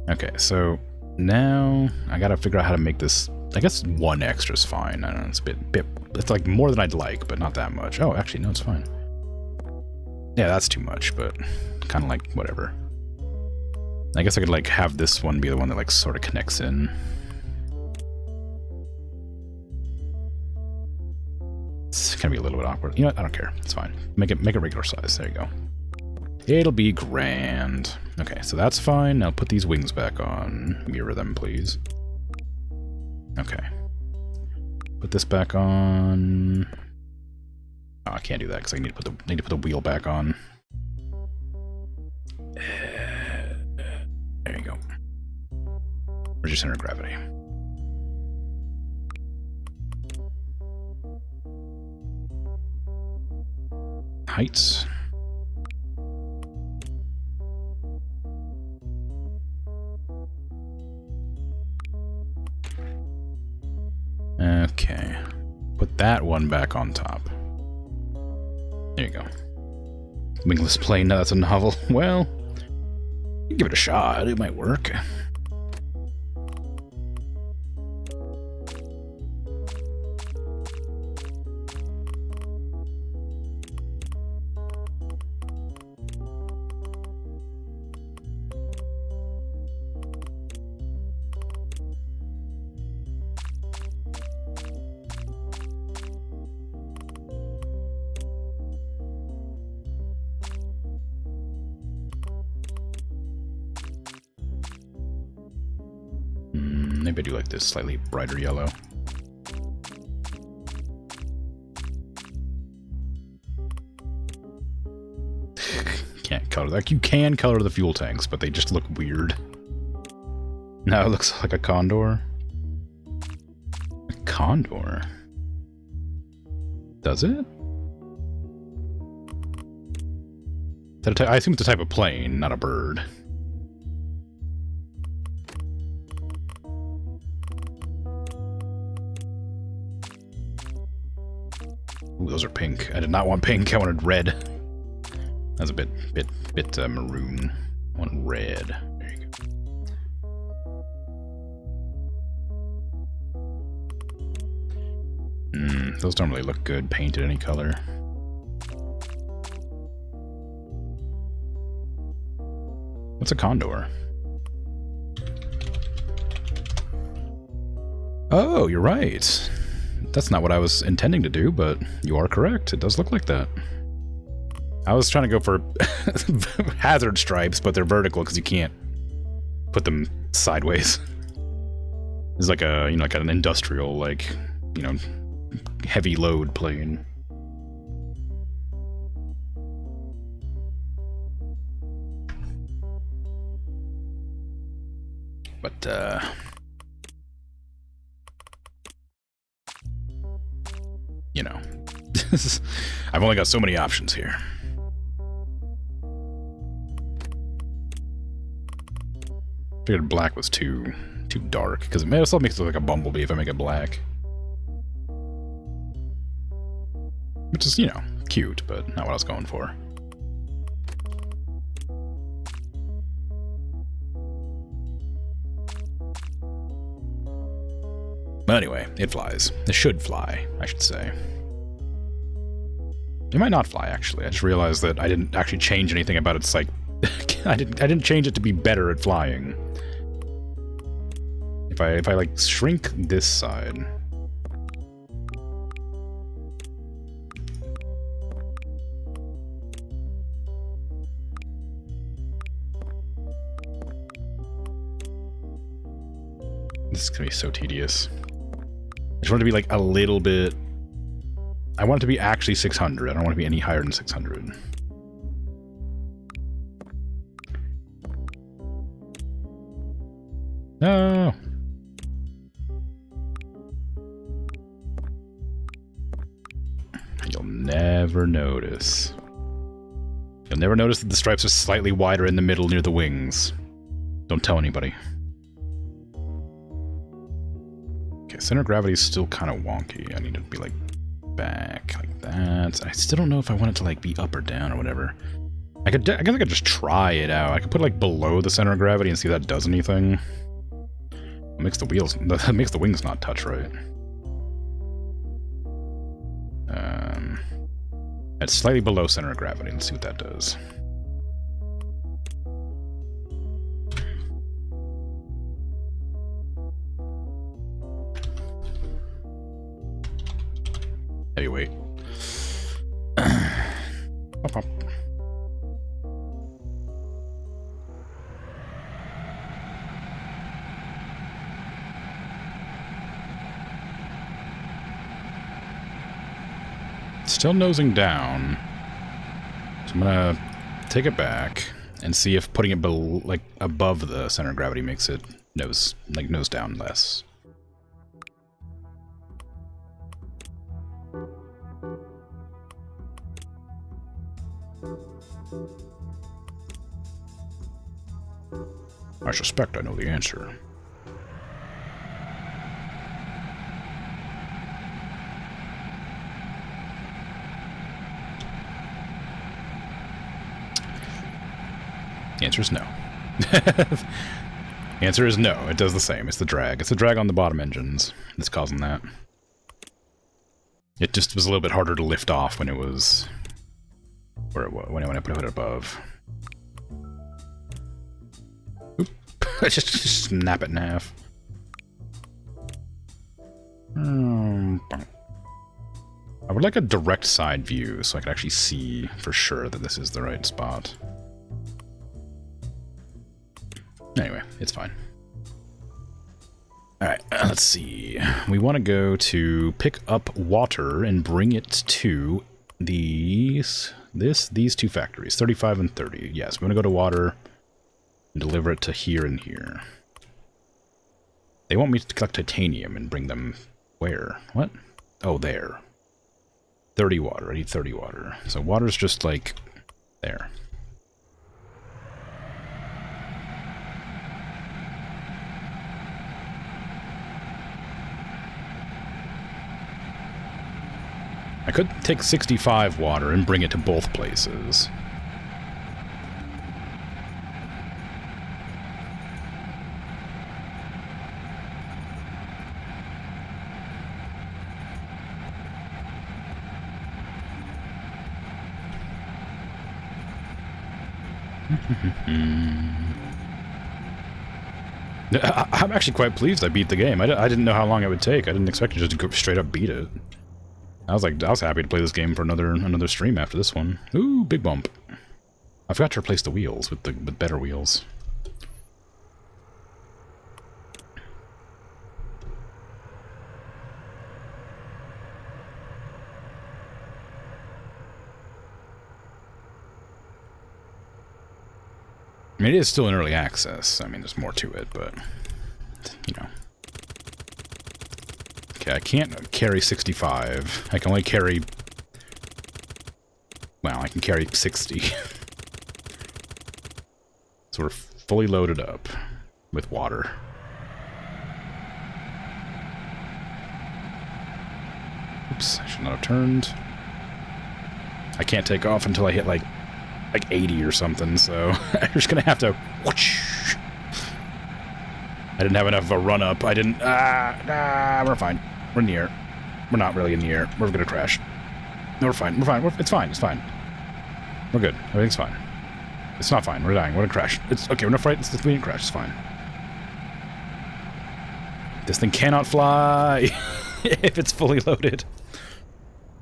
Okay, so now I gotta figure out how to make this. I guess 1 extra is fine. I don't know, it's a bit, it's like more than I'd like, but not that much. Oh, actually, no, it's fine. Yeah, that's too much, but kind of like whatever. I guess I could like have this one be the one that like sort of connects in. It's gonna be a little bit awkward. You know what? I don't care. It's fine. Make it regular size. There you go. It'll be grand. Okay, so that's fine. Now put these wings back on. Mirror them, please. Okay. Put this back on. Oh, I can't do that because I need to put the wheel back on. There you go. Where's your center of gravity? Heights. Okay. Put that one back on top. There you go. Wingless plane, no, that's a novel. Well, you can give it a shot. It might work. Maybe I do like this slightly brighter yellow. Can't color, like you can color the fuel tanks, but they just look weird. Now it looks like a condor. A condor? Does it? I assume it's a type of plane, not a bird. Ooh, those are pink. I did not want pink. I wanted red. That's a bit maroon. I want red. There you go. Those don't really look good painted any color. What's a condor? Oh, you're right. That's not what I was intending to do, but you are correct. It does look like that. I was trying to go for hazard stripes, but they're vertical because you can't put them sideways. It's like a, you know, like an industrial, like, you know, heavy load plane. But, you know, I've only got so many options here. Figured black was too dark, because it still makes it look like a bumblebee if I make it black. Which is, you know, cute, but not what I was going for. But anyway, it flies. It should fly, I should say. It might not fly, actually. I just realized that I didn't actually change anything about its, like... I didn't change it to be better at flying. If I like shrink this side. This is gonna be so tedious. I just want it to be like a little bit. I want it to be actually 600. I don't want to be any higher than 600. No. You'll never notice. You'll never notice that the stripes are slightly wider in the middle near the wings. Don't tell anybody. Okay, center of gravity is still kind of wonky. I need to be like back like that. I still don't know if I want it to like be up or down or whatever. I guess I could just try it out. I could put it like below the center of gravity and see if that does anything. It makes the wheels, that makes the wings not touch right. It's slightly below center of gravity. Let's see what that does. Heavyweight. Pop, pop. Still nosing down, so I'm gonna take it back and see if putting it below, like above the center of gravity makes it nose down less. I suspect I know the answer. The answer is no. The answer is no. It does the same. It's the drag. It's the drag on the bottom engines that's causing that. It just was a little bit harder to lift off when it was... where it was, when I put it above. Oop. just snap it in half. I would like a direct side view so I could actually see for sure that this is the right spot. Anyway, it's fine. Alright, let's see. We want to go to pick up water and bring it to these two factories, 35 and 30. Yes, we want to go to water and deliver it to here and here. They want me to collect titanium and bring them where? What? Oh, there. 30 water. I need 30 water. So water's just like there. I could take 65 water and bring it to both places. I'm actually quite pleased I beat the game. I didn't know how long it would take. I didn't expect to just go straight up beat it. I was happy to play this game for another stream after this one. Ooh, big bump. I forgot to replace the wheels with better wheels. I mean, it is still in early access. I mean, there's more to it, but, you know. Okay, I can't carry 65. I can only carry... Well, I can carry 60. So we're fully loaded up with water. Oops, I should not have turned. I can't take off until I hit like 80 or something, so I'm just gonna have to whoosh. I didn't have enough of a run up. I didn't we're fine. We're in the air. We're not really in the air. We're gonna crash. No, we're fine. We're fine. It's fine. It's fine. We're good. Everything's fine. It's not fine. We're dying. We're gonna crash. It's okay. We're not frightened. We didn't crash. It's fine. This thing cannot fly if it's fully loaded.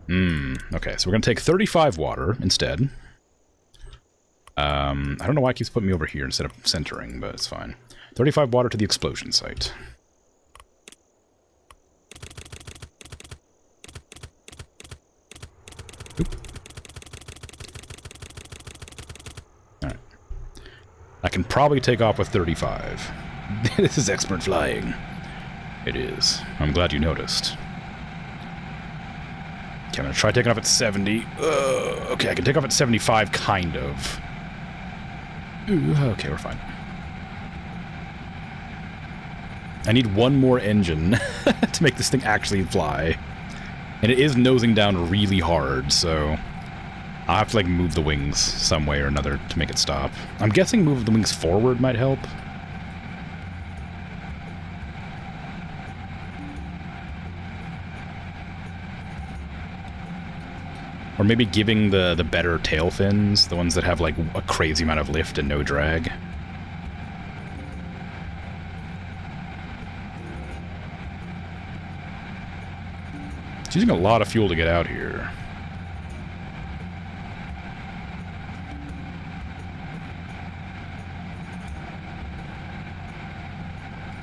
Okay, so we're gonna take 35 water instead. I don't know why it keeps putting me over here instead of centering, but it's fine. 35 water to the explosion site. Oop. Alright. I can probably take off with 35. This is expert flying. It is. I'm glad you noticed. Okay, I'm gonna try taking off at 70. Okay, I can take off at 75, kind of. Ooh, okay, we're fine. I need one more engine to make this thing actually fly. And it is nosing down really hard, so I'll have to, like, move the wings some way or another to make it stop. I'm guessing move the wings forward might help. Or maybe giving the better tail fins, the ones that have, like, a crazy amount of lift and no drag. It's using a lot of fuel to get out here.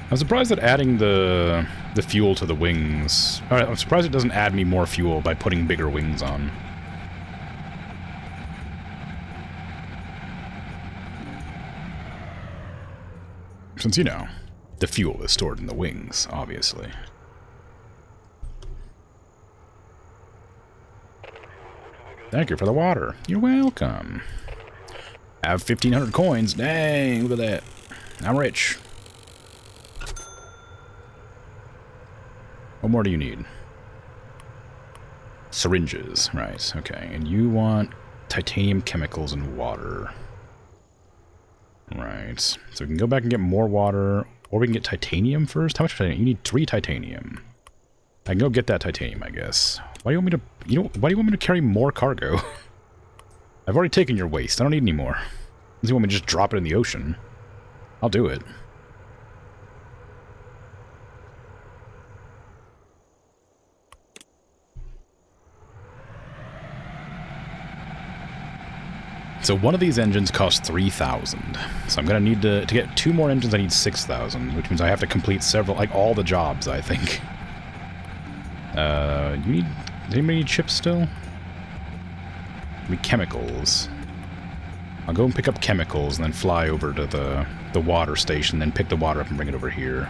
I'm surprised that adding the fuel to the wings... I'm surprised it doesn't add me more fuel by putting bigger wings on. Since, you know, the fuel is stored in the wings, obviously. Thank you for the water. You're welcome. I have 1,500 coins. Dang, look at that. I'm rich. What more do you need? Syringes. Right, okay. And you want titanium chemicals and water. Right. So we can go back and get more water, or we can get titanium first. How much titanium? You need 3 titanium. I can go get that titanium, I guess. Why do you want me to... You know, why do you want me to carry more cargo? I've already taken your waste. I don't need any more. Unless you want me to just drop it in the ocean. I'll do it. So one of these engines costs 3,000. So I'm going to need to get 2 more engines, I need 6,000, which means I have to complete several, like all the jobs, I think. Does anybody need chips still? Maybe chemicals. I'll go and pick up chemicals and then fly over to the water station, then pick the water up and bring it over here.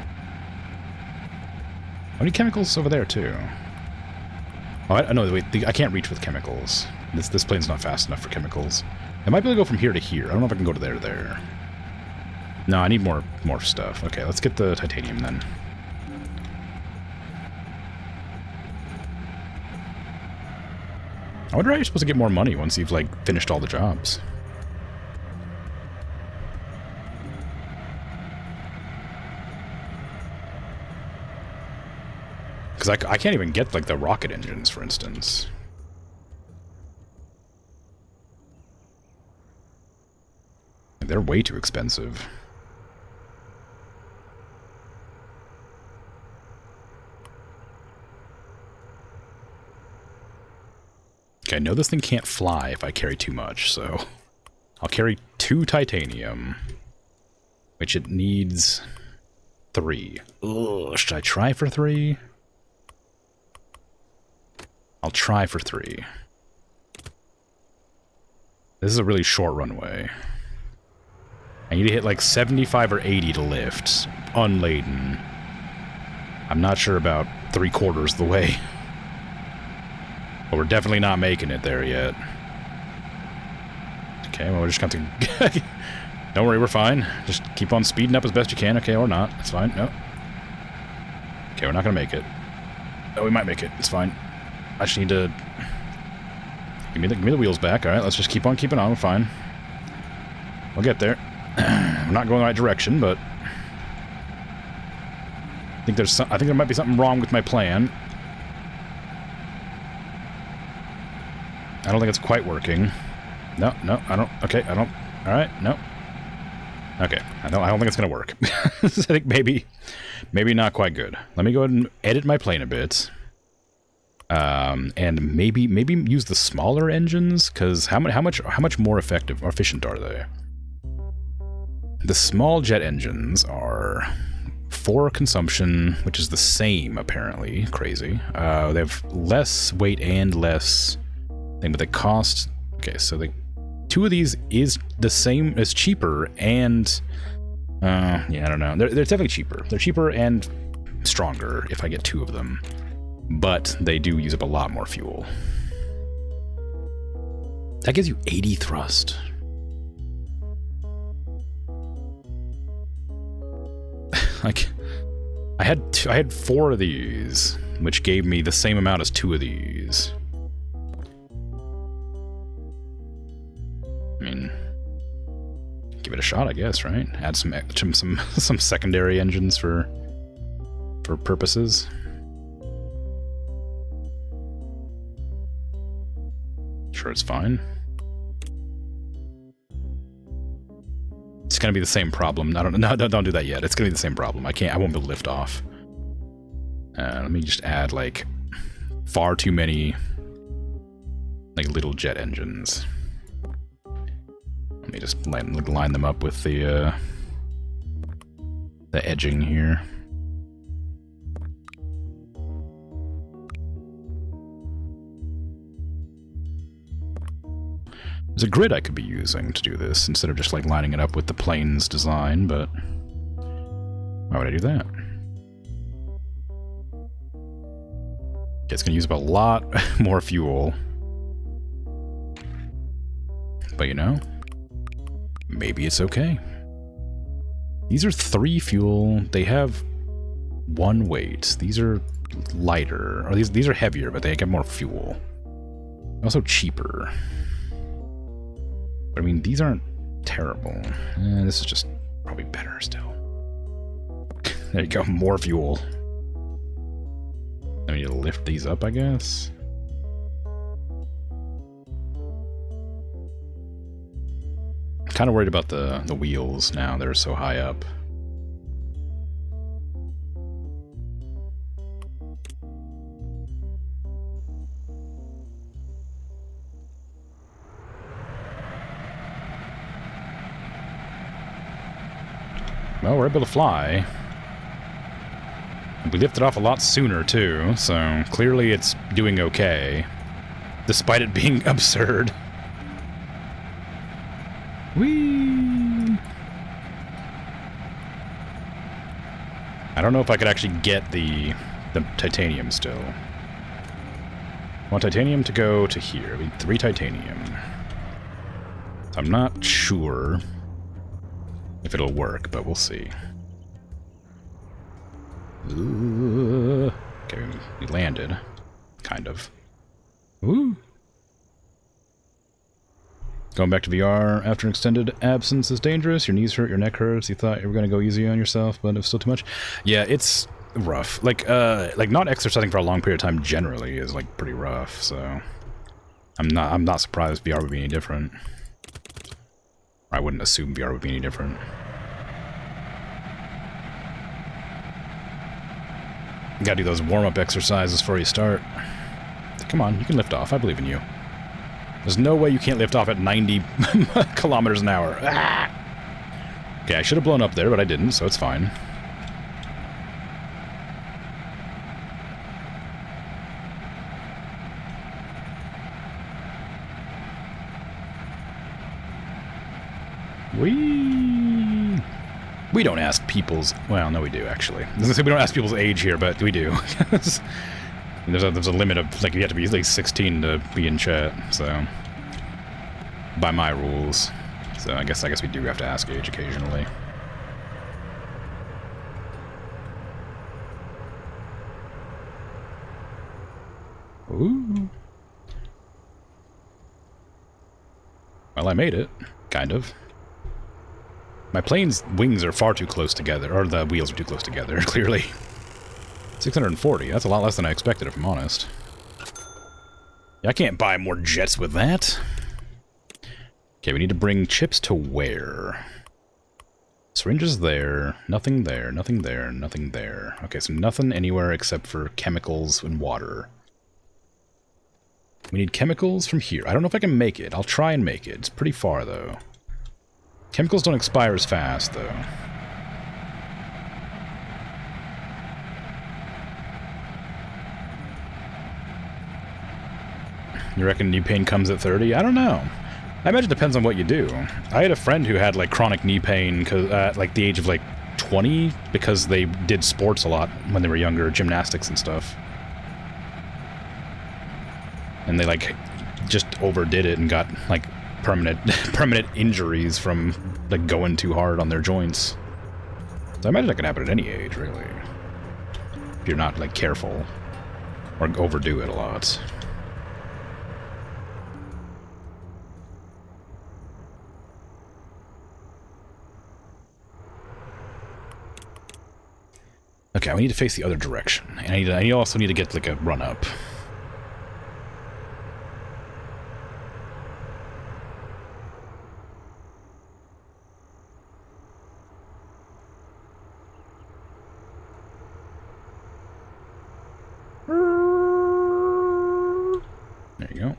I need chemicals over there too. Oh, no, wait, I can't reach with chemicals. This plane's not fast enough for chemicals. I might be able to go from here to here. I don't know if I can go to there. No, I need more stuff. Okay, let's get the titanium then. I wonder how you're supposed to get more money once you've, like, finished all the jobs. Because I can't even get, like, the rocket engines, for instance. They're way too expensive. Okay, I know this thing can't fly if I carry too much, so I'll carry 2 titanium, which it needs 3. Ugh, should I try for 3? I'll try for 3. This is a really short runway. I need to hit like 75 or 80 to lift, unladen. I'm not sure about 3/4 of the way. But we're definitely not making it there yet. Okay, well, we're just going to... Don't worry, we're fine. Just keep on speeding up as best you can. Okay, or not. It's fine. No. Okay, we're not going to make it. Oh, we might make it. It's fine. I just need to... Give me the wheels back. Alright, let's just keep on keeping on. We're fine. We'll get there. We're not going the right direction, but... I think there might be something wrong with my plan. I don't think it's quite working. No, I don't. Okay, I don't. All right, no. Okay, I don't think it's gonna work. I think maybe not quite good. Let me go ahead and edit my plane a bit, and maybe use the smaller engines, because how much more effective or efficient are they? The small jet engines are 4 consumption, which is the same apparently. Crazy. They have less weight and less thing, but they cost... Okay, so 2 of these is the same as cheaper, and... yeah, I don't know. They're definitely cheaper. They're cheaper and stronger if I get 2 of them. But they do use up a lot more fuel. That gives you 80 thrust. Like, I had 4 of these, which gave me the same amount as 2 of these. I mean, give it a shot, I guess, right? Add some secondary engines for purposes. Sure, it's fine. It's gonna be the same problem. Don't do that yet. It's gonna be the same problem. I won't be able to lift off. Let me just add like far too many like little jet engines. Let me just line them up with the edging here. There's a grid I could be using to do this instead of just like lining it up with the plane's design, but why would I do that? Okay, it's going to use up a lot more fuel. But you know, maybe it's okay. These are 3 fuel. They have 1 weight. These are lighter. Or these are heavier, but they get more fuel. Also cheaper. But I mean, these aren't terrible. This is just probably better still. There you go, more fuel. I need to lift these up, I guess. Kind of worried about the wheels now. They're so high up. Well, we're able to fly. We lifted off a lot sooner, too, so clearly it's doing okay. Despite it being absurd. Whee! I don't know if I could actually get the titanium still. I want titanium to go to here. We need 3 titanium. So I'm not sure if it'll work, but we'll see. Ooh. Okay, we landed. Kind of. Woo! Going back to VR after an extended absence is dangerous. Your knees hurt, your neck hurts. You thought you were going to go easy on yourself, but it was still too much. Yeah, it's rough. Like not exercising for a long period of time generally is like pretty rough. So I'm not surprised VR would be any different. I wouldn't assume VR would be any different. You gotta do those warm-up exercises before you start. Come on, you can lift off. I believe in you. There's no way you can't lift off at 90 kilometers an hour. Ah! Okay, I should have blown up there, but I didn't, so it's fine. We don't ask people's... Well, no, we do, actually. I was gonna say we don't ask people's age here, but we do. there's a limit of, like, you have to be at least 16 to be in chat, so... By my rules. So I guess we do have to ask age occasionally. Ooh. Well, I made it. Kind of. My plane's wings are far too close together, or the wheels are too close together, clearly. 640, that's a lot less than I expected, if I'm honest. Yeah, I can't buy more jets with that. Okay, we need to bring chips to where? Syringes there, nothing there, nothing there, nothing there. Okay, so nothing anywhere except for chemicals and water. We need chemicals from here. I don't know if I can make it. I'll try and make it. It's pretty far, though. Chemicals don't expire as fast, though. You reckon knee pain comes at 30? I don't know. I imagine it depends on what you do. I had a friend who had, like, chronic knee pain at, like, the age of, like, 20 because they did sports a lot when they were younger, gymnastics and stuff. And they, like, just overdid it and got, like, permanent injuries from, like, going too hard on their joints. So I imagine that can happen at any age, really. If you're not, like, careful. Or overdo it a lot. Okay, we need to face the other direction. And I also need to get, like, a run-up. There you go.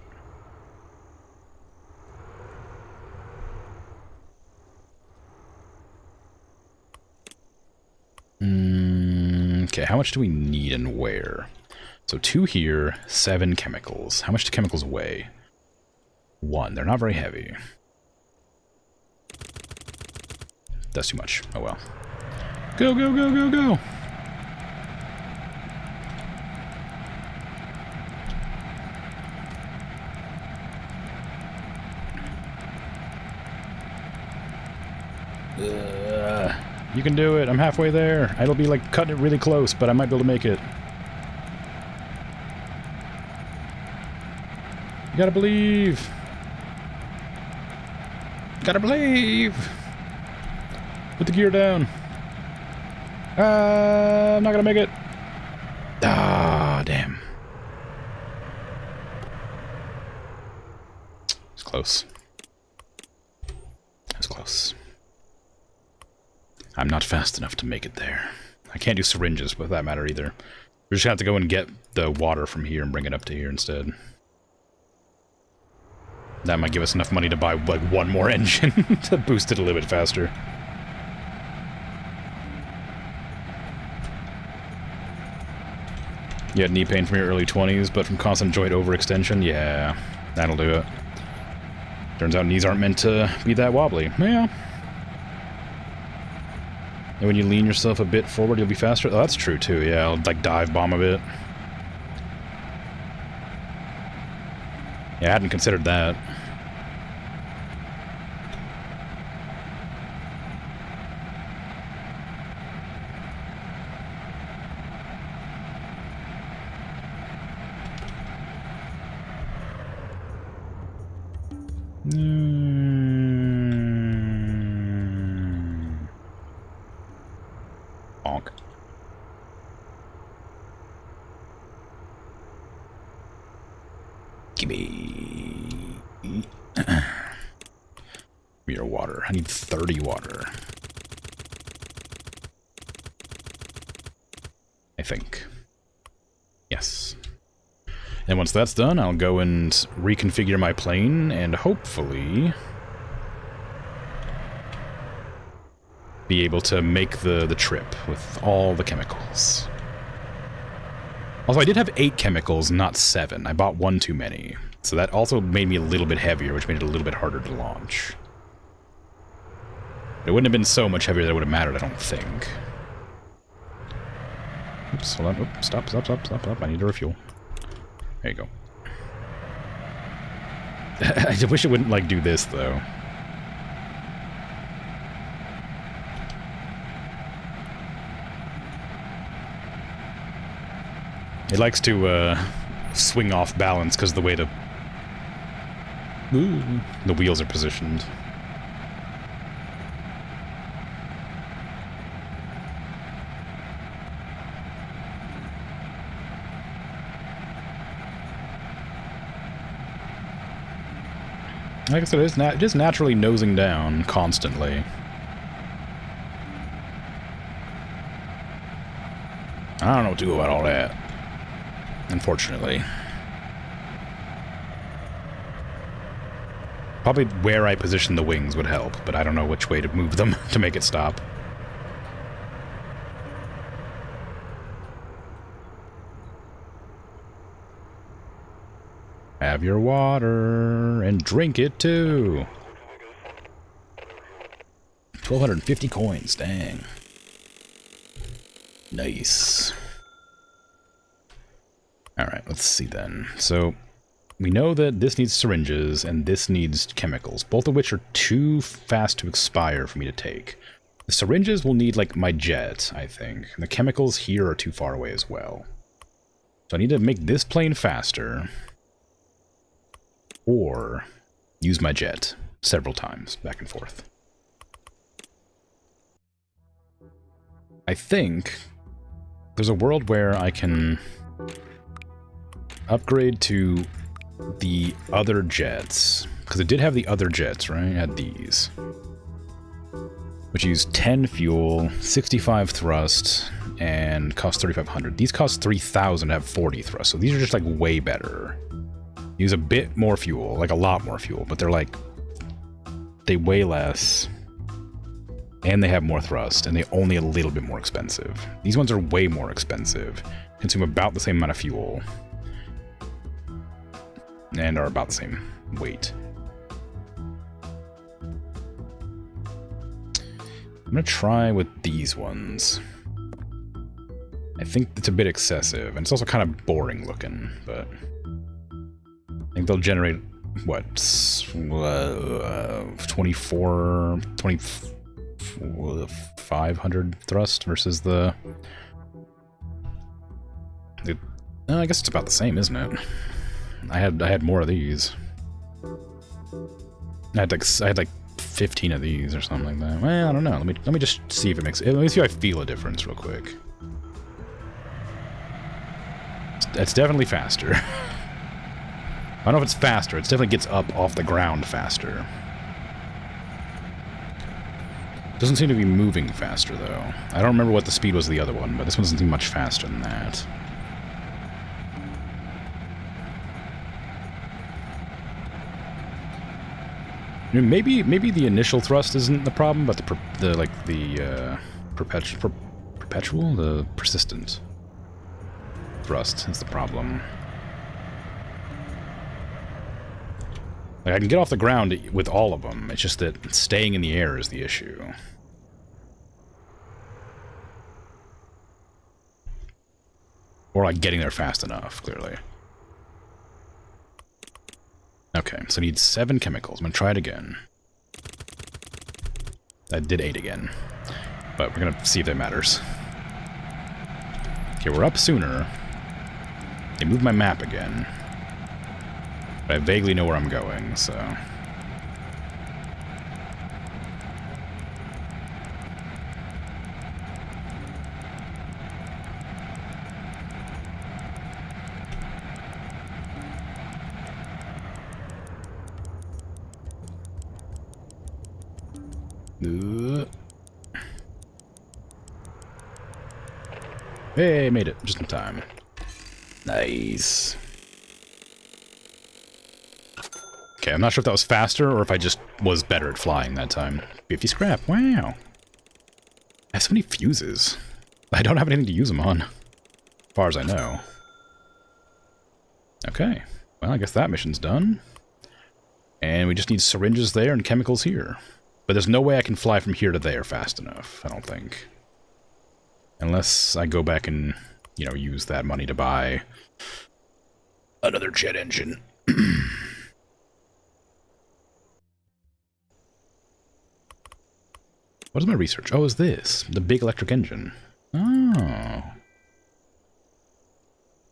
Okay, how much do we need and where? So 2 here, 7 chemicals. How much do chemicals weigh? 1. They're not very heavy. That's too much. Oh well. Go, go, go, go, go! You can do it. I'm halfway there. It'll be like cutting it really close, but I might be able to make it. You gotta believe. Gotta believe. Put the gear down. I'm not gonna make it. Ah, damn. It's close. It's close. I'm not fast enough to make it there. I can't do syringes for that matter either. We're just gonna have to go and get the water from here and bring it up to here instead. That might give us enough money to buy, like, 1 more engine to boost it a little bit faster. You had knee pain from your early 20s, but from constant joint overextension? Yeah, that'll do it. Turns out knees aren't meant to be that wobbly. Yeah. And when you lean yourself a bit forward, you'll be faster? Oh, that's true, too. Yeah, I'll, like, dive bomb a bit. Yeah, I hadn't considered that. Bonk. Gimme. Give me your water. I need 30 water. I think. Yes. And once that's done, I'll go and reconfigure my plane and hopefully be able to make the trip with all the chemicals. Also, I did have 8 chemicals, not 7. I bought 1 too many. So that also made me a little bit heavier, which made it a little bit harder to launch. It wouldn't have been so much heavier that it would have mattered, I don't think. Oops, hold on. Oops, stop. I need to refuel. There you go. I wish it wouldn't, like, do this, though. It likes to, swing off balance because of the way the wheels are positioned. Like I said, it's just naturally nosing down constantly. I don't know what to do about all that, unfortunately. Probably where I position the wings would help, but I don't know which way to move them to make it stop. Have your water and drink it too. 1,250 coins, dang. Nice. Alright, let's see then. So, we know that this needs syringes and this needs chemicals, both of which are too fast to expire for me to take. The syringes will need, like, my jet, I think. And the chemicals here are too far away as well. So I need to make this plane faster. Or use my jet several times, back and forth. I think there's a world where I can upgrade to the other jets. Because it did have the other jets, right? It had these. Which use 10 fuel, 65 thrust, and cost 3,500. These cost 3,000 to have 40 thrust, so these are just, like, way better. Use a bit more fuel, like a lot more fuel, but they're like, they weigh less, and they have more thrust, and they're only a little bit more expensive. These ones are way more expensive, consume about the same amount of fuel, and are about the same weight. I'm gonna try with these ones. I think it's a bit excessive, and it's also kind of boring looking, but I think they'll generate, what, 2,500 thrust versus the... I guess it's about the same, isn't it? I had more of these. I had like 15 of these or something like that. Well, I don't know. Let me just see if it makes... Let me see if I feel a difference real quick. It's definitely faster. I don't know if it's faster. It definitely gets up off the ground faster. Doesn't seem to be moving faster, though. I don't remember what the speed was of the other one, but this one doesn't seem much faster than that. I mean, maybe the initial thrust isn't the problem, but the persistent thrust is the problem. Like, I can get off the ground with all of them. It's just that staying in the air is the issue. Or like getting there fast enough, clearly. Okay, so I need 7 chemicals. I'm gonna try it again. I did 8 again. But we're gonna see if that matters. Okay, we're up sooner. They moved my map again. But I vaguely know where I'm going, so... Hey, made it just in time. Nice. Okay, I'm not sure if that was faster or if I just was better at flying that time. 50 scrap, wow. I have so many fuses. I don't have anything to use them on, as far as I know. Okay, well, I guess that mission's done. And we just need syringes there and chemicals here. But there's no way I can fly from here to there fast enough, I don't think. Unless I go back and, you know, use that money to buy another jet engine. What is my research? Oh, is this? The big electric engine. Oh.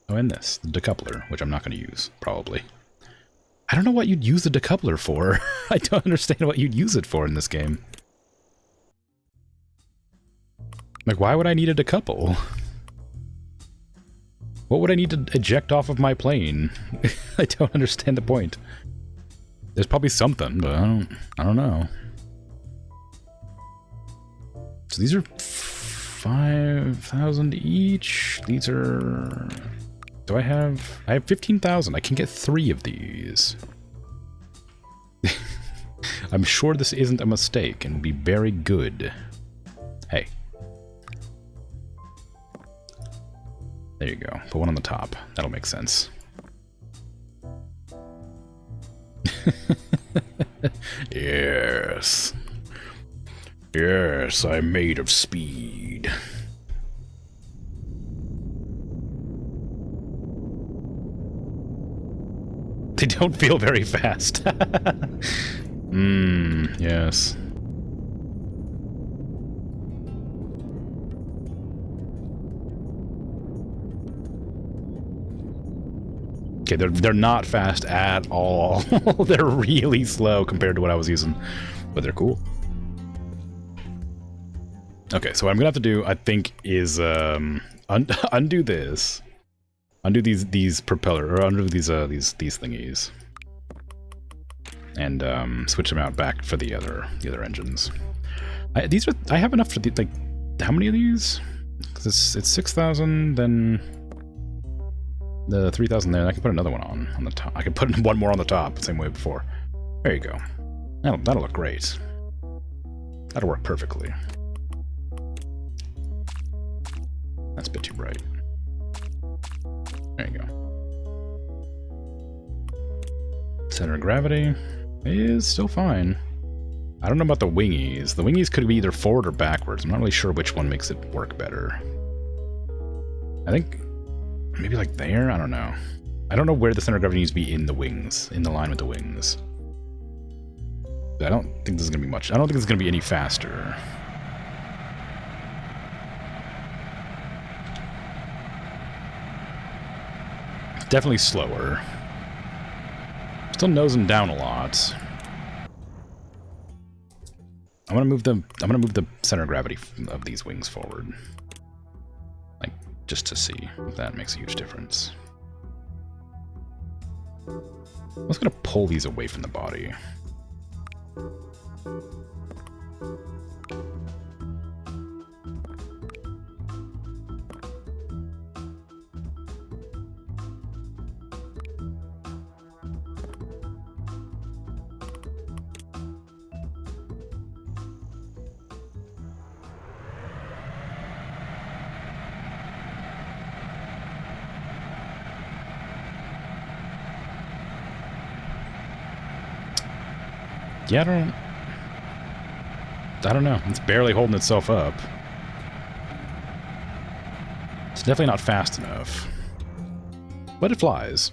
Oh, and this. The decoupler, which I'm not going to use, probably. I don't know what you'd use the decoupler for. I don't understand what you'd use it for in this game. Like, why would I need a decouple? What would I need to eject off of my plane? I don't understand the point. There's probably something, but I don't know. So these are 5,000 each. These are... Do I have 15,000. I can get 3 of these. I'm sure this isn't a mistake and will be very good. Hey. There you go. Put one on the top. That'll make sense. Yes. Yes, I'm made of speed. They don't feel very fast. Yes. Okay, they're not fast at all. They're really slow compared to what I was using, but they're cool. Okay, so what I'm gonna have to do, I think, is undo this. Undo these propeller, or undo these thingies, and switch them out back for the other engines. I have enough for the, like, how many of these? Because it's 6,000, then the 3,000 there. And I can put another one on the top. I can put one more on the top, same way before. There you go. That'll look great. That'll work perfectly. That's a bit too bright. There you go. Center of gravity is still fine. I don't know about the wingies. The wingies could be either forward or backwards. I'm not really sure which one makes it work better. I think maybe like there? I don't know. I don't know where the center of gravity needs to be in the wings, in the line with the wings. I don't think this is going to be much. I don't think it's going to be any faster. Definitely slower. Still nosing down a lot. I'm gonna move the center of gravity of these wings forward. Like, just to see if that makes a huge difference. I'm just gonna pull these away from the body. Yeah, I don't know. It's barely holding itself up. It's definitely not fast enough. But it flies.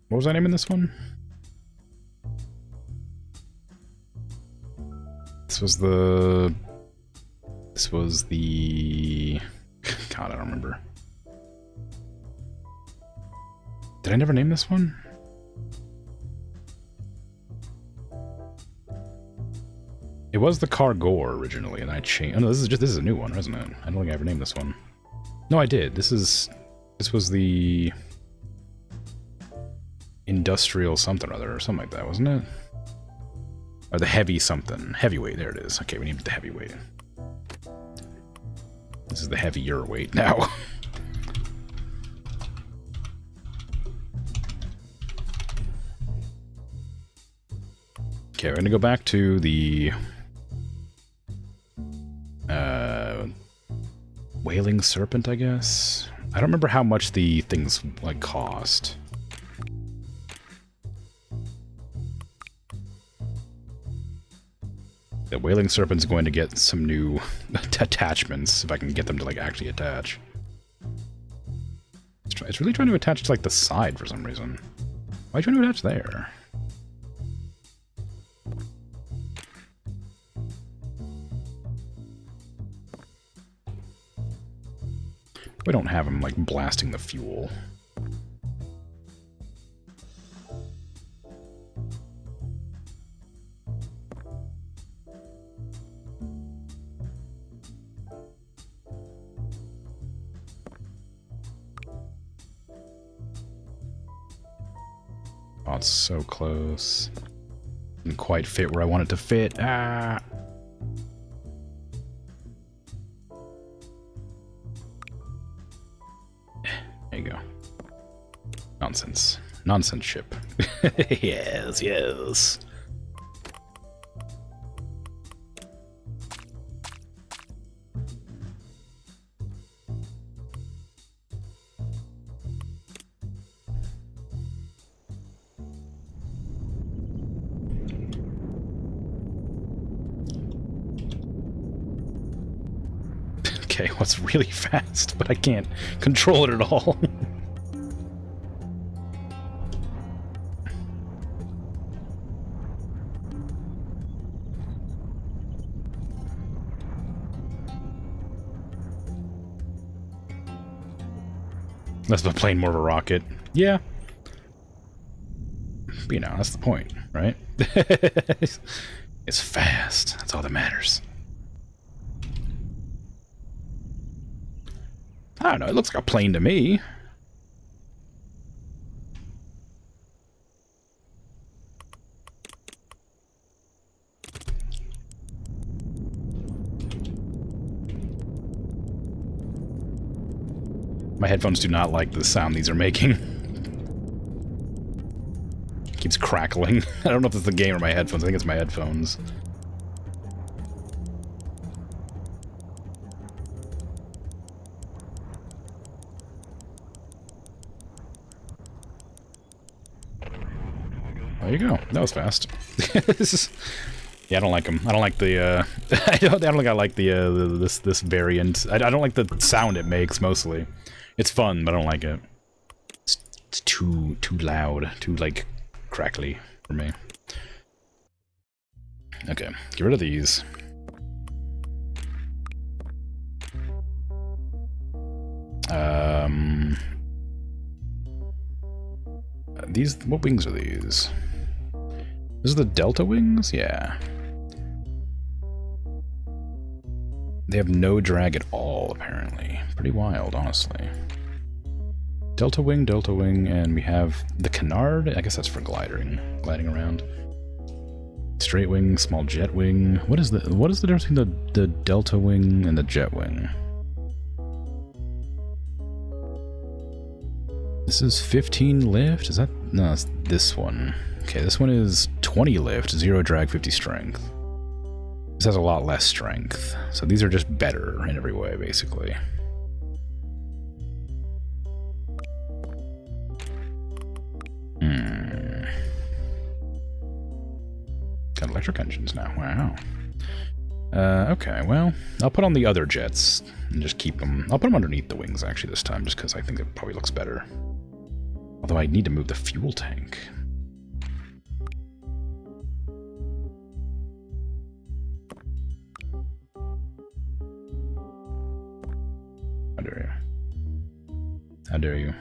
What was I naming this one? This was the... God, I don't remember. Did I never name this one? It was the Cargor originally, and I changed. Oh no, this is a new one, isn't it? I don't think I ever named this one. No, I did. This was the Industrial something or other, or something like that, wasn't it? Or the heavy something. Heavyweight, there it is. Okay, we need the heavyweight. This is the heavier weight now. Okay, we're gonna go back to the Wailing Serpent, I guess. I don't remember how much the things like cost. The Wailing Serpent's going to get some new attachments if I can get them to like actually attach. It's really trying to attach to like the side for some reason. Why are you trying to attach there? We don't have him, like, blasting the fuel. Oh, it's so close. Didn't quite fit where I want it to fit. Ah! There you go. Nonsense. Nonsense ship. Yes, yes. Okay, well, it's really fast, but I can't control it at all. That's the plane more of a rocket. Yeah. But, you know, that's the point, right? It's fast. That's all that matters. I don't know, it looks like a plane to me. My headphones do not like the sound these are making. It keeps crackling. I don't know if it's the game or my headphones. I think it's my headphones. There you go. That was fast. Yeah, I don't like them. I don't like the. I don't think I like the this variant. I don't like the sound it makes mostly. It's fun, but I don't like it. It's too loud, too like crackly for me. Okay, get rid of these. These, what wings are these? This is the Delta wings? Yeah. They have no drag at all, apparently. Pretty wild, honestly. Delta wing, and we have the Canard. I guess that's for gliding around. Straight wing, small jet wing. What is the difference between the Delta wing and the jet wing? This is 15 lift? Is that? No, it's this one. Okay, this one is 20 lift, 0 drag, 50 strength. This has a lot less strength. So these are just better in every way, basically. Got electric engines now, wow. Okay, well, I'll put on the other jets and just keep them. I'll put them underneath the wings, actually, this time, just because I think it probably looks better. Although I need to move the fuel tank. How dare you? How dare you?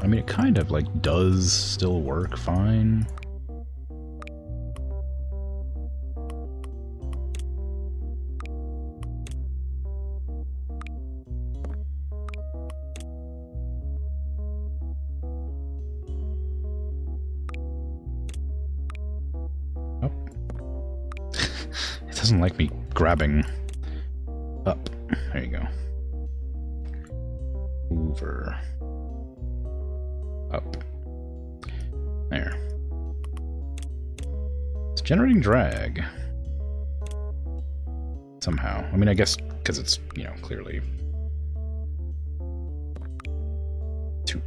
I mean, it kind of, like, does still work fine. doesn't like me grabbing up. There you go. Over. Up. There. It's generating drag. Somehow. I mean, I guess because it's, you know, clearly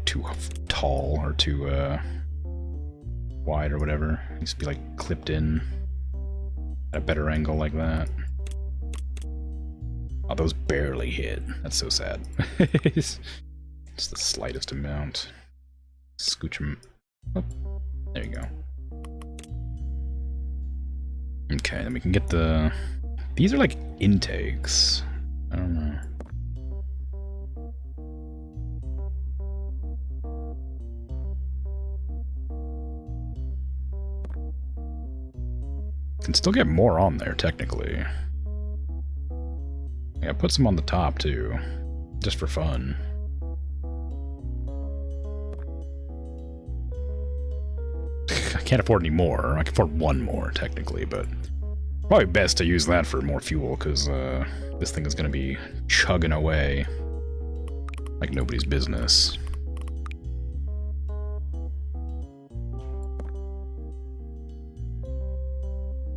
too tall or too wide or whatever. It needs to be like clipped in at a better angle like that. Oh, those barely hit. That's so sad. It's the slightest amount. Scooch them. Oh, there you go. Okay, then we can get the... These are like intakes. I don't know. Can still get more on there, technically. Yeah, put some on the top, too. Just for fun. I can't afford any more. I can afford one more, technically, but... Probably best to use that for more fuel, because this thing is going to be chugging away like nobody's business.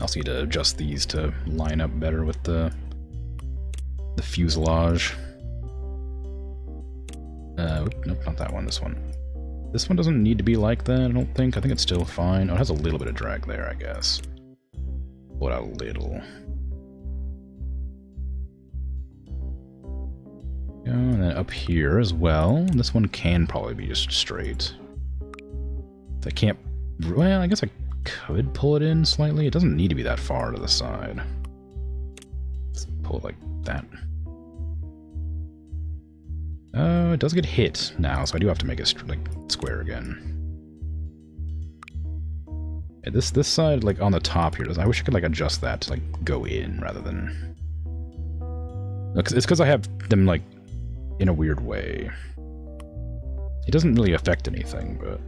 Also need to adjust these to line up better with the fuselage. Nope, not that one, this one. This one doesn't need to be like that, I don't think. I think it's still fine. Oh, it has a little bit of drag there, I guess. What a little. And then up here as well. This one can probably be just straight. I can't... Well, I guess I could pull it in slightly. It doesn't need to be that far to the side. Let's pull it like that. Oh, it does get hit now, so I do have to make it like square again. Yeah, this side, like on the top here, I wish I could like adjust that to like go in rather than. It's because I have them like in a weird way. It doesn't really affect anything, but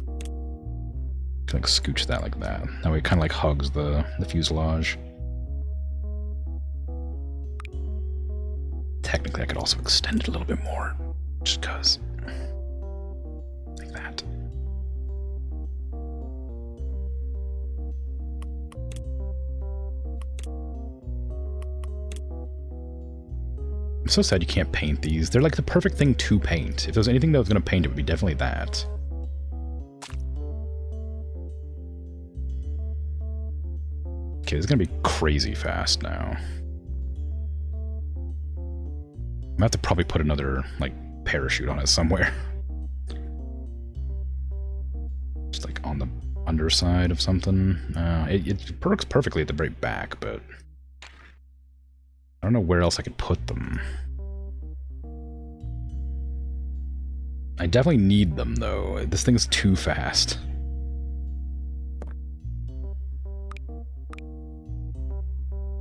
I can like scooch that like that. That way it kind of like hugs the fuselage. Technically, I could also extend it a little bit more, just because. Like that. I'm so sad you can't paint these. They're like the perfect thing to paint. If there was anything that was going to paint, it would be definitely that. Okay, this is going to be crazy fast now. I'm gonna have to probably put another, like, parachute on it somewhere. Just, like, on the underside of something. It works perfectly at the very back, but I don't know where else I could put them. I definitely need them, though. This thing's too fast.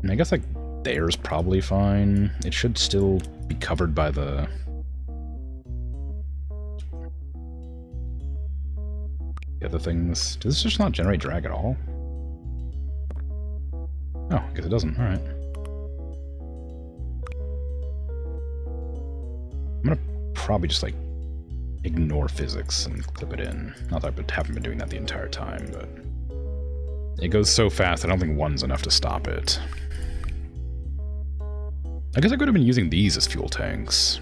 And I guess, like, there's probably fine. It should still be covered by the other things. Does this just not generate drag at all? Oh, I guess it doesn't. Alright. I'm gonna probably just, like, ignore physics and clip it in. Not that I haven't been doing that the entire time, but it goes so fast I don't think one's enough to stop it. I guess I could have been using these as fuel tanks.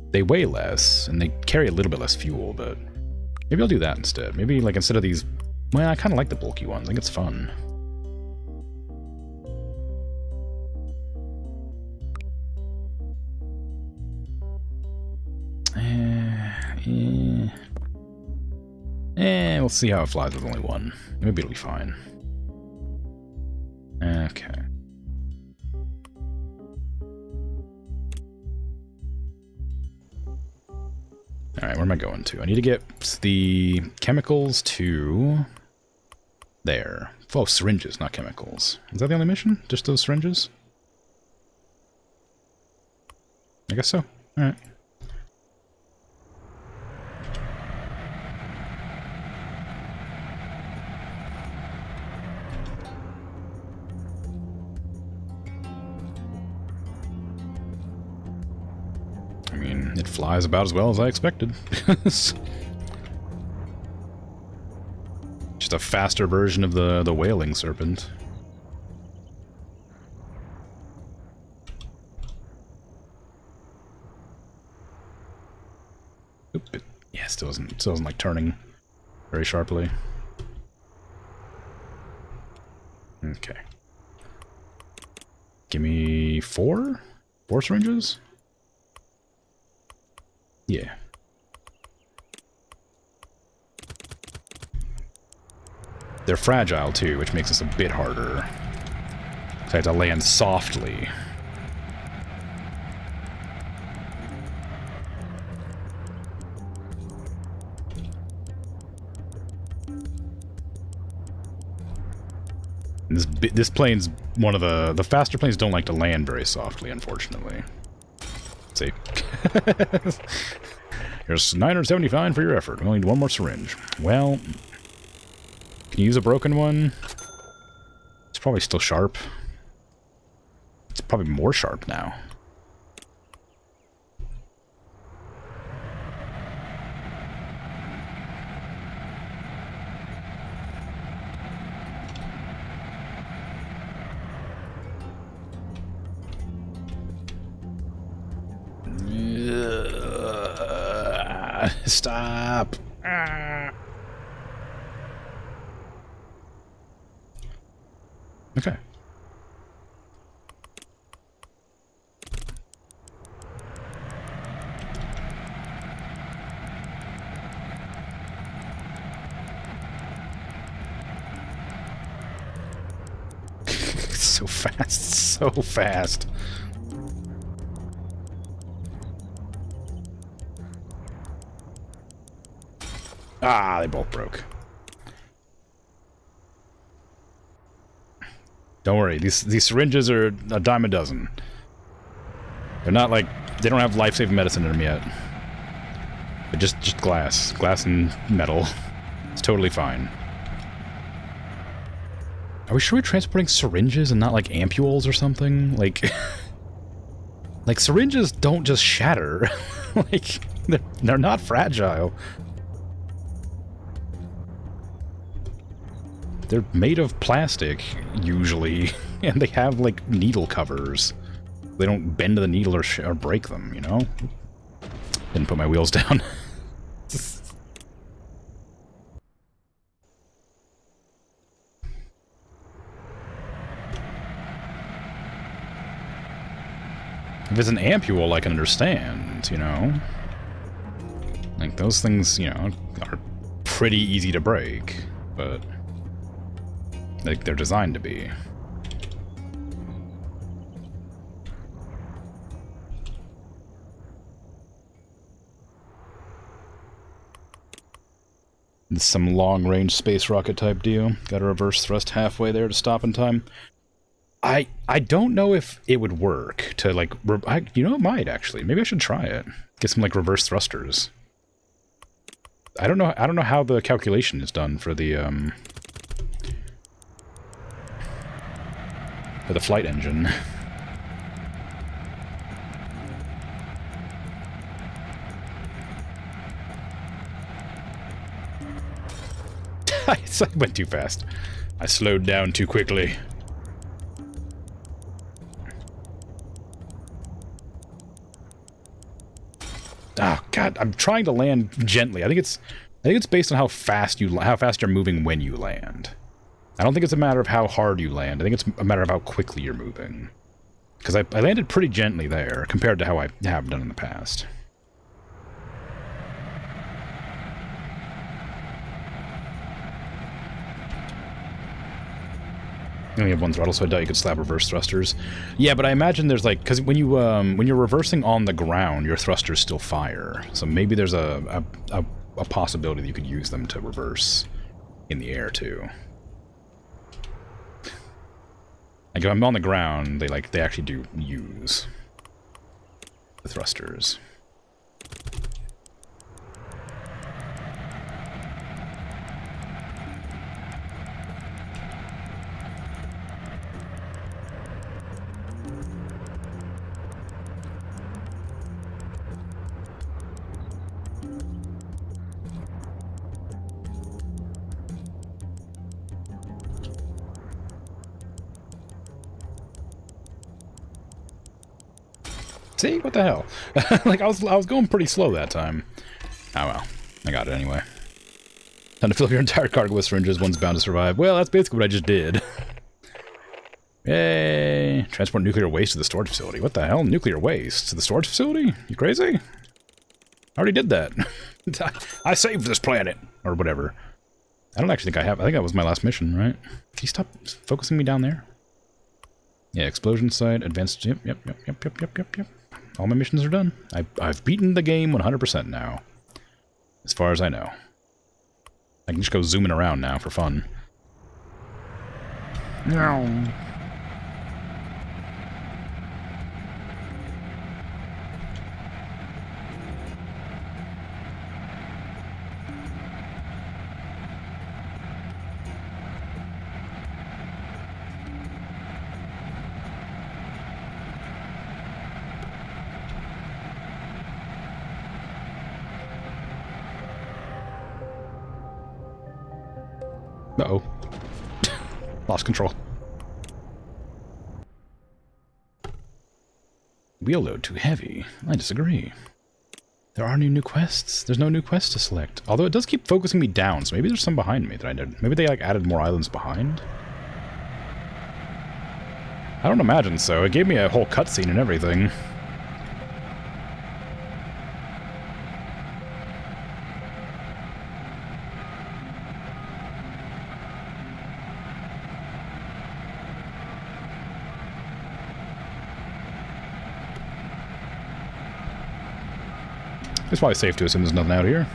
They weigh less, and they carry a little bit less fuel, but maybe I'll do that instead. Maybe, like, instead of these... Well, I kind of like the bulky ones. I think it's fun. We'll see how it flies with only one. Maybe it'll be fine. Okay. Alright, where am I going to? I need to get the chemicals to... there. Oh, syringes, not chemicals. Is that the only mission? Just those syringes? I guess so. Alright. It flies about as well as I expected. Just a faster version of the whaling serpent. Oop, yeah, still isn't like turning very sharply. Okay. Give me 4? 4 syringes? Yeah. They're fragile too, which makes this a bit harder. So I have to land softly. This plane's one of the faster planes don't like to land very softly, unfortunately. Let's see. Here's 979 for your effort. We only need 1 more syringe. Well, can you use a broken one? It's probably still sharp. It's probably more sharp now. Stop. Okay. So fast, so fast. Ah, they both broke. Don't worry, these syringes are a dime a dozen. They're not like, they don't have life-saving medicine in them yet. They're just glass. Glass and metal. It's totally fine. Are we sure we're transporting syringes and not like ampules or something? Like, like syringes don't just shatter. Like, they're not fragile. They're made of plastic, usually, and they have, like, needle covers. They don't bend to the needle or break them, you know? Didn't put my wheels down. If it's an ampule, I can understand, you know? Like, those things, you know, are pretty easy to break, but like, they're designed to be. Some long-range space rocket type deal. Got a reverse thrust halfway there to stop in time. I don't know if it would work to, like, you know, it might, actually. Maybe I should try it. Get some, like, reverse thrusters. I don't know how the calculation is done for the flight engine. I went too fast. I slowed down too quickly. Oh god, I'm trying to land gently. I think it's based on how fast you're moving when you land. I don't think it's a matter of how hard you land. I think it's a matter of how quickly you're moving. Because I landed pretty gently there compared to how I have done in the past. You only have one throttle, so I doubt you could slap reverse thrusters. Yeah, but I imagine there's like, because when you're reversing on the ground, your thrusters still fire. So maybe there's a possibility that you could use them to reverse in the air too. Like if I'm on the ground, they actually do use the thrusters. See? What the hell? Like, I was going pretty slow that time. Oh well. I got it anyway. Time to fill up your entire cargo with syringes. One's bound to survive. Well, that's basically what I just did. Yay! Transport nuclear waste to the storage facility. What the hell? Nuclear waste to the storage facility? You crazy? I already did that. I saved this planet! Or whatever. I don't actually think I have. I think that was my last mission, right? Can you stop focusing me down there? Yeah, explosion site, advanced... Yep. All my missions are done. I've beaten the game 100% now. As far as I know. I can just go zooming around now for fun. No. Uh-oh. Lost control. Wheel load too heavy. I disagree. There are new quests. There's no new quest to select. Although it does keep focusing me down, so maybe there's some behind me that I did. Maybe they, like, added more islands behind? I don't imagine so. It gave me a whole cutscene and everything. It's probably safe to assume there's nothing out here.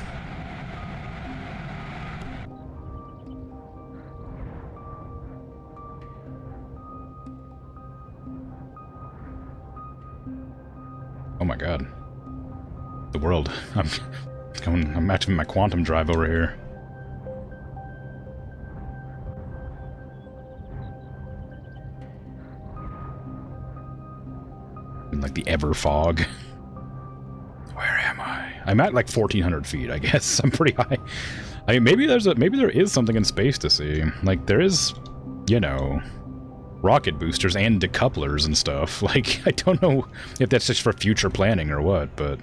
Oh my god. The world. I'm activating my quantum drive over here. In like the ever fog. I'm at like 1,400 feet, I guess. I'm pretty high. I mean, maybe there is something in space to see. Like, there is, you know, rocket boosters and decouplers and stuff. Like, I don't know if that's just for future planning or what, but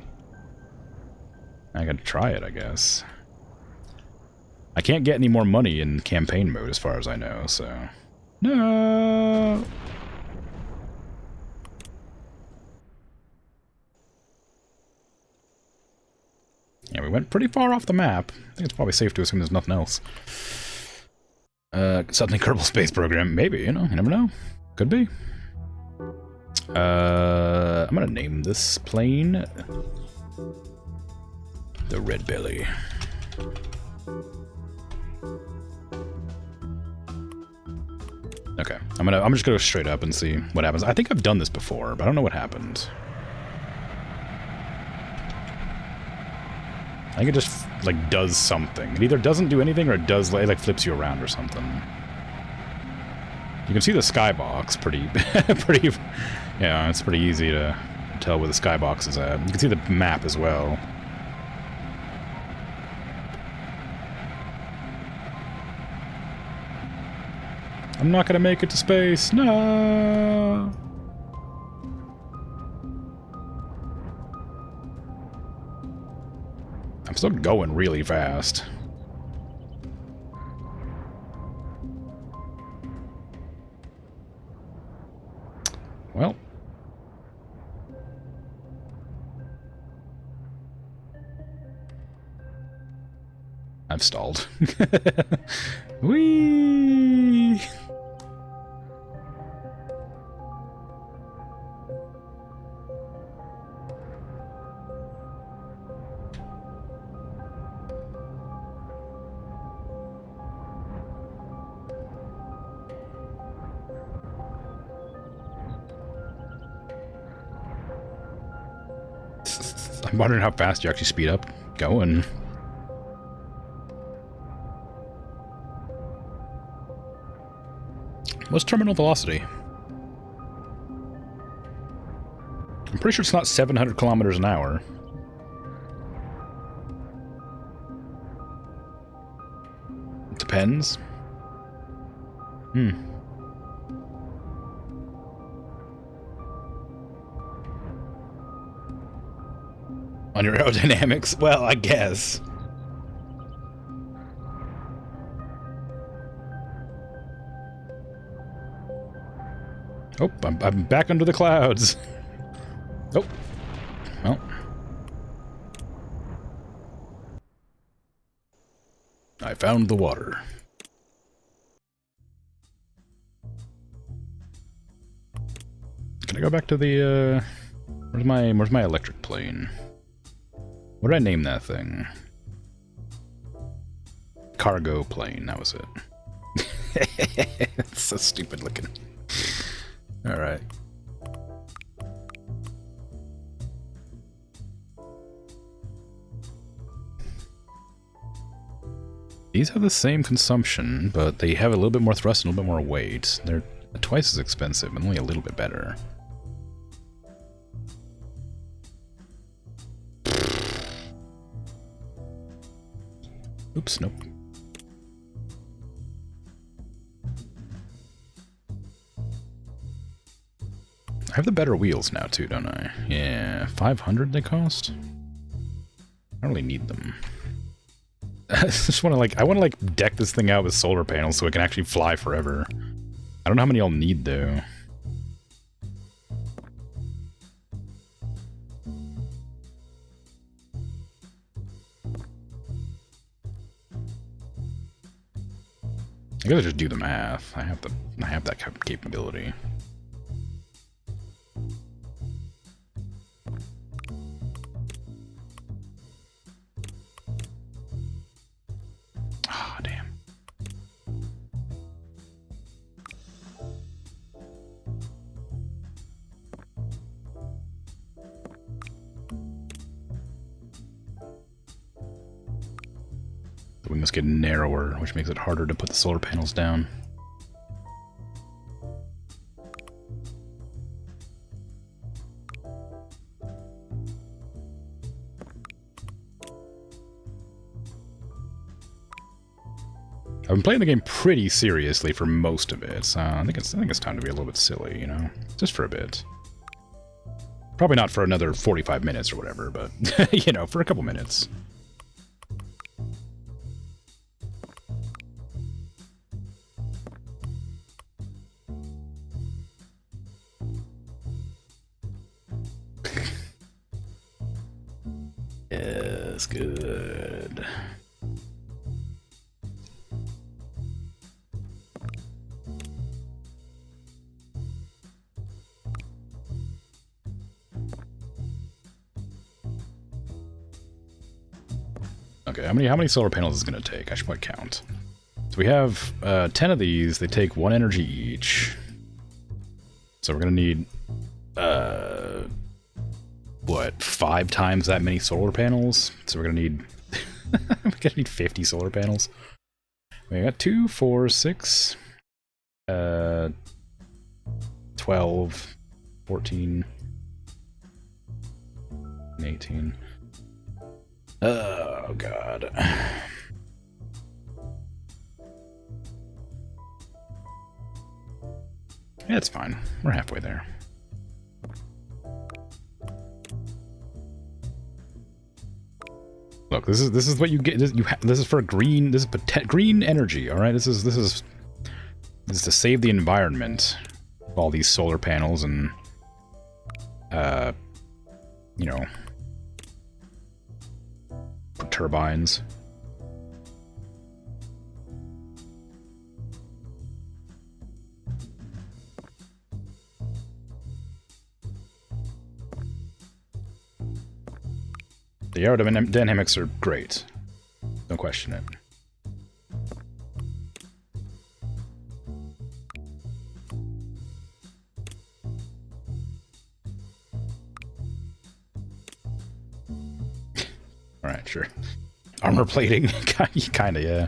I gotta try it, I guess. I can't get any more money in campaign mode as far as I know, so... No! Yeah, we went pretty far off the map. I think it's probably safe to assume there's nothing else. Something Kerbal Space Program. Maybe, you know, you never know. Could be. I'm gonna name this plane the Red Belly. Okay, I'm just gonna go straight up and see what happens. I think I've done this before, but I don't know what happened. I think it just, like, does something. It either doesn't do anything or it does, like, flips you around or something. You can see the skybox pretty, yeah, it's pretty easy to tell where the skybox is at. You can see the map as well. I'm not gonna make it to space, no! I'm still going really fast. Well. I've stalled. Whee! I'm wondering how fast you actually speed up going. What's terminal velocity? I'm pretty sure it's not 700 kilometers an hour. It depends. Hmm. On your aerodynamics? Well, I guess. Oh, I'm back under the clouds. Oh. Well. I found the water. Can I go back to the, where's my electric plane? What did I name that thing? Cargo plane, that was it. It's so stupid looking. Alright. These have the same consumption, but they have a little bit more thrust and a little bit more weight. They're twice as expensive, and only a little bit better. Oops, nope. I have the better wheels now, too, don't I? Yeah, 500 they cost? I don't really need them. I just want to, like, deck this thing out with solar panels so it can actually fly forever. I don't know how many I'll need, though. I gotta just do the math. I have that capability. Ah, damn. The wing must get narrower, which makes it harder to put the solar panels down. I've been playing the game pretty seriously for most of it, so I think it's time to be a little bit silly, you know? Just for a bit. Probably not for another 45 minutes or whatever, but, you know, for a couple minutes. Yes, good. Okay, how many solar panels is it going to take? I should probably count. So we have 10 of these. They take 1 energy each. So we're going to need what, 5 times that many solar panels? So we're going to need we're going to need 50 solar panels. We got 2, 4, 6 12, 14, 18. Oh, God. Yeah, it's fine. We're halfway there. Look, this is what you get. This is for green. This is green energy. All right. This is to save the environment. All these solar panels and you know, turbines. The aerodynamics are great. Don't question it. Alright, sure. Armor plating? Kinda, yeah.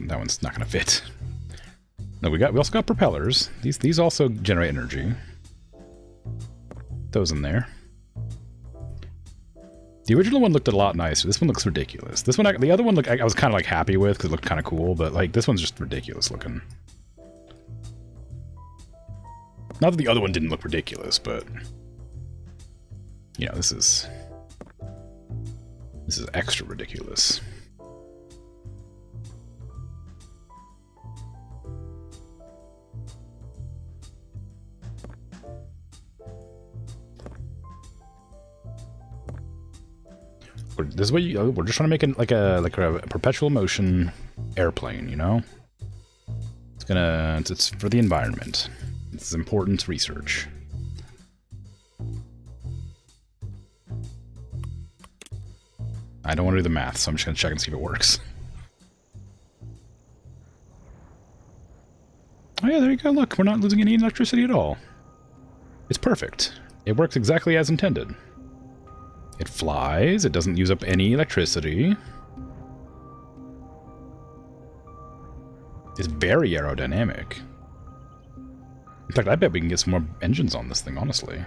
That one's not gonna fit. No, we also got propellers. These also generate energy. Those in there. The original one looked a lot nicer. This one looks ridiculous. This one, the other one, I was kind of like happy with because it looked kind of cool, but like this one's just ridiculous looking. Not that the other one didn't look ridiculous, but you know, this is extra ridiculous. This is what we're just trying to make it like a perpetual motion airplane, you know? It's for the environment. It's important research. I don't want to do the math, so I'm just gonna check and see if it works. Oh yeah, there you go, look, we're not losing any electricity at all. It's perfect. It works exactly as intended. It flies, it doesn't use up any electricity. It's very aerodynamic. In fact, I bet we can get some more engines on this thing, honestly.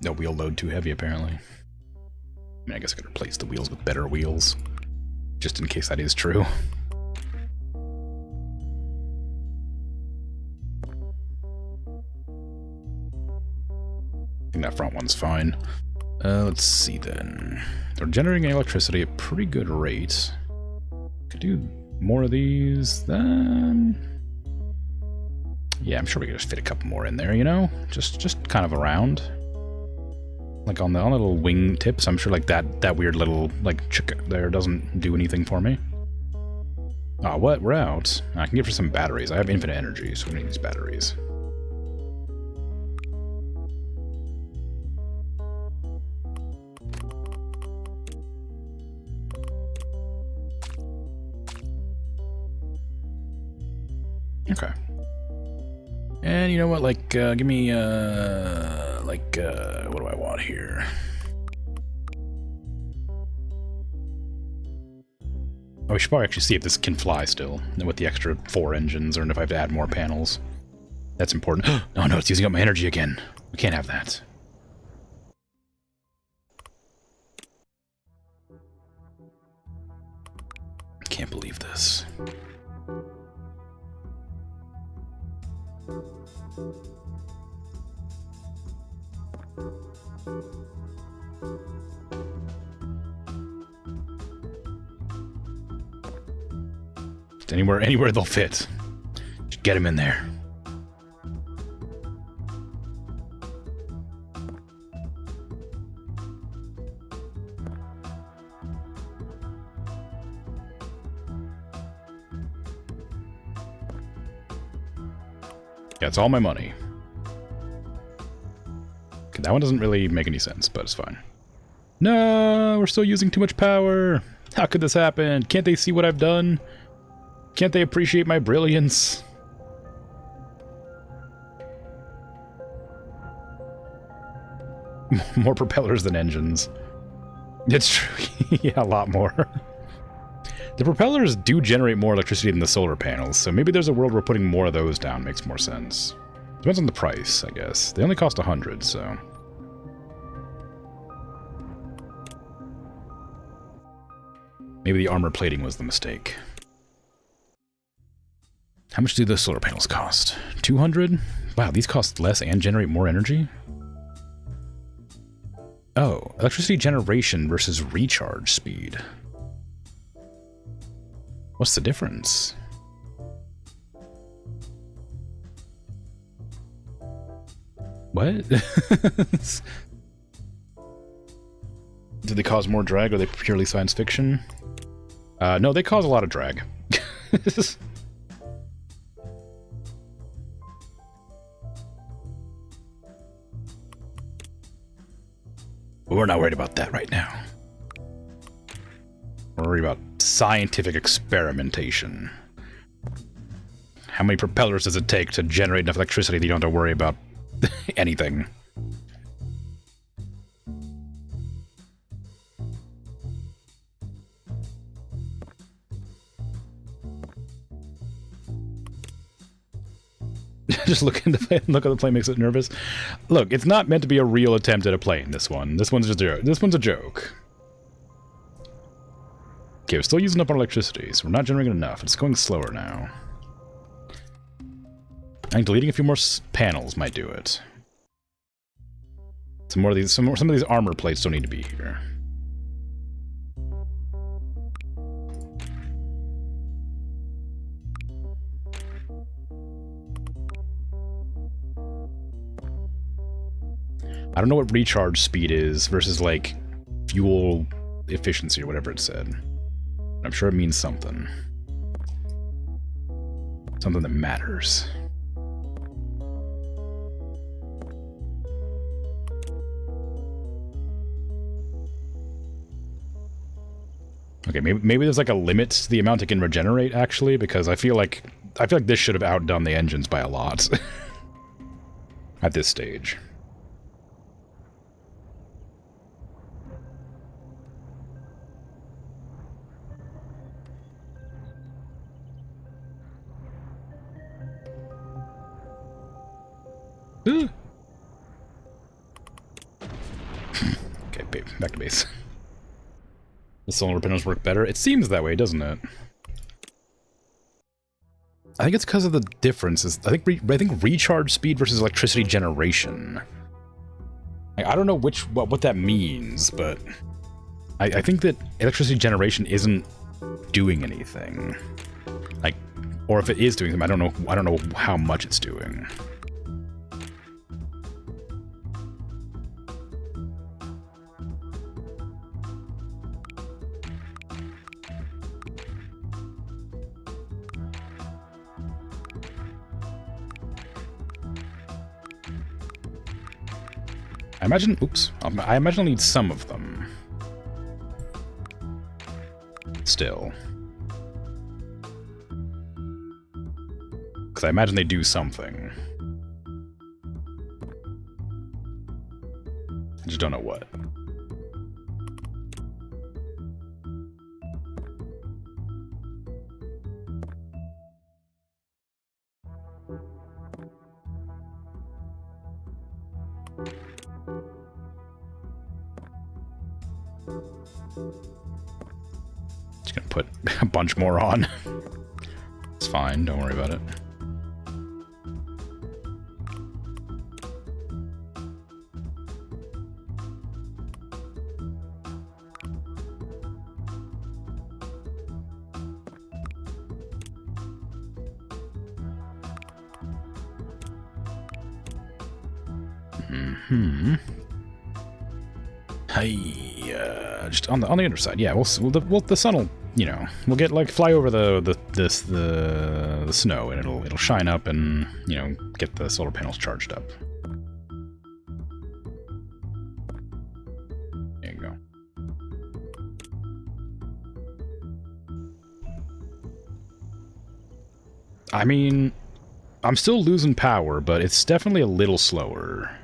No wheel load too heavy, apparently. I mean, I guess I could replace the wheels with better wheels, just in case that is true. I think that front one's fine. Let's see then. They're generating electricity at a pretty good rate. Could do more of these then. Yeah, I'm sure we could just fit a couple more in there, you know? Just kind of around. Like on the little wing tips, I'm sure like that weird little like chick there doesn't do anything for me. Ah, what? We're out. I can give her some batteries. I have infinite energy, so we need these batteries. Okay. And you know what? Like, give me, what do I want here? Oh, we should probably actually see if this can fly still, with the extra 4 engines, or if I have to add more panels. That's important. Oh no, it's using up my energy again. We can't have that. I can't believe this. Just anywhere they'll fit. Just get them in there. Yeah, it's all my money. Okay, that one doesn't really make any sense, but it's fine. No, we're still using too much power. How could this happen? Can't they see what I've done? Can't they appreciate my brilliance? More propellers than engines. It's true. Yeah, a lot more. The propellers do generate more electricity than the solar panels, so maybe there's a world where putting more of those down makes more sense. Depends on the price, I guess. They only cost 100, so... maybe the armor plating was the mistake. How much do the solar panels cost? 200? Wow, these cost less and generate more energy? Oh, electricity generation versus recharge speed. What's the difference? What? Do they cause more drag, or are they purely science fiction? No, they cause a lot of drag. But we're not worried about that right now. We're worried about scientific experimentation. How many propellers does it take to generate enough electricity that you don't have to worry about anything? Just look at the plane makes it nervous. Look, it's not meant to be a real attempt at a plane, this one. This one's just a joke. Okay, we're still using up our electricity, so we're not generating enough. It's going slower now. I think deleting a few more panels might do it. Some of these armor plates don't need to be here. I don't know what recharge speed is versus, like, fuel efficiency or whatever it said. I'm sure it means something. Something that matters. Okay, maybe there's like a limit to the amount it can regenerate, actually, because I feel like this should have outdone the engines by a lot at this stage. Okay, back to base. The solar panels work better. It seems that way, doesn't it? I think it's because of the differences. I think recharge speed versus electricity generation. I don't know what that means, but I think that electricity generation isn't doing anything. Like, or if it is doing something, I don't know how much it's doing. I imagine I'll need some of them. Still. Because I imagine they do something. I just don't know what. Just gonna put a bunch more on. It's fine, don't worry about it. Just on the other side, yeah. The sun will, you know, we'll get like fly over the snow, and it'll shine up, and you know, get the solar panels charged up. There you go. I mean, I'm still losing power, but it's definitely a little slower.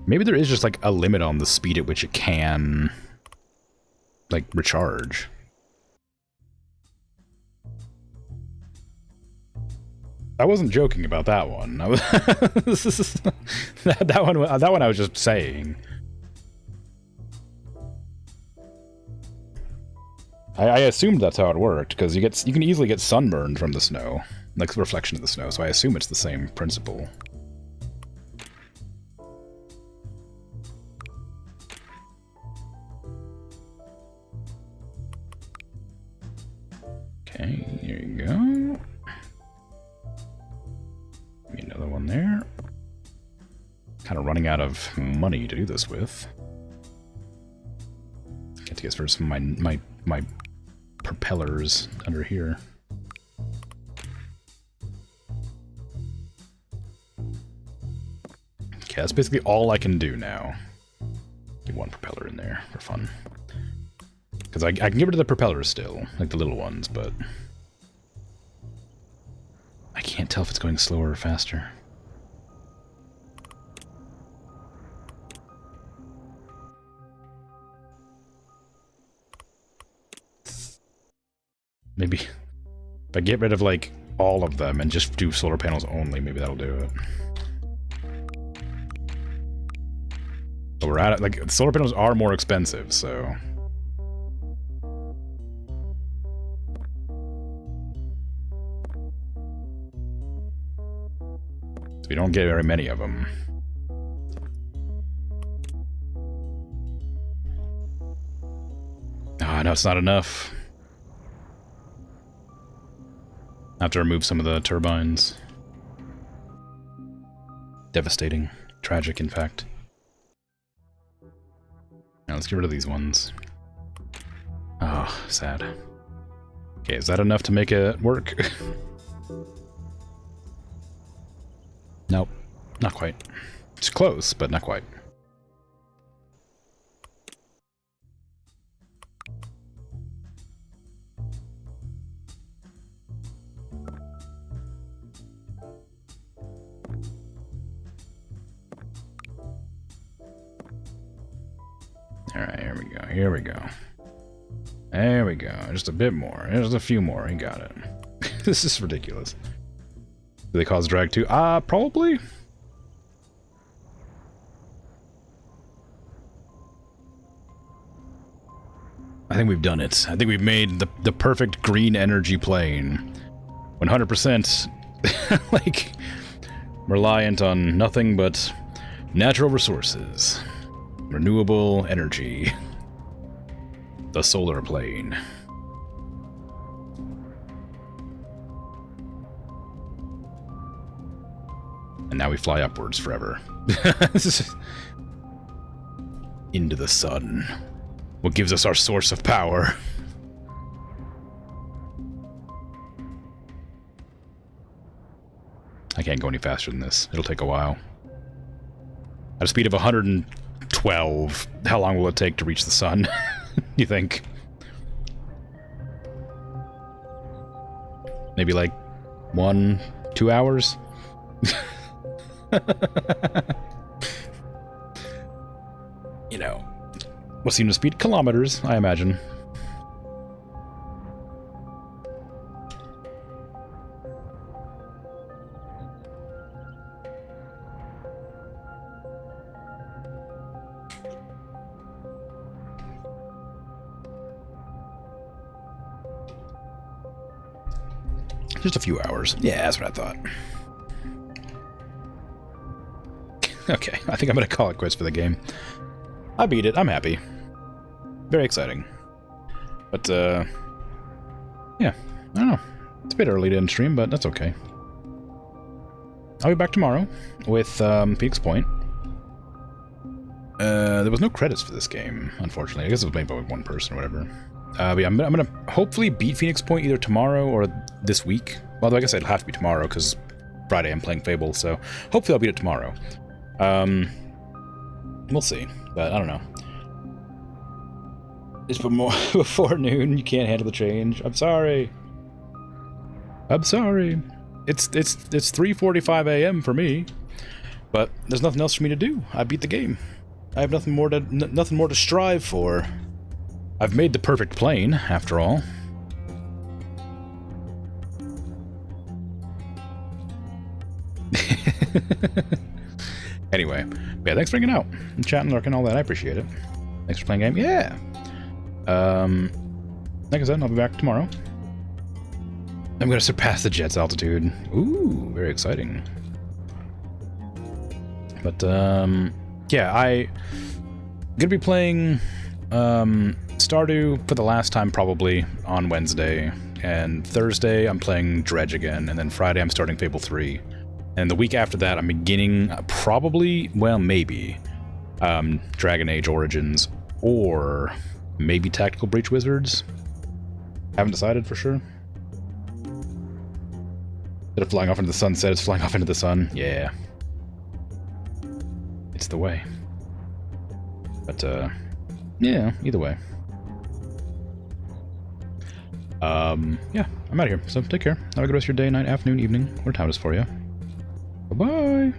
Maybe there is just, like, a limit on the speed at which it can, like, recharge. I wasn't joking about that one. That one I was just saying. I assumed that's how it worked, because you can easily get sunburned from the snow, like the reflection of the snow, so I assume it's the same principle. Okay, here you go. Give me another one there. Kind of running out of money to do this with. Get to get first my propellers under here. Okay, that's basically all I can do now. Get one propeller in there for fun. Because I can get rid of the propellers still, like the little ones, but I can't tell if it's going slower or faster. Maybe if I get rid of, like, all of them and just do solar panels only, maybe that'll do it. But we're at it. Like, solar panels are more expensive, so... We don't get very many of them. Ah, no, it's not enough. I have to remove some of the turbines. Devastating. Tragic, in fact. Now let's get rid of these ones. Oh, sad. Okay, is that enough to make it work? Nope, not quite. It's close, but not quite. Alright, here we go, here we go. There we go, just a bit more. There's a few more, he got it. This is ridiculous. Do they cause drag too? Probably? I think we've done it. I think we've made the perfect green energy plane. 100%, like, reliant on nothing but natural resources. Renewable energy. The solar plane. And now we fly upwards forever. Into the sun. What gives us our source of power. I can't go any faster than this. It'll take a while. At a speed of 112, how long will it take to reach the sun, you think? Maybe like 1-2 hours? You know, we'll seem to speed kilometers, I imagine. Just a few hours. Yeah, that's what I thought. Okay, I think I'm gonna call it quits for the game. I beat it, I'm happy. Very exciting. But, yeah, I don't know. It's a bit early to end stream, but that's okay. I'll be back tomorrow with, Phoenix Point. There was no credits for this game, unfortunately. I guess it was made by one person or whatever. But yeah, I'm gonna hopefully beat Phoenix Point either tomorrow or this week. Although I guess it'll have to be tomorrow, because Friday I'm playing Fable, so hopefully I'll beat it tomorrow. We'll see, but I don't know. It's before noon, you can't handle the change. I'm sorry. I'm sorry. It's 3:45 a.m. for me, but there's nothing else for me to do. I beat the game. I have nothing more to strive for. I've made the perfect plane, after all. Anyway, yeah, thanks for hanging out and chatting, lurking, all that. I appreciate it. Thanks for playing game. Yeah. Like I said, I'll be back tomorrow. I'm gonna surpass the jet's altitude. Ooh, very exciting. But yeah, I'm gonna be playing Stardew for the last time probably on Wednesday, and Thursday I'm playing Dredge again, and then Friday I'm starting Fable 3. And the week after that, I'm beginning probably, well, maybe, Dragon Age Origins, or maybe Tactical Breach Wizards. Haven't decided for sure. Instead of flying off into the sunset, it's flying off into the sun. Yeah. It's the way. But, yeah, either way. Yeah, I'm out of here, so take care. Have a good rest of your day, night, afternoon, evening, whatever time it is for you. Bye-bye.